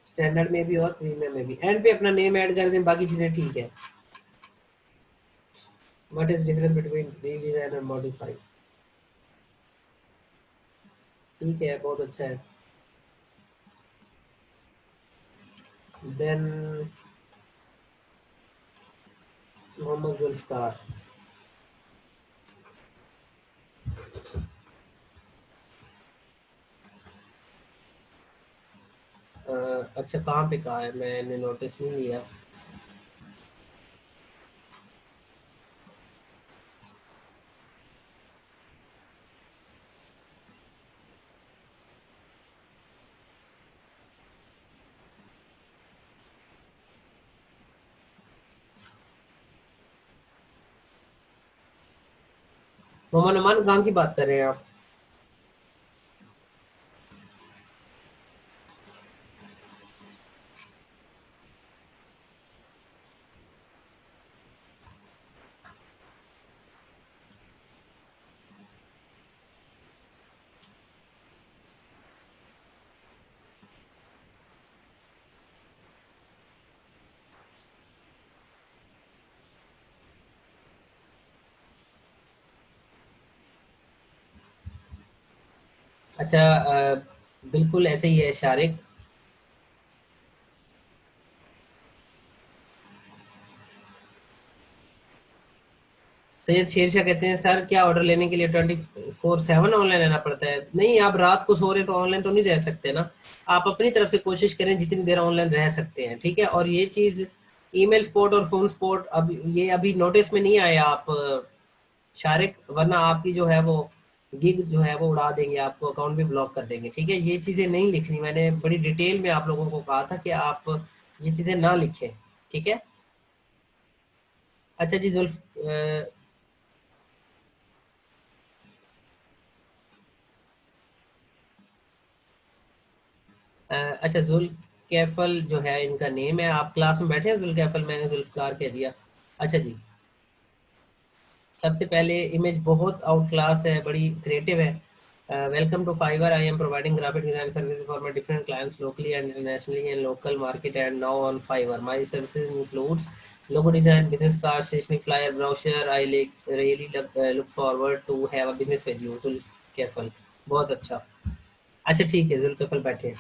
स्टैंडर्ड में भी और प्रीमियम में भी। एंड पे अपना नेम ऐड कर दें, बाकी चीजें ठीक है। What is difference between redesign और मॉडिफाई, ठीक है, बहुत अच्छा है। देन मोहम्मद जुल्फकार। अच्छा कहाँ पे कहा है, मैंने नोटिस नहीं लिया। मोहम्मद अमान कहाँ की बात कर रहे हैं आप? अच्छा बिल्कुल ऐसे ही है शारिक। तो ये शेरशाह कहते हैं सर क्या ऑर्डर लेने के लिए 24/7 ऑनलाइन रहना पड़ता है? नहीं, आप रात को सो रहे तो ऑनलाइन तो नहीं रह सकते ना। आप अपनी तरफ से कोशिश करें जितनी देर ऑनलाइन रह सकते हैं, ठीक है। और ये चीज ईमेल सपोर्ट और फोन सपोर्ट अब ये अभी नोटिस में नहीं आया आप शारिक, वरना आपकी जो है वो गिग जो है वो उड़ा देंगे, आपको अकाउंट भी ब्लॉक कर देंगे, ठीक है। ये चीजें नहीं लिखनी, मैंने बड़ी डिटेल में आप लोगों को कहा था कि आप ये चीजें ना लिखें, ठीक है। अच्छा जी जुल्फ अच्छा जुल कैफल जो है इनका नेम है, आप क्लास में बैठे हैं जुल कैफल, मैंने जुल्फकार कह दिया। अच्छा जी, सबसे पहले इमेज बहुत आउट क्लास है, बड़ी क्रिएटिव है। Welcome to Fiverr, I am providing graphic design services for my different clients locally and internationally in local market and now on Fiverr my services includes logo design, business cards, stationery, flyer, brochure. I really look forward to have a business with you, जुल्कैफल। बहुत अच्छा। अच्छा ठीक है जुल्कैफल बैठे।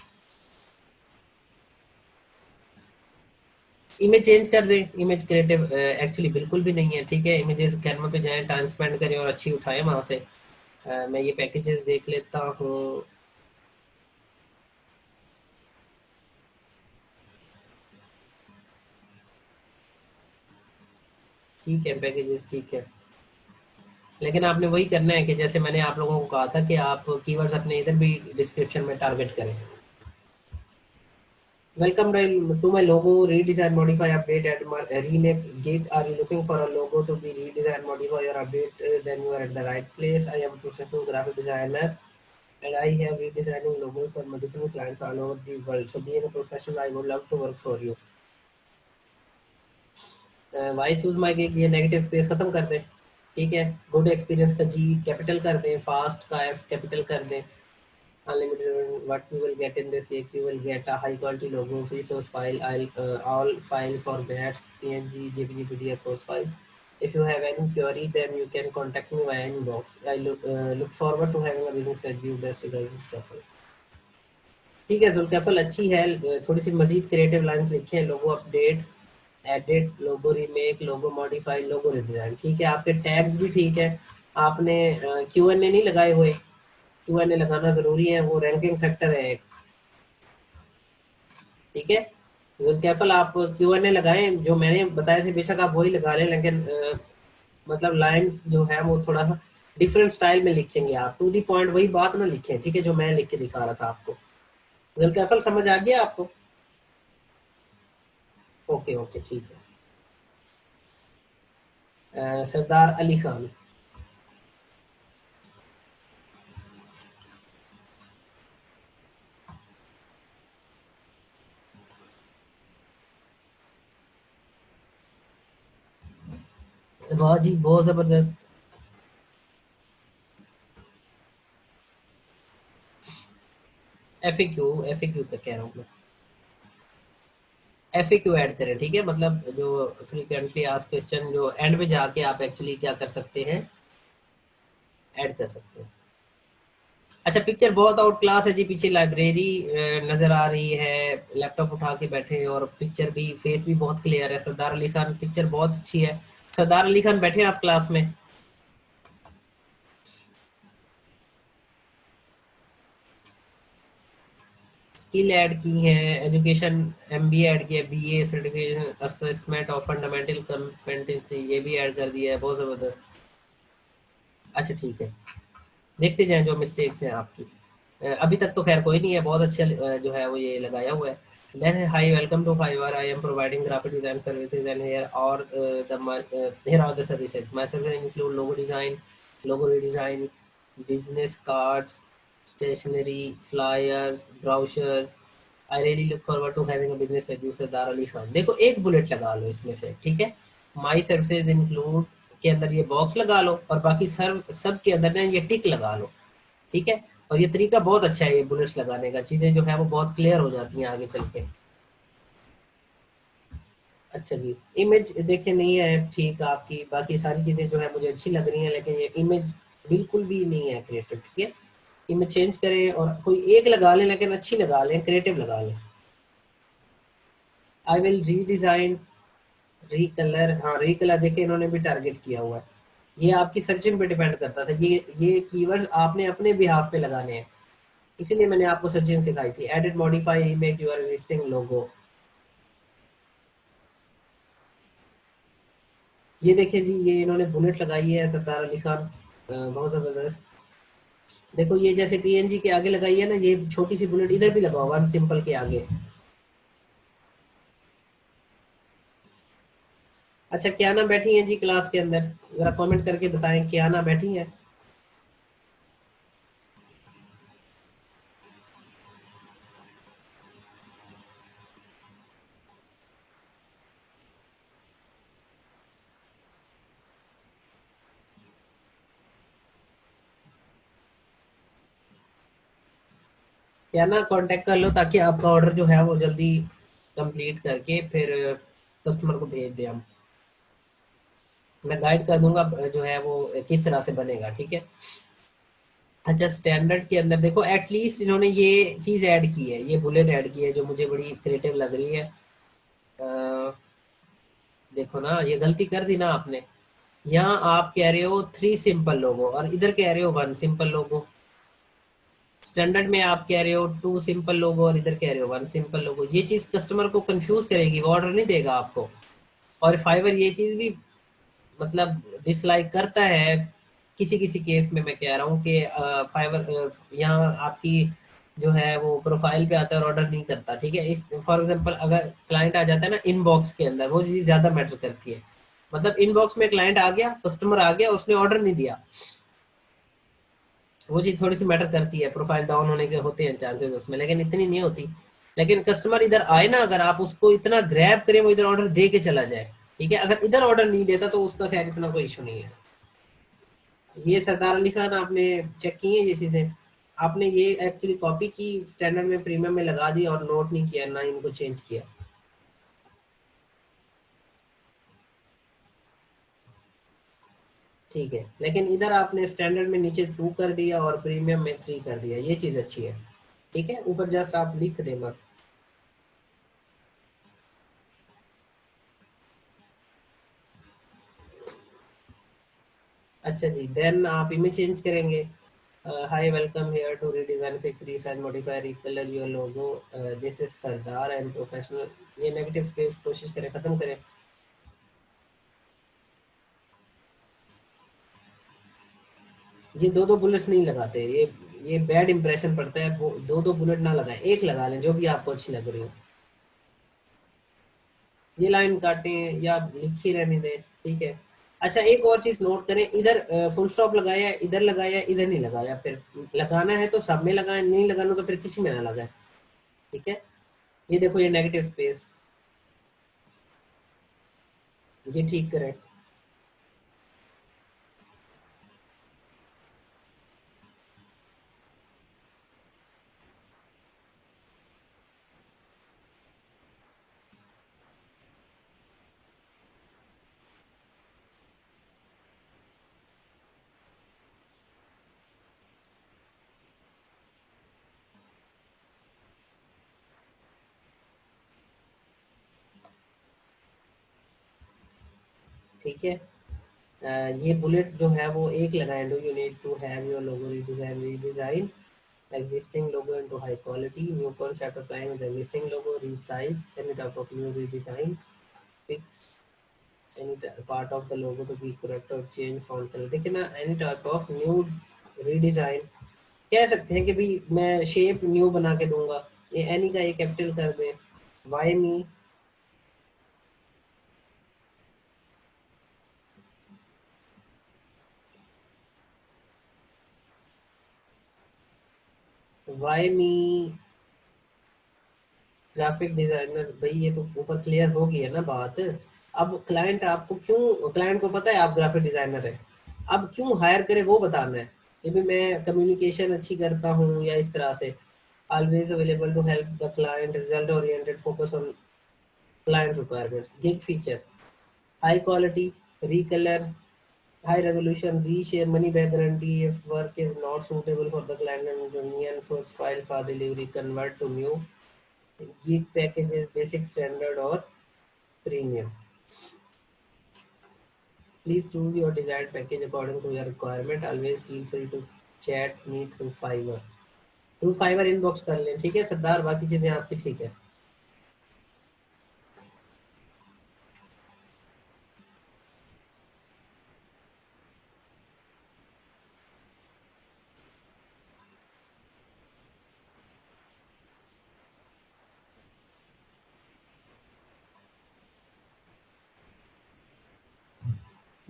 Image change कर दें, image creative actually बिल्कुल भी नहीं है, ठीक है। इमेजेस कैनवा पे जाएं, टाइम स्पेंड करें और अच्छी उठाएं वहां से। मैं ये पैकेजेस देख लेता हूँ। ठीक है पैकेजेस ठीक है, लेकिन आपने वही करना है कि जैसे मैंने आप लोगों को कहा था कि आप कीवर्ड्स अपने इधर भी डिस्क्रिप्शन में टारगेट करें। Welcome to my logo, redesign, modify, update, and remake gig. Are you looking for a logo to be redesigned, modify, or update? Then you are at the right place. I am a professional graphic designer, and I have redesigning logos for my different clients all over the world. So, being a professional, I would love to work for you. Why choose my gig? ये negative space खत्म कर दें, ठीक है। Good experience का G capital कर दें, fast का एफ कैपिटल कर दें। Unlimited, what you will get in this cake, you will get a high quality logo, free source file, all file formats, png, jpg, pdf, source file. If you have any query, then you can contact me via inbox. I look forward to having a business with you. Best regards। ठीक है जुल्कैफल अच्छी है, थोड़ी सी मजीद creative lines लिखी है। लोगो update, edit, लोगो remake, लोगो modify, लोगो redesign, ठीक है। आपके टैग्स भी ठीक है। आपने क्यूएनए नहीं लगाए हुए, क्यूएनए लगाना जरूरी है, वो रैंकिंग फैक्टर है एक, ठीक है। कैफल आप क्यूएनए लगाएं, जो मैंने बताए थे बेशक आप वही लगा लें, लेकिन मतलब लाइंस जो है वो थोड़ा सा डिफरेंट स्टाइल में लिखेंगे आप, टू दी पॉइंट वही बात ना लिखें, ठीक है, जो मैं लिख के दिखा रहा था आपको। कैफल समझ आ गया आपको? ओके ओके ठीक है। सरदार अली खान। वाह जी बहुत जबरदस्त। एफ ए क्यू का कह रहा हूँ मैं, एफ ए क्यू ऐड करें, ठीक है। मतलब जो फ्रीक्वेंटली आस्क्ड क्वेश्चन जो एंड में जाके आप एक्चुअली क्या कर सकते हैं, ऐड कर सकते हैं। अच्छा पिक्चर बहुत आउट क्लास है जी, पीछे लाइब्रेरी नजर आ रही है, लैपटॉप उठा के बैठे हैं और पिक्चर भी, फेस भी बहुत क्लियर है। सरदार अली खान, पिक्चर बहुत अच्छी है। सरदार अली खान बैठे हैं आप क्लास में? स्किल ऐड की है, एजुकेशन, एमबीए ऐड किया, BA certification, assessment of fundamental competency ये भी ऐड कर दिया है, बहुत जबरदस्त। अच्छा ठीक है, देखते जाएं जो मिस्टेक्स हैं आपकी। अभी तक तो खैर कोई नहीं है, बहुत अच्छा जो है वो ये लगाया हुआ है। Then hi welcome to Fiverr, I am providing graphic design services and here और here are the services. My services include logo design, logo redesign, business cards, stationery, flyers, brochures. I really look forward to having a business with you, सरदार अली खान। देखो एक bullet लगा लो इसमें से, ठीक है। My services include के अंदर ये बॉक्स लगा लो और बाकी सर्व सब के अंदर ना ये टिक लगा लो, ठीक है। और ये तरीका बहुत अच्छा है ये बुलेट्स लगाने का, चीजें जो है वो बहुत क्लियर हो जाती हैं आगे चल के। अच्छा जी, इमेज देखे नहीं है ठीक आपकी, बाकी सारी चीजें जो है मुझे अच्छी लग रही हैं, लेकिन ये इमेज बिल्कुल भी नहीं है क्रिएटिव, ठीक है। इमेज चेंज करें और कोई एक लगा लें, लेकिन अच्छी लगा लें, क्रिएटिव लगा लें। आई विल रीडिजाइन, रीकलर, हाँ रीकलर देखिए इन्होंने भी टारगेट किया हुआ है। ये आपकी सर्चिंग पे डिपेंड करता था, ये कीवर्ड्स आपने अपने बिहाफ पे लगाने हैं, इसीलिए मैंने आपको सर्चिंग सिखाई थी। Edit modify make your existing logo, ये देखें जी, ये इन्होंने बुलेट लगाई है सरदार अली खान, बहुत जबरदस्त। देखो ये जैसे पीएनजी के आगे लगाई है ना, ये छोटी सी बुलेट इधर भी लगाओ, वन सिंपल के आगे। अच्छा क्या ना बैठी है जी क्लास के अंदर, जरा कमेंट करके बताएं क्या ना बैठी है। क्या ना कांटेक्ट कर लो, ताकि आपका ऑर्डर जो है वो जल्दी कंप्लीट करके फिर कस्टमर को भेज दें हम। मैं गाइड कर दूंगा जो है वो किस तरह से बनेगा, ठीक है। अच्छा स्टैंडर्ड के अंदर देखो, एटलीस्ट इन्होंने ये चीज ऐड की है, ये बुलेट ऐड की है जो मुझे बड़ी क्रिएटिव लग रही है। अ, देखो ना, ये गलती कर दी ना आपने। यहाँ आप कह रहे हो थ्री सिंपल लोगो और इधर कह रहे हो वन सिंपल लोगो। स्टैंडर्ड में आप कह रहे हो टू सिंपल लोगो और इधर कह रहे हो वन सिंपल लोगो। ये चीज कस्टमर को कंफ्यूज करेगी, वो ऑर्डर नहीं देगा आपको। और फाइवर ये चीज भी मतलब डिसलाइक करता है किसी किसी केस में। मैं कह रहा हूँ कि फाइवर यहाँ आपकी जो है वो प्रोफाइल पे आता है और ऑर्डर नहीं करता, ठीक है। इस फॉर एग्जांपल अगर क्लाइंट आ जाता है ना इनबॉक्स के अंदर, वो चीज ज्यादा मैटर करती है। मतलब इनबॉक्स में क्लाइंट आ गया, कस्टमर आ गया, उसने ऑर्डर नहीं दिया, वो चीज थोड़ी सी मैटर करती है। प्रोफाइल डाउन होने के होते हैं चांसेस उसमें, लेकिन इतनी नहीं होती। लेकिन कस्टमर इधर आए ना, अगर आप उसको इतना ग्रैब करें वो इधर ऑर्डर दे के चला जाए, ठीक है। अगर इधर ऑर्डर नहीं देता तो उसका खैर इतना कोई इशू नहीं है। ये सरदार अली खान आपने चेक की है ये चीजें? आपने ये एक्चुअली कॉपी की, स्टैंडर्ड में प्रीमियम में लगा दी और नोट नहीं किया ना इनको चेंज किया, ठीक है। लेकिन इधर आपने स्टैंडर्ड में नीचे टू कर दिया और प्रीमियम में थ्री कर दिया, ये चीज अच्छी है, ठीक है। ऊपर जस्ट आप लिख दें बस। अच्छा जी, देन आप इमेज चेंज करेंगे। Hi welcome here to redesign fix resize modify recolor your logo, this is Sardar and professional. ये नेगेटिव स्पेस कोशिश करें खत्म करें। ये दो दो बुलेट्स नहीं लगाते, ये बैड इंप्रेशन पड़ता है। वो दो दो बुलेट ना लगाएं, एक लगा लें जो भी आपको अच्छी लग रही हो। ये लाइन काटें या लिखी रहने दें, ठीक है। अच्छा एक और चीज नोट करें, इधर फुल स्टॉप लगाया, इधर लगाया, इधर नहीं लगाया। फिर लगाना है तो सब में लगाएं, नहीं लगाना तो फिर किसी में ना लगाएं, ठीक है। ये देखो ये नेगेटिव स्पेस, ये ठीक करें। ठीक है। ये बुलेट जो है वो एक लगाएं, do you need to have your logo redesign existing logo into high quality, new concept applying with existing logo, resize any type of new redesign, fix any part of the logo to be correct or change font color। देखिए ना, any type of new redesign कह सकते हैं कि भी मैं shape new बना के दूंगा, ये एनी का ये कैपिटल कर दें, why me, why me graphic designer. भाई ये तो ऊपर क्लियर हो गई है ना बात। अब क्लाइंट आपको क्यों, क्लाइंट को पता है आप ग्राफिक डिजाइनर है, अब क्यों हायर करे वो बताना है कि भी मैं कम्युनिकेशन अच्छी करता हूँ या इस तरह से। Always available to help the client, result oriented, focus on client requirements, gig feature, high quality, recolor, high resolution, reshape, money back guarantee if work is not suitable for the client and reinforce file for delivery, convert to new, gig packages, basic, standard or premium. Please choose your desired package according to your requirement. Always feel free to chat me through Fiverr. Through Fiverr inbox कर लें, ठीक है सरदार, बाकी चीजें आपकी ठीक है।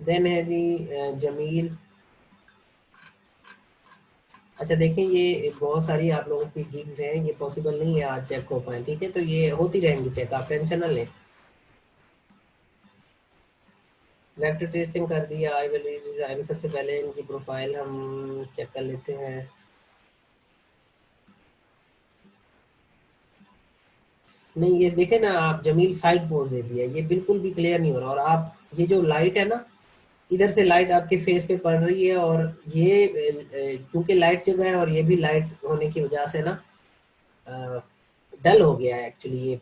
Then है जी जमील। अच्छा देखें, ये बहुत सारी आप लोगों की गिग्स हैं, ये पॉसिबल नहीं है आज चेक हो पाए, ठीक है, तो ये होती रहेंगी चेक, आप टेंशन ना लें। वेक्टर ट्रेसिंग कर दिया, आई विल डिजाइन। सबसे पहले इनकी प्रोफाइल हम चेक कर लेते हैं। नहीं ये देखे ना आप, जमील साइड पोज दे दिया, ये बिल्कुल भी क्लियर नहीं हो रहा। और आप ये जो लाइट है ना, इधर से लाइट आपके फेस पे पड़ रही है, और ये क्योंकि लाइट जगह है और ये भी लाइट होने की वजह से ना डल हो गया है एक्चुअली ये,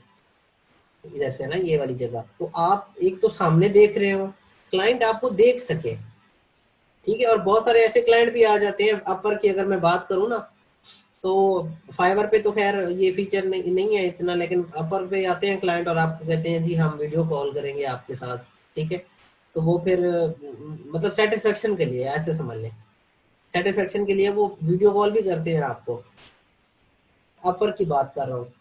इधर से ना ये वाली जगह। तो आप एक तो सामने देख रहे हो, क्लाइंट आपको देख सके, ठीक है। और बहुत सारे ऐसे क्लाइंट भी आ जाते हैं, अपवर की अगर मैं बात करूँ ना, तो फाइवर पे तो खैर ये फीचर नहीं है इतना, लेकिन अपवर पे आते हैं क्लाइंट और आपको कहते हैं जी हम वीडियो कॉल करेंगे आपके साथ, ठीक है। तो वो फिर मतलब सेटिस्फेक्शन के लिए, ऐसे समझ लें, सेटिस्फेक्शन के लिए वो वीडियो कॉल भी करते हैं आपको। अपवर की बात कर रहा हूँ।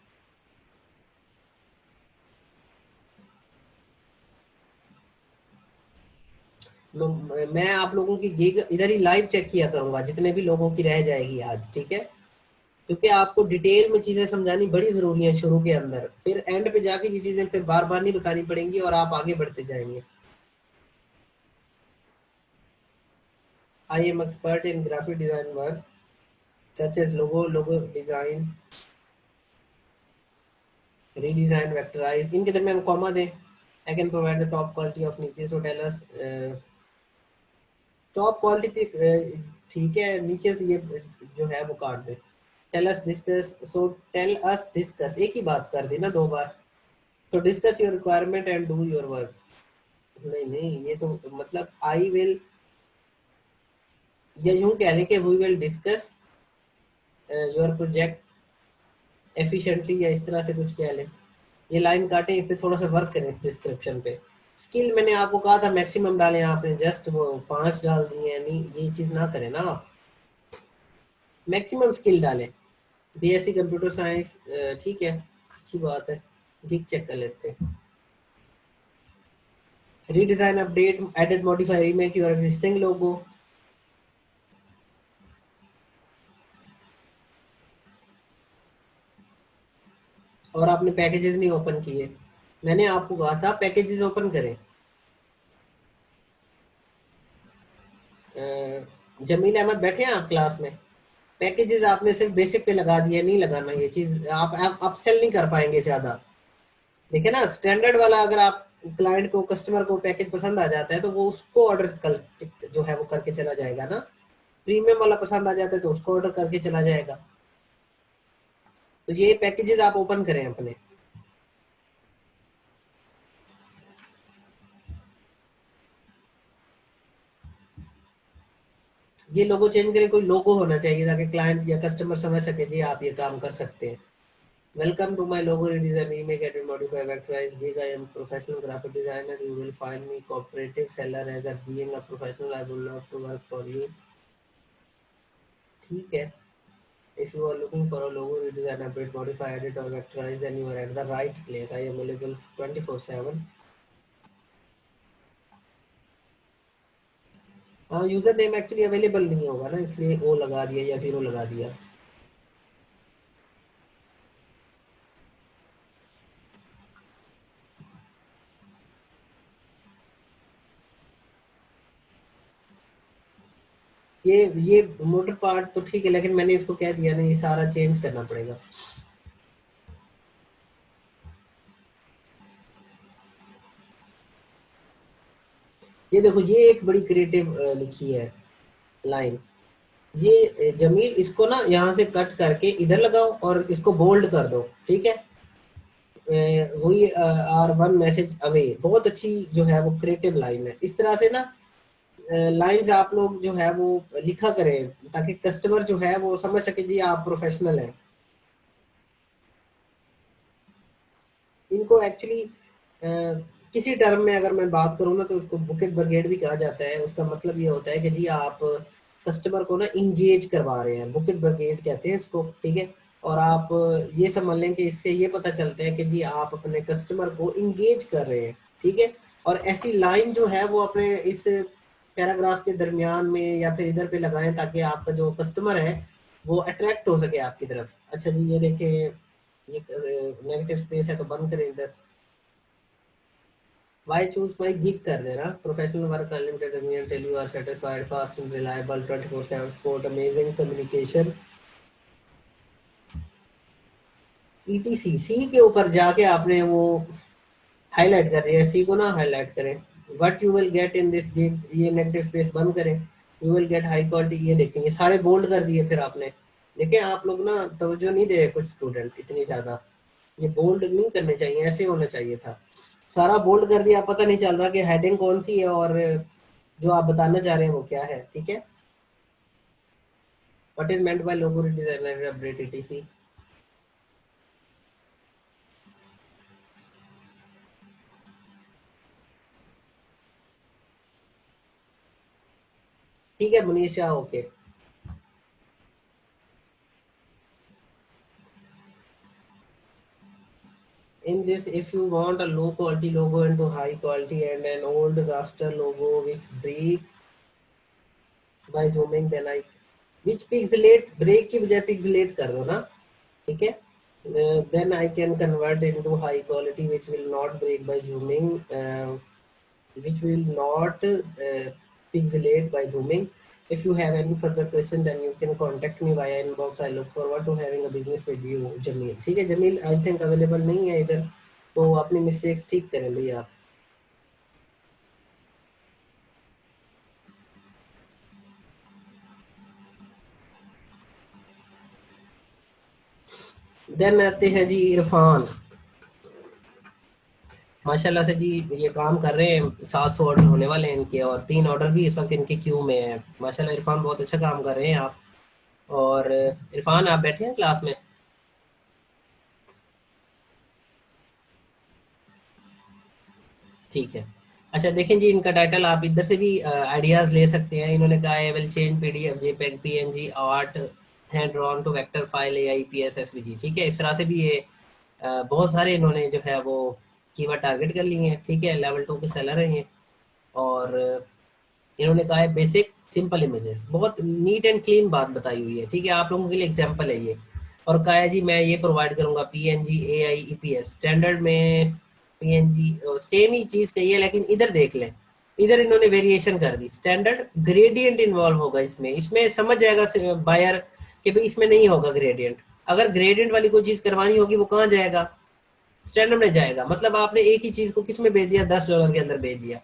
मैं आप लोगों की गिग इधर ही लाइव चेक किया करूंगा, जितने भी लोगों की रह जाएगी आज, ठीक है। क्योंकि आपको डिटेल में चीजें समझानी बड़ी जरूरी है शुरू के अंदर, फिर एंड पे जाके ये चीजें फिर बार बार नहीं बतानी पड़ेंगी और आप आगे बढ़ते जाएंगे। I am expert in graphic design work such as logo design, redesign, vectorize, इनके दरमियान कॉमा दें। I can provide the top quality of नीचे, so tell us, top quality ठीक है, नीचे से ये जो है वो काट दे। Tell us discuss, so tell us discuss एक ही बात कर दी ना दो बार, तो discuss your requirement and do your work. नहीं नहीं, ये तो मतलब आई विल, या यूं कह लें कि we will discuss your project efficiently, या इस तरह से कुछ कह लें। ये लाइन काटें, इस पे थोड़ा सा वर्क करें इस डिस्क्रिप्शन पे। स्किल मैंने आपको कहा था मैक्सिमम डालें, आपने जस्ट वो 5 डाल दिए हैं, नहीं ये चीज ना करें ना आप, मैक्सिमम स्किल डालें। बीएससी कंप्यूटर साइंस, ठीक है, अच्छी बात है। ठीक, चेक कर लेते हैं। Redesign, update, edit, modify, remake your existing logo. और आपने पैकेजेस नहीं ओपन किए, मैंने आपको कहा था पैकेजेस ओपन करें। जमील अहमद बैठे हैं आप क्लास में? पैकेजेस आपने सिर्फ बेसिक पे लगा दिया, नहीं लगाना ये चीज, आप अपसेल नहीं कर पाएंगे ज्यादा। देखिए ना, स्टैंडर्ड वाला अगर आप क्लाइंट को, कस्टमर को पैकेज पसंद आ जाता है तो वो उसको ऑर्डर जो है वो करके चला जाएगा ना। प्रीमियम वाला पसंद आ जाता है तो उसको ऑर्डर करके चला जाएगा। तो ये पैकेजेस आप ओपन करें अपने। ये लोगो चेंज करें, कोई लोगो होना चाहिए ताकि क्लाइंट या कस्टमर समझ सके जी आप ये काम कर सकते हैं। Welcome to my logo redesign, remake, edit, modify, vectorize. Big, I am professional graphic designer. You will find me cooperative seller as a being a professional. I would love to work for you. ठीक है। If you are looking for a logo redesign, update, modify, edit or vectorize, then you are at the right place. I am available 24/7. हाँ, user name actually available नहीं होगा ना, इसलिए ओ लगा दिया या 0 लगा दिया। ये मोटर पार्ट तो ठीक है, लेकिन मैंने इसको कह दिया ना, ये सारा चेंज करना पड़ेगा। ये देखो, ये एक बड़ी क्रिएटिव लिखी है लाइन। ये जमील, इसको ना यहाँ से कट करके इधर लगाओ और इसको बोल्ड कर दो, ठीक है। वही R1 मैसेज अवे, बहुत अच्छी जो है वो क्रिएटिव लाइन है। इस तरह से ना लाइंस आप लोग जो है वो लिखा करें ताकि कस्टमर जो है वो समझ सके जी आप प्रोफेशनल हैं। इनको एक्चुअली किसी टर्म में अगर मैं बात करूँ ना तो उसको बुकेट ब्रिगेड भी कहा जाता है। उसका मतलब ये होता है कि जी आप कस्टमर को ना इंगेज करवा रहे हैं, बुकेट ब्रिगेड कहते हैं इसको, ठीक है। और आप ये समझ लें कि इससे ये पता चलता है कि जी आप अपने कस्टमर को इंगेज कर रहे हैं, ठीक है। और ऐसी लाइन जो है वो अपने इस पैराग्राफ के दरमियान में या फिर इधर पे लगाएं ताकि आपका जो कस्टमर है वो अट्रैक्ट हो सके आपकी तरफ। अच्छा जी, ये देखें, ये नेगेटिव स्पेस है तो बंद करें इधर। Why choose my gig कर देना, professional work unlimited earning till you are satisfied, fast and reliable 24/7 support, amazing communication ETC। C के ऊपर जाके आपने वो हाईलाइट कर दिया, सी को ना हाईलाइट करें। What you will get in this gig, ये नेगेटिव स्पेस बंद करें। You will get high quality, ये देखेंगे सारे बोल्ड कर दिए। फिर आपने देखे, आप लोग ना तवज्जो नहीं दे कुछ स्टूडेंट इतनी ज्यादा, ये बोल्ड नहीं करने चाहिए, ऐसे होना चाहिए था। सारा बोल्ड कर दिया, पता नहीं चल रहा कि हेडिंग कौन सी है और जो आप बताना चाह रहे हैं वो क्या है, ठीक है। What is meant by logo redesign update etc। ठीक है Manisha, okay. In this, if you want a low quality logo into high quality and an old raster logo which break by zooming, then I which pixelate, break की बजाय pixelate कर दो ना, ठीक है। Then I can convert into high quality which will not break by zooming, which will not pixelate by zooming. If you have any further question then you can contact me via inbox. I look forward to having a business with you, Jameel. ठीक है Jameel, I think available नहीं है इधर, तो अपनी mistakes ठीक करें भैया आप। देन आते हैं जी इरफान। माशाल्लाह से जी ये काम कर रहे हैं, 700 ऑर्डर होने वाले हैं इनके, और 3 ऑर्डर भी इस वक्त इनके क्यू में है। माशाल्लाह इरफान बहुत अच्छा काम कर रहे हैं आप। और इरफान आप बैठे हैं क्लास में? ठीक है। अच्छा देखें जी, इनका टाइटल आप इधर से भी आइडियाज ले सकते हैं। इन्होंने कहा है will change PDF JPEG PNG art hand drawn to vector file AI PS SVG. ठीक है, इस तरह से भी ये बहुत सारे इन्होंने जो है वो कीवर्ड टारगेट कर लिए हैं। ठीक है, लेवल 2 के सेलर हैं ये। और इन्होंने कहा है बेसिक सिंपल इमेजेस, बहुत नीट एंड क्लीन बात बताई हुई है। ठीक है, आप लोगों के लिए एग्जांपल है ये। और कहा है जी मैं ये प्रोवाइड करूंगा पीएनजी एआई ईपीएस स्टैंडर्ड में। पीएनजी सेम ही चीज कही है, लेकिन इधर देख लें, इधर इन्होंने वेरिएशन कर दी। स्टैंडर्ड ग्रेडियंट इन्वॉल्व होगा इसमें, इसमें समझ जाएगा बायर कि भाई इसमें नहीं होगा ग्रेडियंट। अगर ग्रेडियंट वाली कोई चीज करवानी होगी वो कहाँ जाएगा? स्टैंडर्ड में जाएगा। मतलब आपने एक ही चीज को किस में भेज दिया? $10 के अंदर भेज दिया।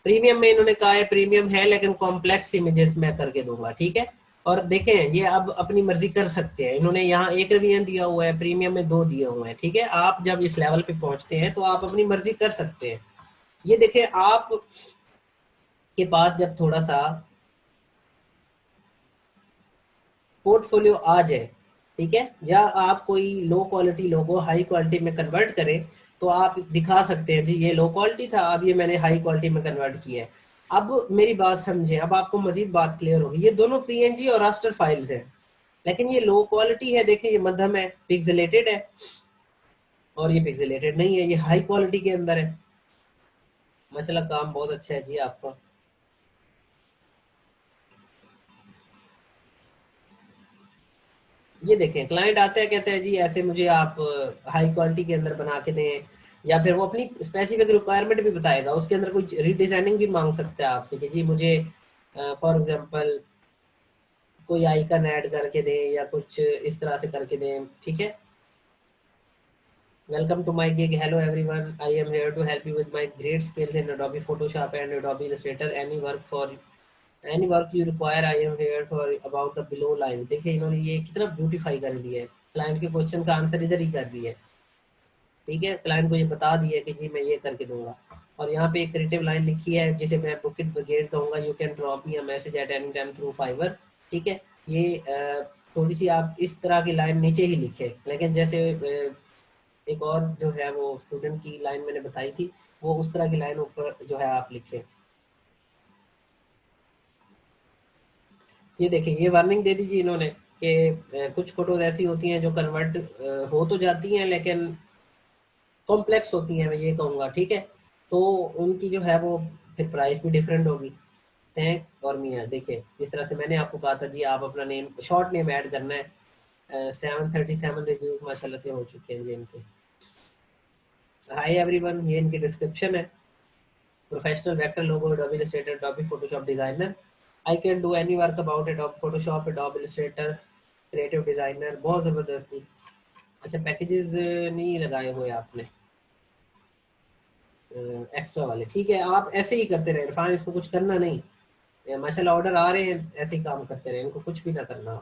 प्रीमियम में इन्होंने कहा है प्रीमियम है लेकिन कॉम्प्लेक्स इमेजेस मैं करके दूंगा। ठीक है, और देखें ये अब अपनी मर्जी कर सकते हैं। इन्होंने यहाँ एक रिवीजन दिया हुआ है, प्रीमियम में 2 दिए हुए हैं। ठीक है, आप जब इस लेवल पे पहुंचते हैं तो आप अपनी मर्जी कर सकते हैं। ये देखें, आप के पास जब थोड़ा सा पोर्टफोलियो आ जाए, ठीक है, या आप कोई लो क्वालिटी लोगो हाई क्वालिटी में कन्वर्ट करें तो आप दिखा सकते हैं जी ये लो क्वालिटी था, अब ये मैंने हाई क्वालिटी में कन्वर्ट किया है। अब मेरी बात समझे, अब आपको मजीद बात क्लियर होगी। ये दोनों पीएनजी और रास्टर फाइल्स हैं, लेकिन ये लो क्वालिटी है, देखें ये मध्यम है, पिक्सेलेटेड है, और ये पिक्सेलेटेड नहीं है, ये हाई क्वालिटी के अंदर है। माशाल्लाह काम बहुत अच्छा है जी आपका। ये देखें क्लाइंट आता है कहता है जी ऐसे मुझे आप हाई क्वालिटी के अंदर बना के दें, या फिर वो अपनी स्पेसिफिक रिक्वायरमेंट भी बताएगा, उसके अंदर कोई रीडिजाइनिंग भी मांग सकता है आपसे कि जी मुझे फॉर एग्जांपल कोई आइकन ऐड करके दें या कुछ इस तरह से करके दें, ठीक है। Welcome to my gig, hello everyone, I am here to help you with my great skills in Adobe Photoshop and Adobe Illustrator, any work you require I am here for about the below line. देखिए इन्होंने ये कितना beautify कर दिया है, client के question का answer इधर ही कर दिया है, ठीक है। क्लाइंट को ये बता दिया कि जी मैं ये करके दूंगा। और यहाँ पे एक क्रिएटिव लाइन लिखी है जिसे मैं बुक इट ब्रिगेड कहूंगा, you can drop me a message at any time through Fiverr, ठीक है। ये थोड़ी सी आप इस तरह की लाइन नीचे ही लिखे, लेकिन जैसे एक और जो है वो स्टूडेंट की लाइन मैंने बताई थी, वो उस तरह की लाइन ऊपर जो है आप लिखे। ये देखिए ये वार्निंग दे दीजिए इन्होंने कि कुछ फोटोज ऐसी होती हैं जो कन्वर्ट हो तो जाती हैं लेकिन कॉम्प्लेक्स होती हैं, मैं ये कहूँगा, ठीक है। तो उनकी जो है वो फिर प्राइस भी डिफरेंट होगी। थैंक्स और मियाँ, देखिए इस तरह से मैंने आपको कहा था जी आप अपना नेम शॉर्ट नेम ऐड करना है। 737 रिव्यूज माशाल्लाह से हो चुके हैं जी इनके। हाय एवरीवन, ये इनकी डिस्क्रिप्शन है। Professional vector logo, Adobe Illustrator, Adobe Photoshop designer, I can do any work about Adobe Photoshop, Adobe Illustrator, creative designer, बहुत जबरदस्त जी। अच्छा पैकेजेस नहीं लगाए हुए आपने एक्स्ट्रा वाले, ठीक है, आप ऐसे ही करते रहे इरफान, इसको कुछ करना नहीं। माशाल्लाह ऑर्डर आ रहे हैं, ऐसे ही काम करते रहे, इनको कुछ भी ना करना।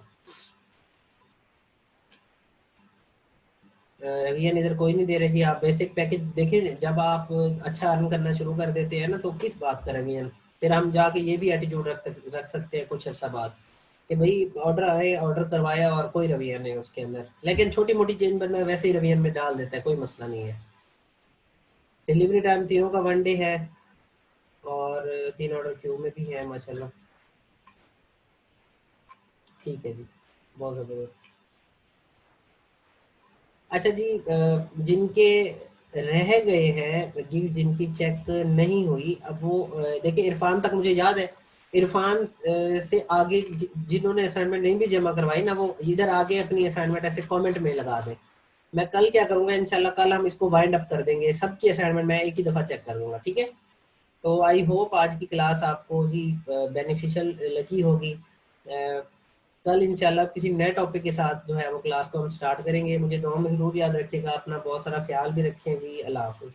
रवियन इधर कोई नहीं दे रहे जी, आप बेसिक पैकेज देखें, जब आप अच्छा अर्न करना शुरू कर देते हैं ना तो किस बात का रवियन, फिर हम जाके ये भी एटीट्यूड रख सकते हैं कुछ अर्सा बाद कि भाई ऑर्डर आए, ऑर्डर करवाया और कोई रवियन है उसके अंदर, लेकिन छोटी मोटी चेंज बंदा वैसे ही रवियन में डाल देता है, कोई मसला नहीं है। डिलीवरी टाइम तीनों का 1 डे है, और 3 ऑर्डर क्यू में भी है माशाल्लाह, ठीक है जी, बहुत ज़बरदस्त। अच्छा जी, जिनके रह गए हैं गिग, जिनकी चेक नहीं हुई, अब वो देखिए इरफान तक मुझे याद है, इरफान से आगे जिन्होंने असाइनमेंट नहीं भी जमा करवाई ना, वो इधर आगे अपनी असाइनमेंट ऐसे कमेंट में लगा दें। मैं कल क्या करूंगा इंशाल्लाह, कल हम इसको वाइंड अप कर देंगे, सबकी असाइनमेंट मैं एक ही दफा चेक कर लूंगा, ठीक है। तो आई होप आज की क्लास आपको जी बेनिफिशियल लगी होगी। कल इंशाल्लाह किसी नए टॉपिक के साथ जो है वो क्लास को हम स्टार्ट करेंगे। मुझे दुआ में जरूर याद रखिएगा, अपना बहुत सारा ख्याल भी रखें जी। अल्लाह हाफिज़।